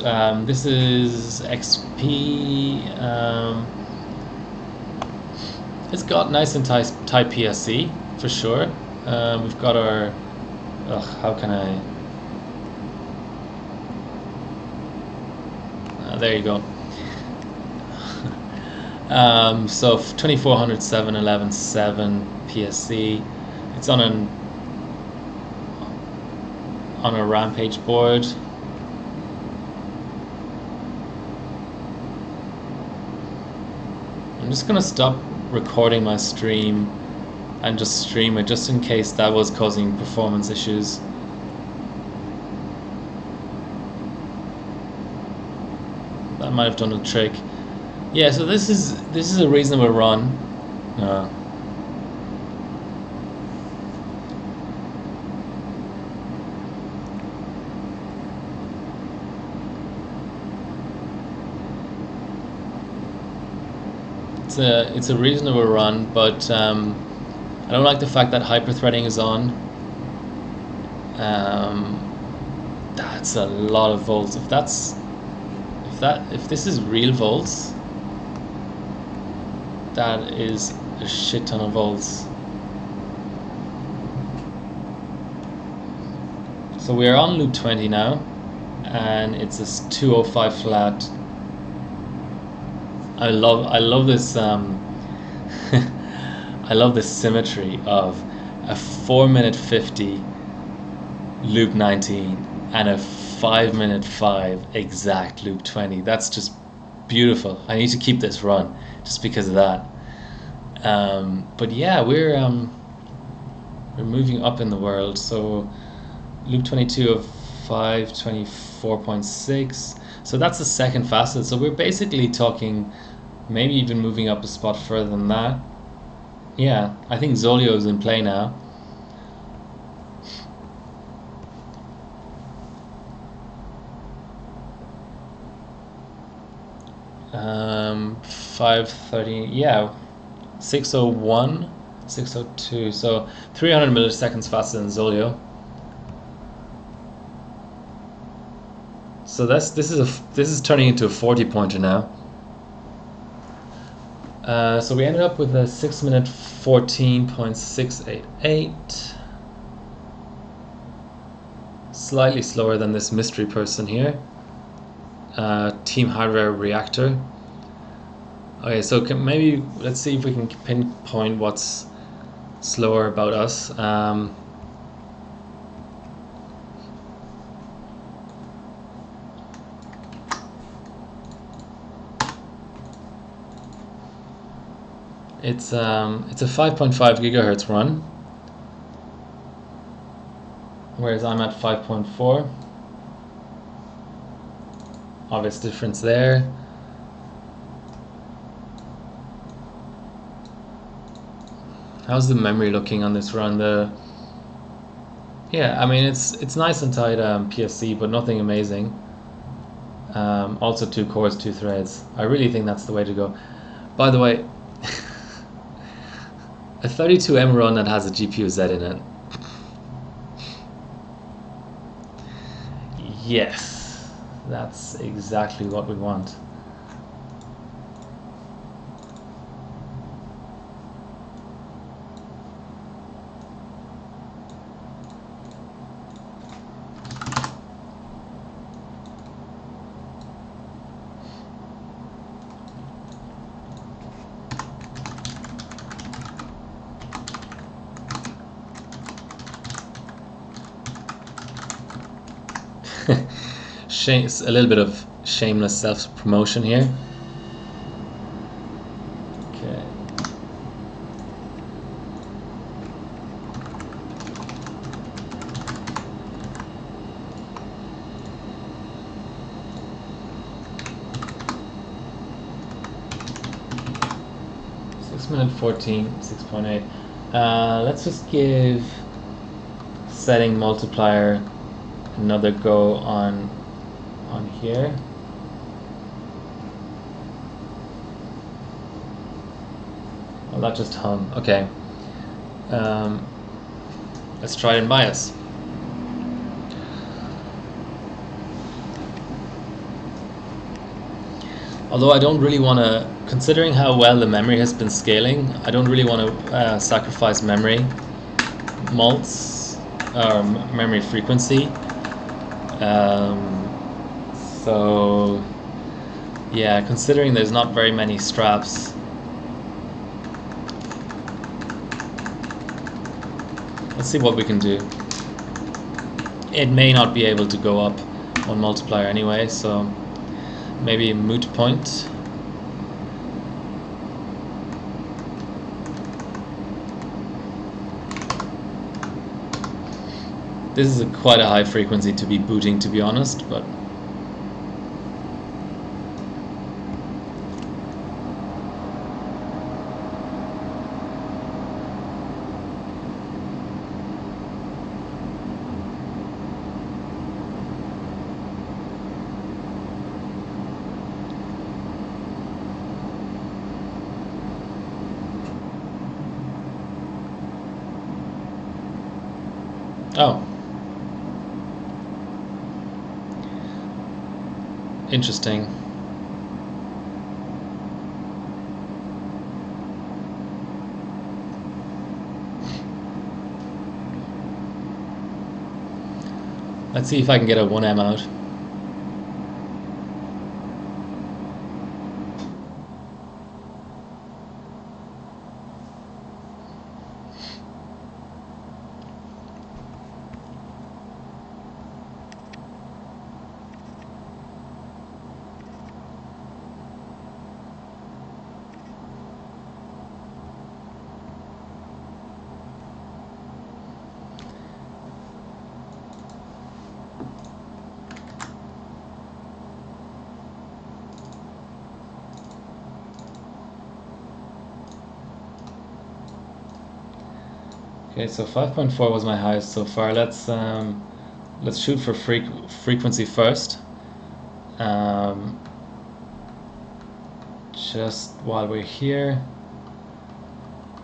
Speaker 1: This is XP. It's got nice and tight PSC for sure. We've got our. How can I? There you go. So 2407.11.7 PSC. It's on a Rampage board. I'm just gonna stop recording my stream and just stream it, just in case that was causing performance issues. That might have done a trick. Yeah, so this is a reasonable run. It's a reasonable run, but I don't like the fact that hyperthreading is on. That's a lot of volts. If this is real volts, that is a shit ton of volts. So we are on loop 20 now, and it's a 205 flat. I love this I love this symmetry of a 4 minute 50 loop 19 and a 5 minute 5 exact loop 20. That's just beautiful. I need to keep this run just because of that. But yeah, we're moving up in the world. So loop 22 of 524.6. So that's the second fastest. So we're basically talking maybe even moving up a spot further than that. Yeah, I think Zolio is in play now. Um, 530, yeah, 601, 602. So 300 milliseconds faster than Zolio. So this is turning into a 40 pointer now. So we ended up with a 6 minute 14.688. Slightly slower than this mystery person here. Team Hardware Reactor. Okay, so maybe let's see if we can pinpoint what's slower about us. It's a 5.5 gigahertz run, whereas I'm at 5.4. Obvious difference there. How's the memory looking on this run? Yeah, I mean it's nice and tight PSC, but nothing amazing. Also 2 cores, 2 threads. I really think that's the way to go. By the way, a 32M run that has a GPU Z in it. Yes, that's exactly what we want. A little bit of shameless self-promotion here. Okay. 6 minute 14, 6.8. Let's just give setting multiplier another go on here. Well, that just hung. Okay. Let's try it in bias. Although I don't really want to, considering how well the memory has been scaling, I don't really want to sacrifice memory mults or memory frequency. So yeah, considering there's not very many straps, let's see what we can do. It may not be able to go up on multiplier anyway, so maybe a moot point. This is quite a high frequency to be booting, to be honest, but oh. Interesting. Let's see if I can get a 1M out. Okay, so 5.4 was my highest so far. Let's shoot for frequency first. Just while we're here,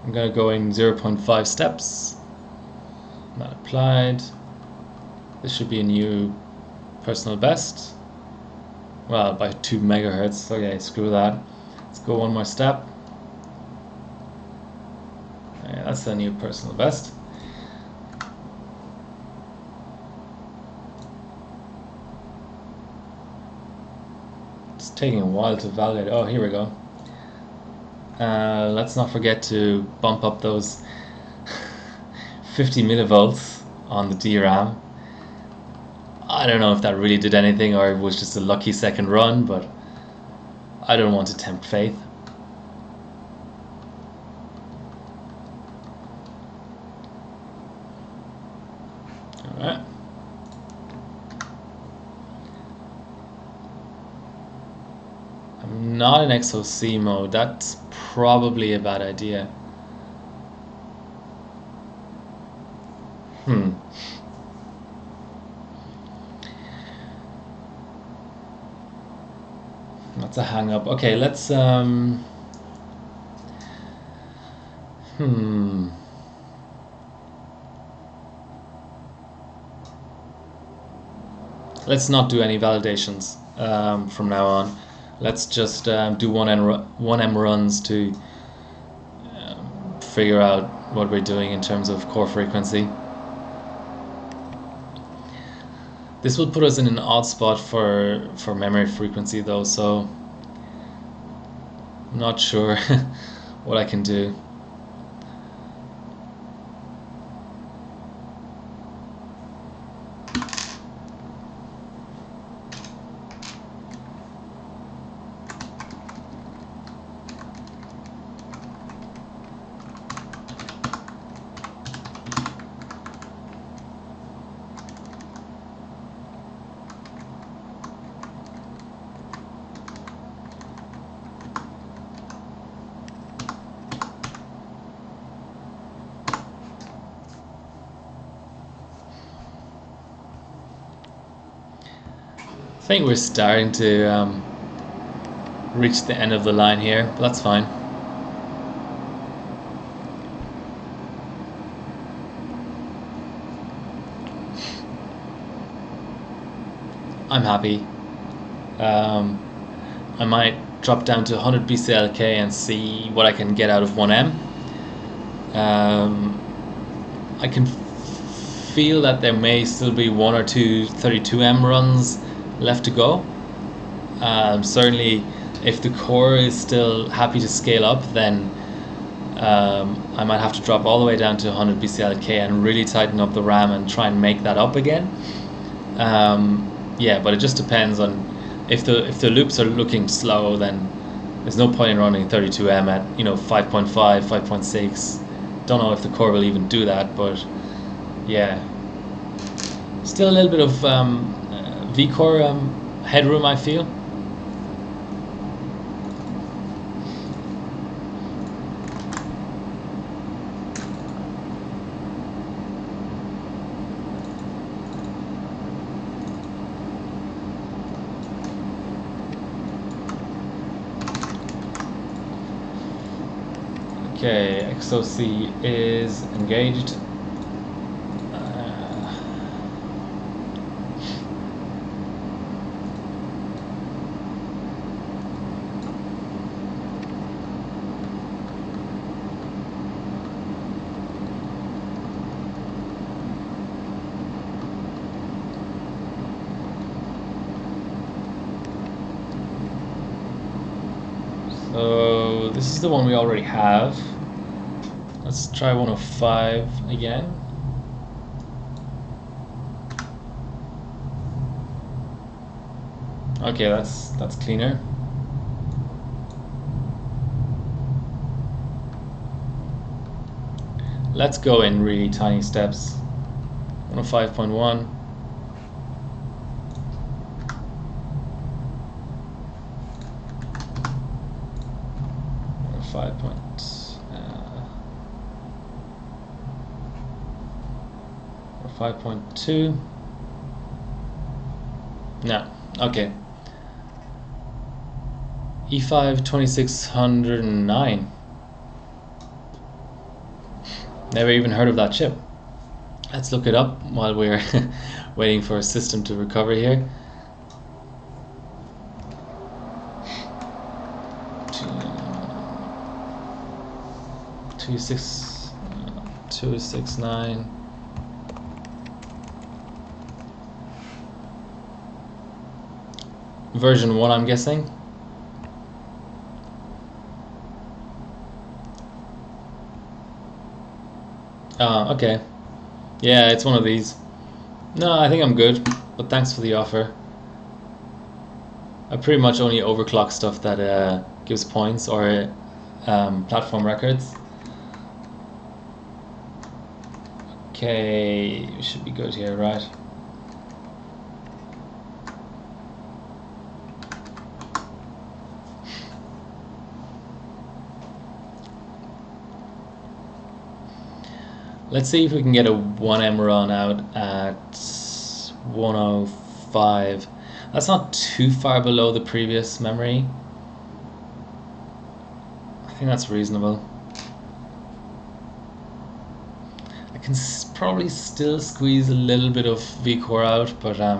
Speaker 1: I'm gonna go in 0.5 steps. Not applied. This should be a new personal best. Well, by 2 megahertz. Okay, screw that. Let's go one more step. Yeah, that's a new personal best. It's taking a while to validate. Oh, here we go. Let's not forget to bump up those 50 millivolts on the DRAM. I don't know if that really did anything or it was just a lucky second run, but I don't want to tempt fate. Alright. I'm not in XOC mode. That's probably a bad idea. That's a hang up. Okay, let's let's not do any validations from now on. Let's just do 1M runs to figure out what we're doing in terms of core frequency. This will put us in an odd spot for memory frequency though, so I'm not sure what I can do. I think we're starting to reach the end of the line here, but that's fine. I'm happy. I might drop down to 100 BCLK and see what I can get out of 1M. I can feel that there may still be 1 or 2 32M runs left to go. Certainly, if the core is still happy to scale up, then I might have to drop all the way down to 100 BCLK and really tighten up the RAM and try and make that up again. Yeah, but it just depends on if the loops are looking slow, then there's no point in running 32M at 5.5, 5.6. Don't know if the core will even do that, but yeah, still a little bit of vCore headroom, I feel. Okay, XOC is engaged. So this is the one we already have. Let's try 105 again. Okay, that's cleaner. Let's go in really tiny steps. 105.1. 5.2. No, okay. E5 2609. Never even heard of that chip. Let's look it up while we're waiting for a system to recover here. 269. Version 1, I'm guessing. Okay. Yeah, it's one of these. No, I think I'm good, but thanks for the offer. I pretty much only overclock stuff that gives points or platform records. Okay, we should be good here, right? Let's see if we can get a 1M run out at 105. That's not too far below the previous memory. I think that's reasonable. I can probably still squeeze a little bit of vCore out, but I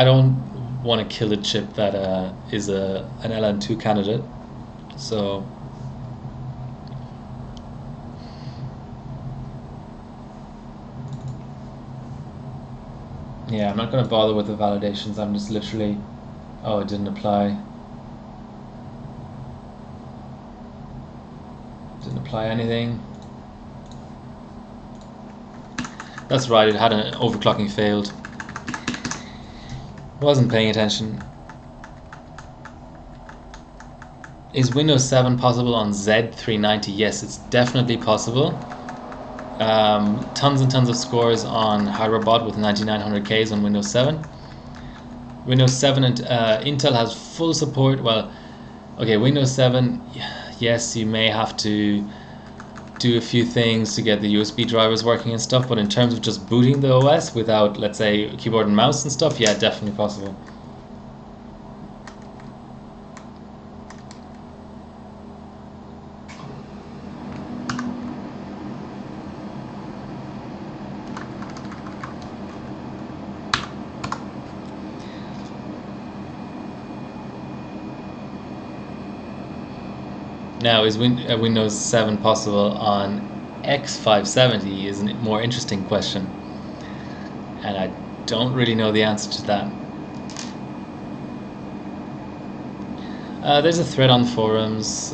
Speaker 1: don't want to kill a chip that is an LN2 candidate. So yeah, I'm not going to bother with the validations. I'm just literally, oh, it didn't apply. Didn't apply anything. That's right, it had an overclocking failed. Wasn't paying attention. Is Windows 7 possible on Z390? Yes, it's definitely possible. Tons and tons of scores on HardwareBot with 9900Ks on Windows 7. Windows 7 and Intel has full support. Well, okay, Windows 7, yes, you may have to do a few things to get the USB drivers working and stuff, but in terms of just booting the OS without, let's say, keyboard and mouse and stuff, yeah, definitely possible. Now, is Windows 7 possible on X570 is a more interesting question, and I don't really know the answer to that. There's a thread on forums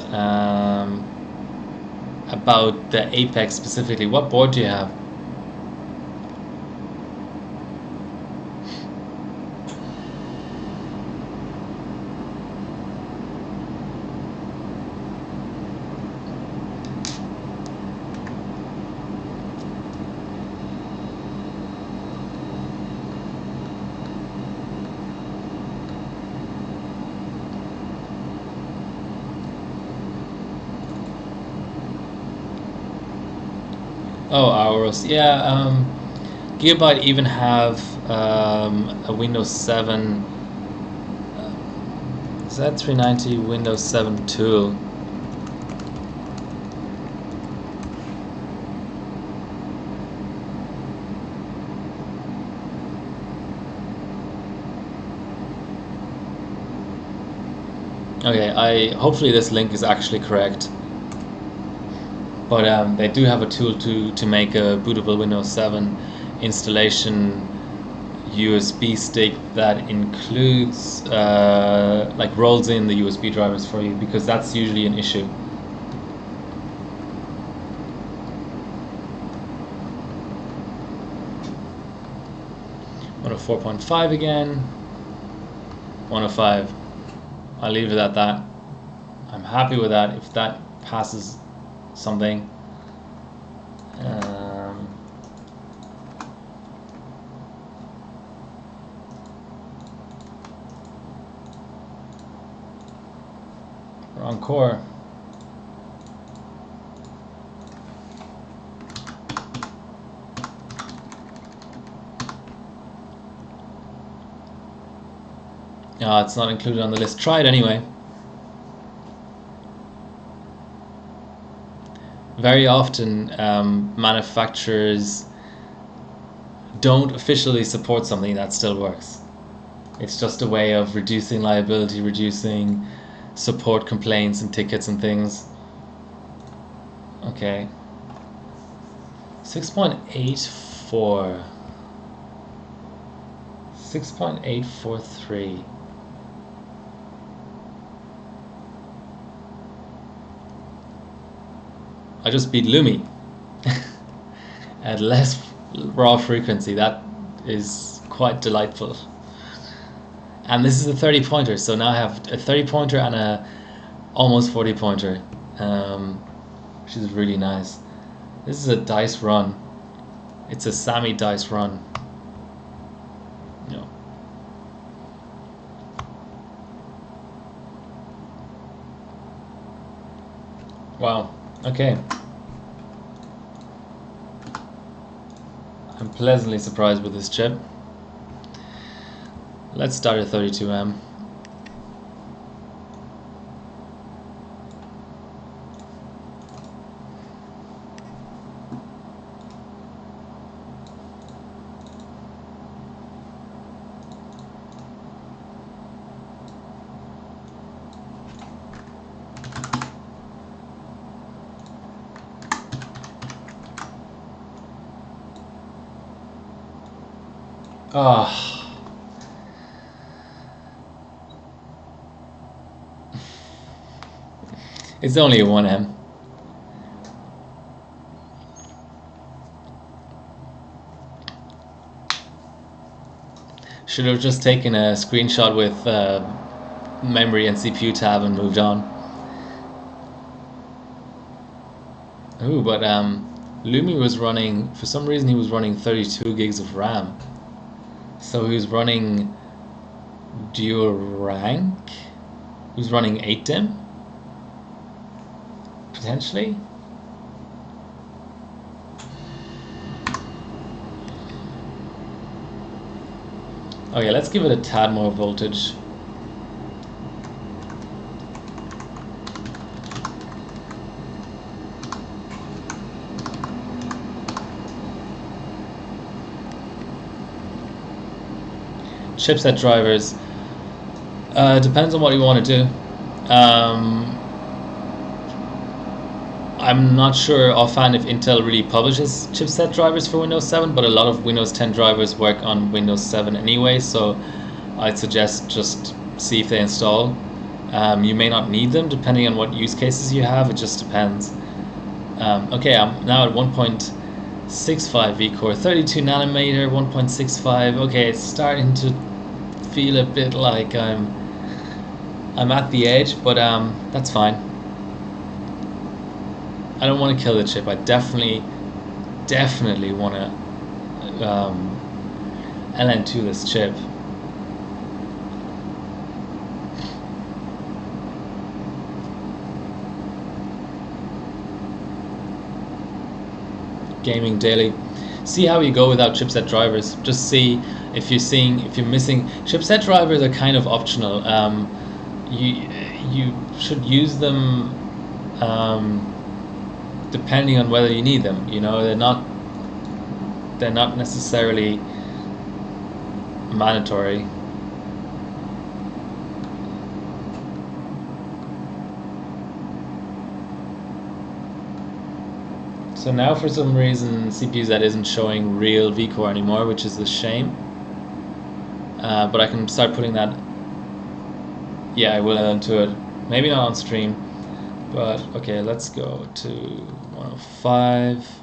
Speaker 1: about the Apex specifically. What board do you have? Oh, Auros. Yeah, Gigabyte even have a Windows 7 Z390 Windows 7 tool. Okay, hopefully this link is actually correct. But they do have a tool to make a bootable Windows 7 installation USB stick that includes, like rolls in the USB drivers for you, because that's usually an issue. One of 4.5 again. 105. I'll leave it at that. I'm happy with that. If that passes something. Wrong core. It's not included on the list. Try it anyway. Very often manufacturers don't officially support something that still works. It's just a way of reducing liability, reducing support complaints and tickets and things. Okay. 6.84. 6.843. I just beat Lumi at less raw frequency. That is quite delightful. And this is a 30 pointer, so now I have a 30 pointer and a almost 40 pointer, which is really nice. This is a dice run. It's a Sammy dice run. No. Wow. Okay. I'm pleasantly surprised with this chip. Let's start at 32M. Ah. It's only a 1M. Should have just taken a screenshot with memory and CPU tab and moved on. Ooh, but Lumi was running, for some reason he was running 32 gigs of RAM. So he was running dual rank? He was running 8DIMM? Potentially? Okay, let's give it a tad more voltage. Chipset drivers. Depends on what you want to do. I'm not sure offhand if Intel really publishes chipset drivers for Windows 7, but a lot of Windows 10 drivers work on Windows 7 anyway, so I'd suggest just see if they install. You may not need them depending on what use cases you have, it just depends. Okay, I'm now at 1.65 vCore, 32 nanometer, 1.65. Okay, it's starting to feel a bit like I'm at the edge, but that's fine. I don't want to kill the chip. I definitely want to LN2 this chip. Gaming daily. See how you go without chipset drivers. Just see if you're missing. Chipset drivers are kind of optional. You should use them depending on whether you need them. You know, they're not necessarily mandatory. So now for some reason CPUZ isn't showing real vCore anymore, which is a shame. But I can start putting that. Yeah, I will add into it. Maybe not on stream, but okay, let's go to 105.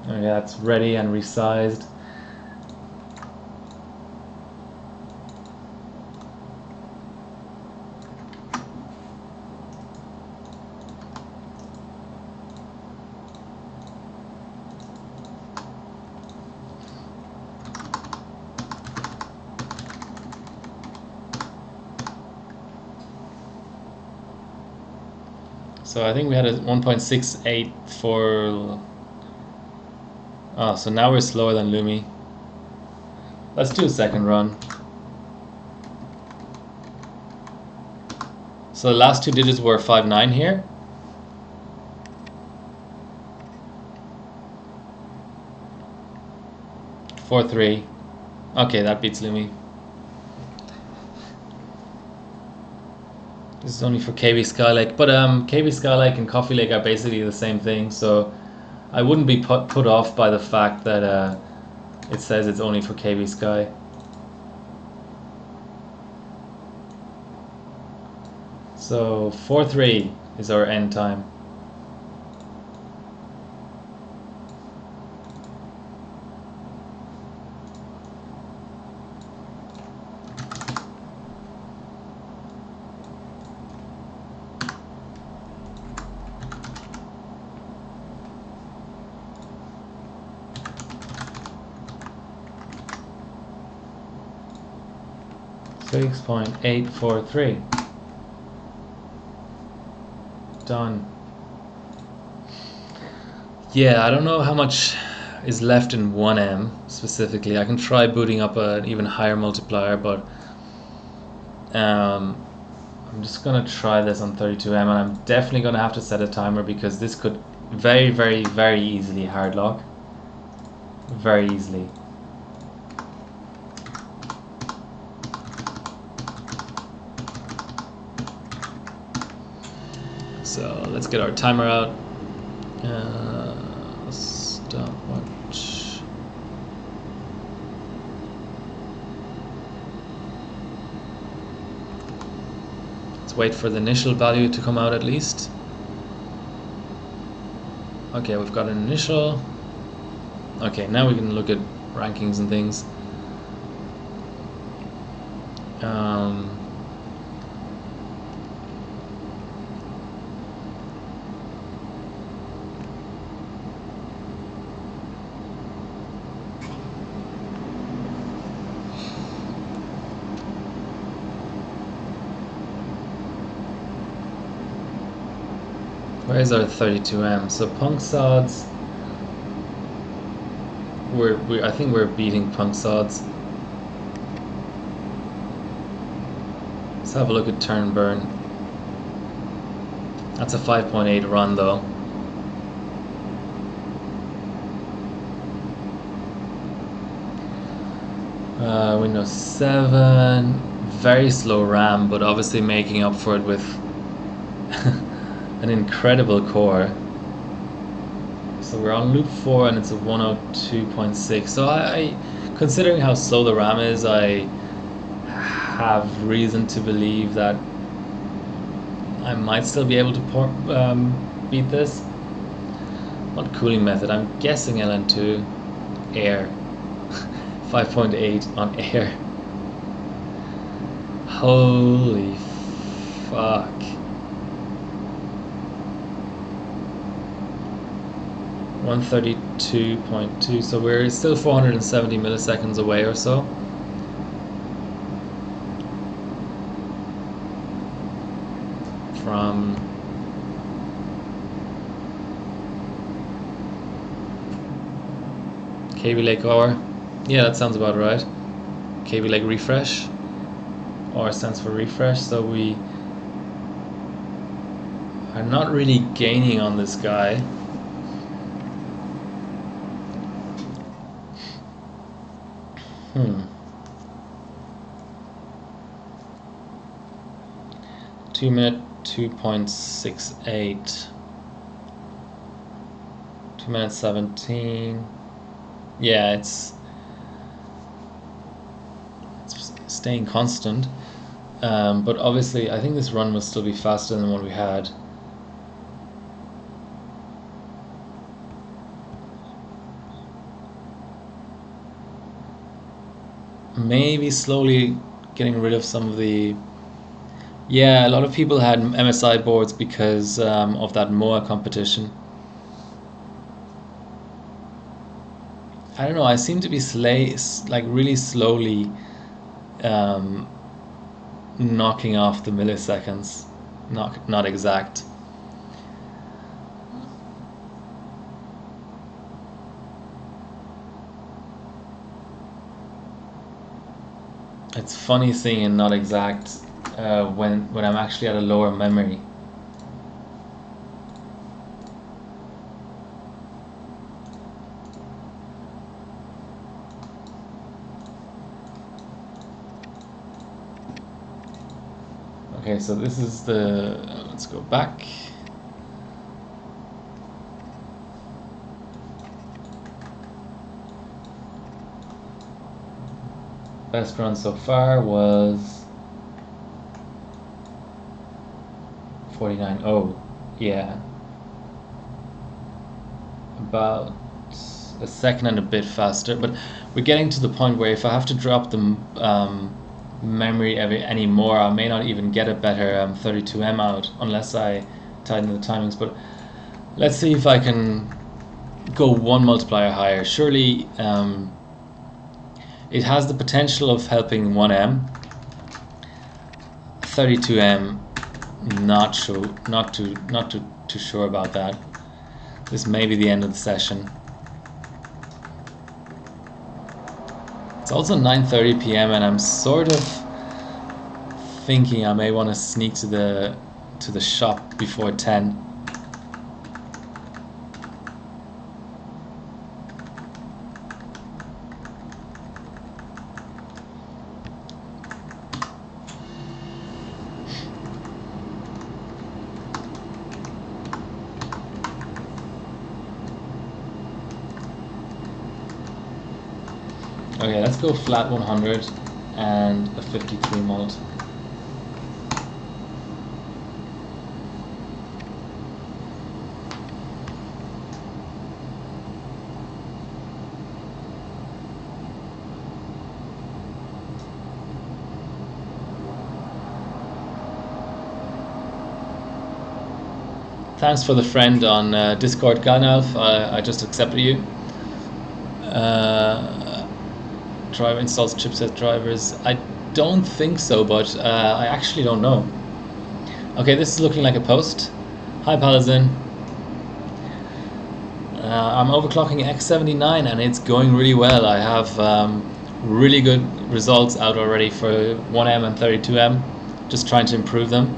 Speaker 1: Okay, that's ready and resized. So I think we had a 1.68 for. Oh, so now we're slower than Lumi. Let's do a second run. So the last two digits were 5.9 here. Four three. Okay, that beats Lumi. This is only for KB Skylake, but KB Skylake and Coffee Lake are basically the same thing, so I wouldn't be put off by the fact that it says it's only for KB Sky. So 4.3 is our end time. .843. Done. Yeah, I don't know how much is left in 1M specifically. I can try booting up an even higher multiplier, but I'm just gonna try this on 32M, and I'm definitely gonna have to set a timer because this could very, very, very easily hard lock. Very easily. So let's get our timer out. Stopwatch. Let's wait for the initial value to come out at least. Okay, we've got an initial. Okay, now we can look at rankings and things. Where's our 32M? So punk sods, I think we're beating punk sods. Let's have a look at turn burn. That's a 5.8 run though. Windows 7, very slow RAM, but obviously making up for it with an incredible core. So we're on loop 4 and it's a 102.6. So I considering how slow the RAM is, I have reason to believe that I might still be able to beat this. What cooling method? I'm guessing LN2 air. 5.8 on air. Holy fuck. $132.2, so we're still 470 milliseconds away or so. From Kaby Lake hour. Yeah, that sounds about right. Kaby Lake refresh. R stands for refresh, so we are not really gaining on this guy. Two minute 2.68. 2 minutes 17. Yeah, it's staying constant, but obviously I think this run will still be faster than what we had. Maybe slowly getting rid of some of the... Yeah, a lot of people had MSI boards because of that MOA competition. I don't know, I seem to be really slowly knocking off the milliseconds, not exact. It's funny seeing it not exact when I'm actually at a lower memory. Okay, so this is the... let's go back. Best run so far was 49. Oh, yeah. About a second and a bit faster, but we're getting to the point where if I have to drop the memory any more, I may not even get a better 32M out unless I tighten the timings. But let's see if I can go one multiplier higher. Surely it has the potential of helping 1M. 32M, not too sure about that. This may be the end of the session. It's also 9:30 p.m. and I'm sort of thinking I may want to sneak to the shop before 10. Okay, let's go flat 100 and a 53 mult. Thanks for the friend on Discord, Ganalf. I just accepted you. Driver installs chipset drivers. I don't think so, but I actually don't know. Okay, this is looking like a post. Hi Palazin. I'm overclocking X79 and it's going really well. I have really good results out already for 1M and 32M. Just trying to improve them.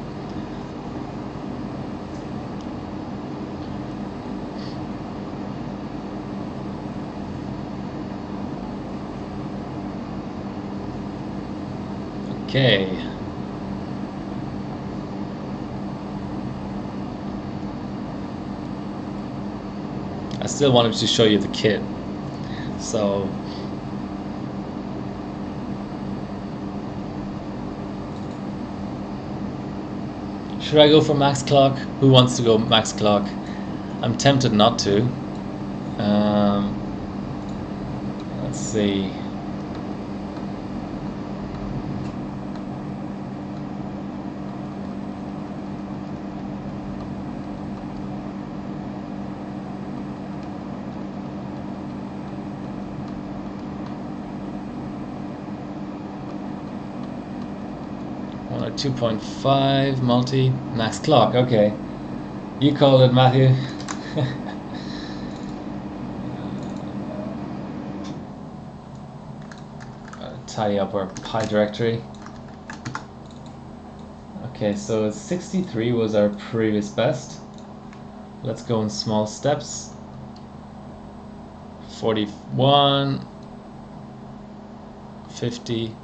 Speaker 1: Okay. I still wanted to show you the kit. So should I go for max clock? Who wants to go max clock? I'm tempted not to. Let's see. One or 2.5 multi max clock. Okay, you called it, Matthew. Tidy up our Pi directory. Okay, so 63 was our previous best. Let's go in small steps. 41, 50,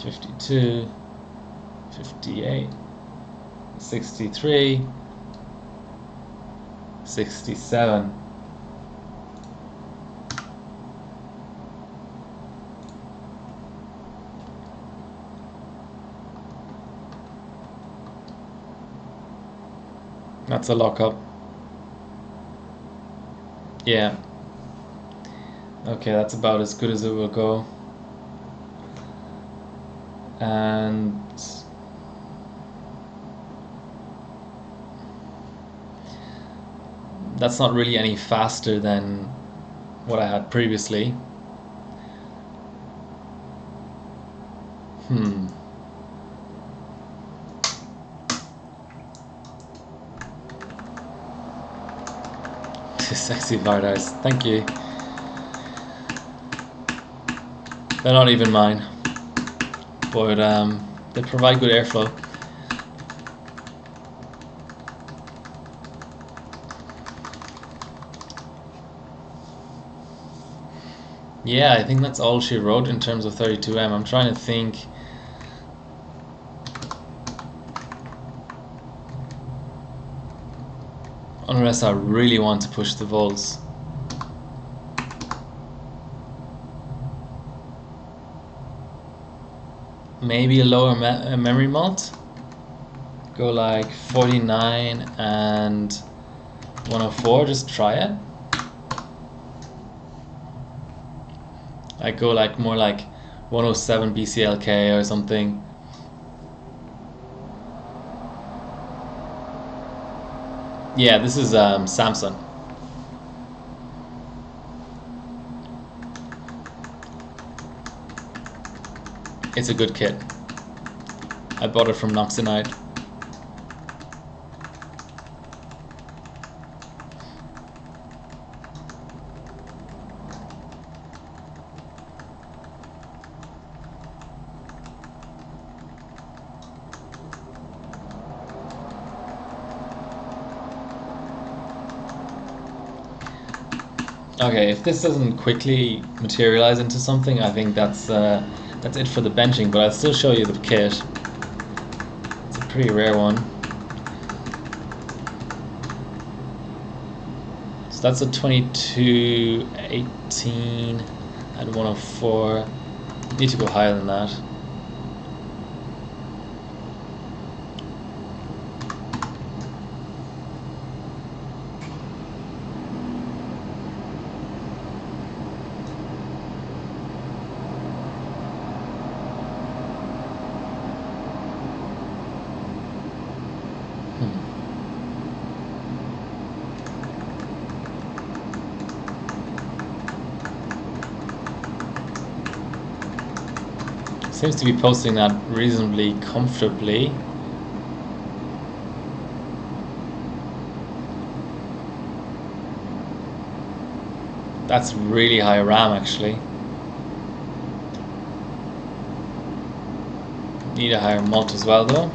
Speaker 1: 52, 58, 63, 67. That's a lockup. Yeah. Okay, that's about as good as it will go. And that's not really any faster than what I had previously. Sexy Vardars, thank you. They're not even mine, but they provide good airflow. Yeah, I think that's all she wrote in terms of 32M. I'm trying to think. Unless I really want to push the volts. Maybe a lower memory mult. Go like 49 and 104, just try it. I go like more like 107 BCLK or something. Yeah, this is Samsung. It's a good kit. I bought it from Noxonite. Okay, if this doesn't quickly materialize into something, I think that's it for the benching, but I'll still show you the kit. It's a pretty rare one. So that's a 2218 at 104. Need to go higher than that. Seems to be posting that reasonably comfortably. That's really high RAM actually. Need a higher mult as well though.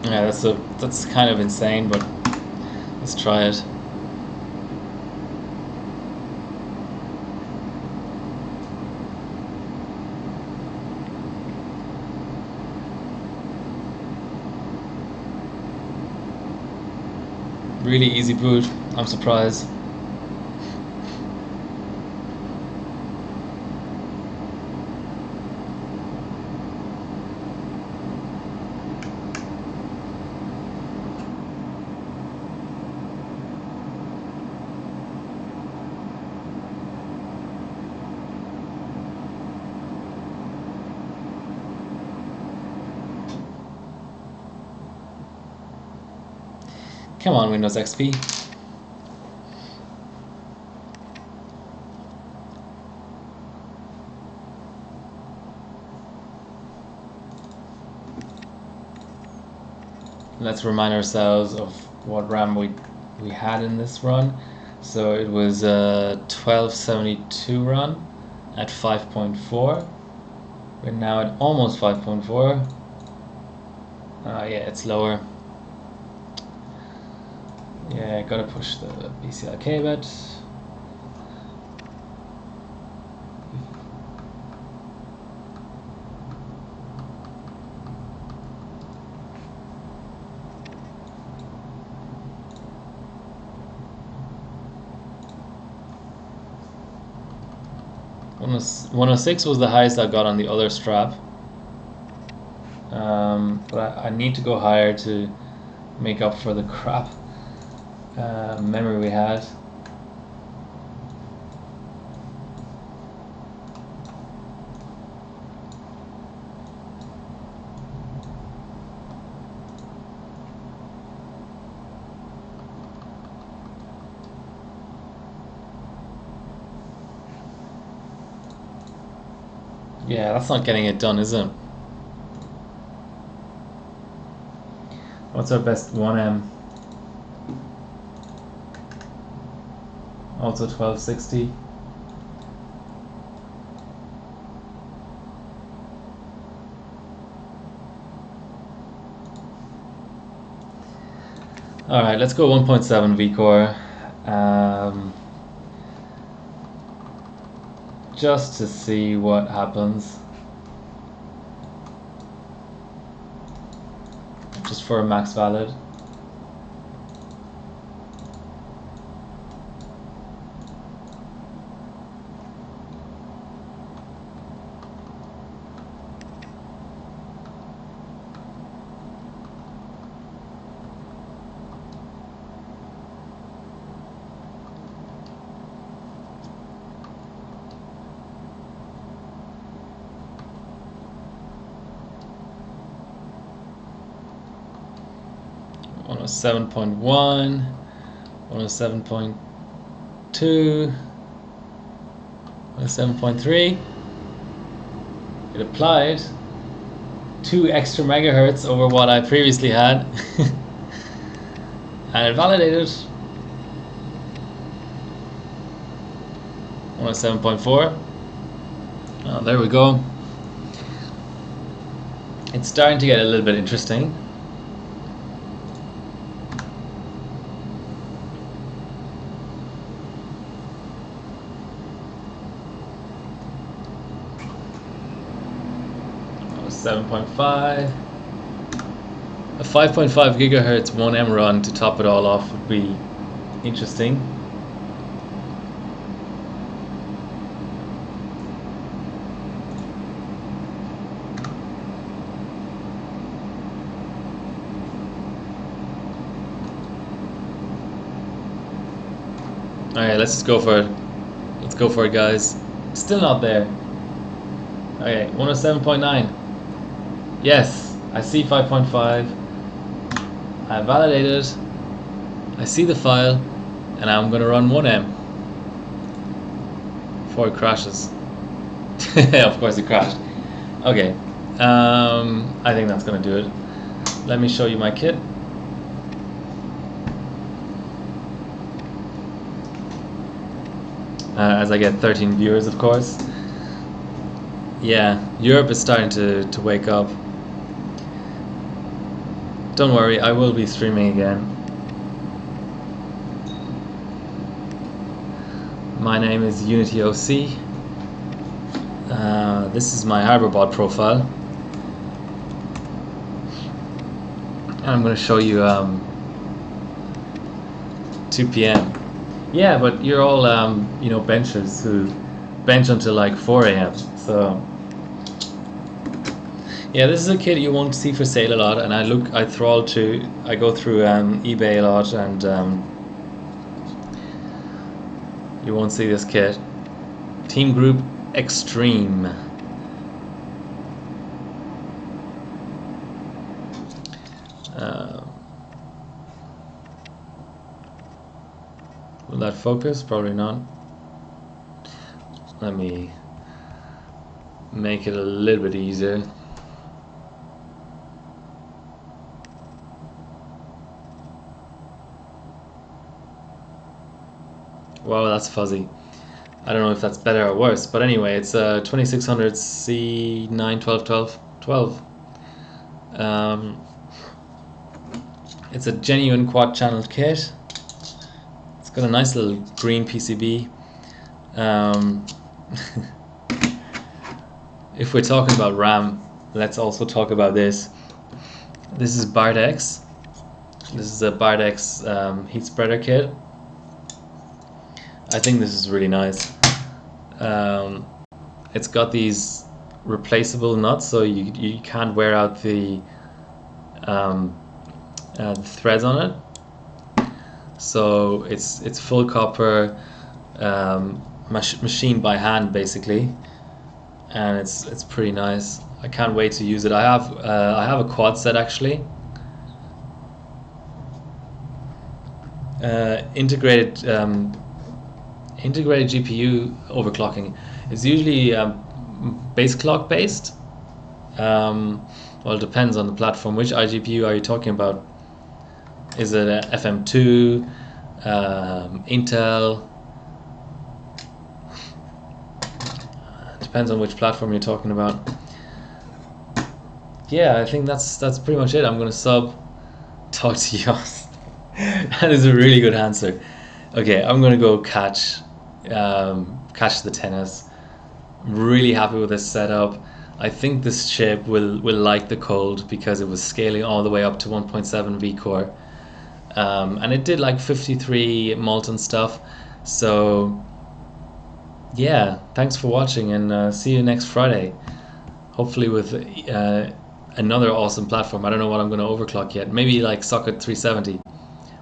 Speaker 1: Yeah, that's kind of insane, but let's try it. Really easy boot. I'm surprised. Come on, Windows XP. Let's remind ourselves of what RAM we had in this run. So it was a 1272 run at 5.4. We're now at almost 5.4. Yeah, it's lower. Yeah, gotta push the BCLK a bit. Almost 106 was the highest I got on the other strap. But I need to go higher to make up for the crap memory we had. Yeah, that's not getting it done, is it? What's our best 1M? Also 1260. Alright, let's go 1.7 V-Core. Just to see what happens. Just for a max valid. On a 7.1, on a 7.2, on a 7.3. It applied 2 extra megahertz over what I previously had, and it validated on a 7.4. Oh, there we go. It's starting to get a little bit interesting. Oh, 7.5. A 5.5 gigahertz 1M run to top it all off would be interesting. Alright, let's just go for it. Let's go for it, guys. Still not there. Okay, 107.9. Yes, I see 5.5. I validated. I see the file, and I'm gonna run 1M before it crashes. Of course it crashed. Okay, I think that's gonna do it. Let me show you my kit. As I get 13 viewers, of course. Yeah, Europe is starting to wake up. Don't worry, I will be streaming again. My name is UnityOC. This is my HarborBot profile. And I'm going to show you 2 p.m. Yeah, but you're all you know, benchers who bench until like 4 a.m. So yeah, this is a kit you won't see for sale a lot, and I go through eBay a lot, and you won't see this kit. Team Group Extreme. Will that focus? Probably not. Let me make it a little bit easier. Wow, that's fuzzy. I don't know if that's better or worse, but anyway, it's a 2600 C91212. It's a genuine quad channel kit. It's got a nice little green PCB. If we're talking about RAM, let's also talk about this. This is Bardex. This is a Bardex heat spreader kit. I think this is really nice. It's got these replaceable nuts, so you can't wear out the threads on it. So it's full copper, machined by hand basically, and it's pretty nice. I can't wait to use it. I have a quad set actually. Integrated GPU overclocking. It's usually base clock based. Well, it depends on the platform. Which iGPU are you talking about? Is it a FM2, Intel? Depends on which platform you're talking about. Yeah, I think that's pretty much it. I'm gonna talk to you. That is a really good answer. Okay, I'm gonna go catch the tennis. Really happy with this setup. I think this chip will like the cold because it was scaling all the way up to 1.7 V-core. And it did like 53 molten stuff. So yeah, thanks for watching, and see you next Friday. Hopefully with another awesome platform. I don't know what I'm going to overclock yet. Maybe like socket 370.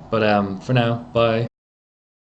Speaker 1: But for now, bye.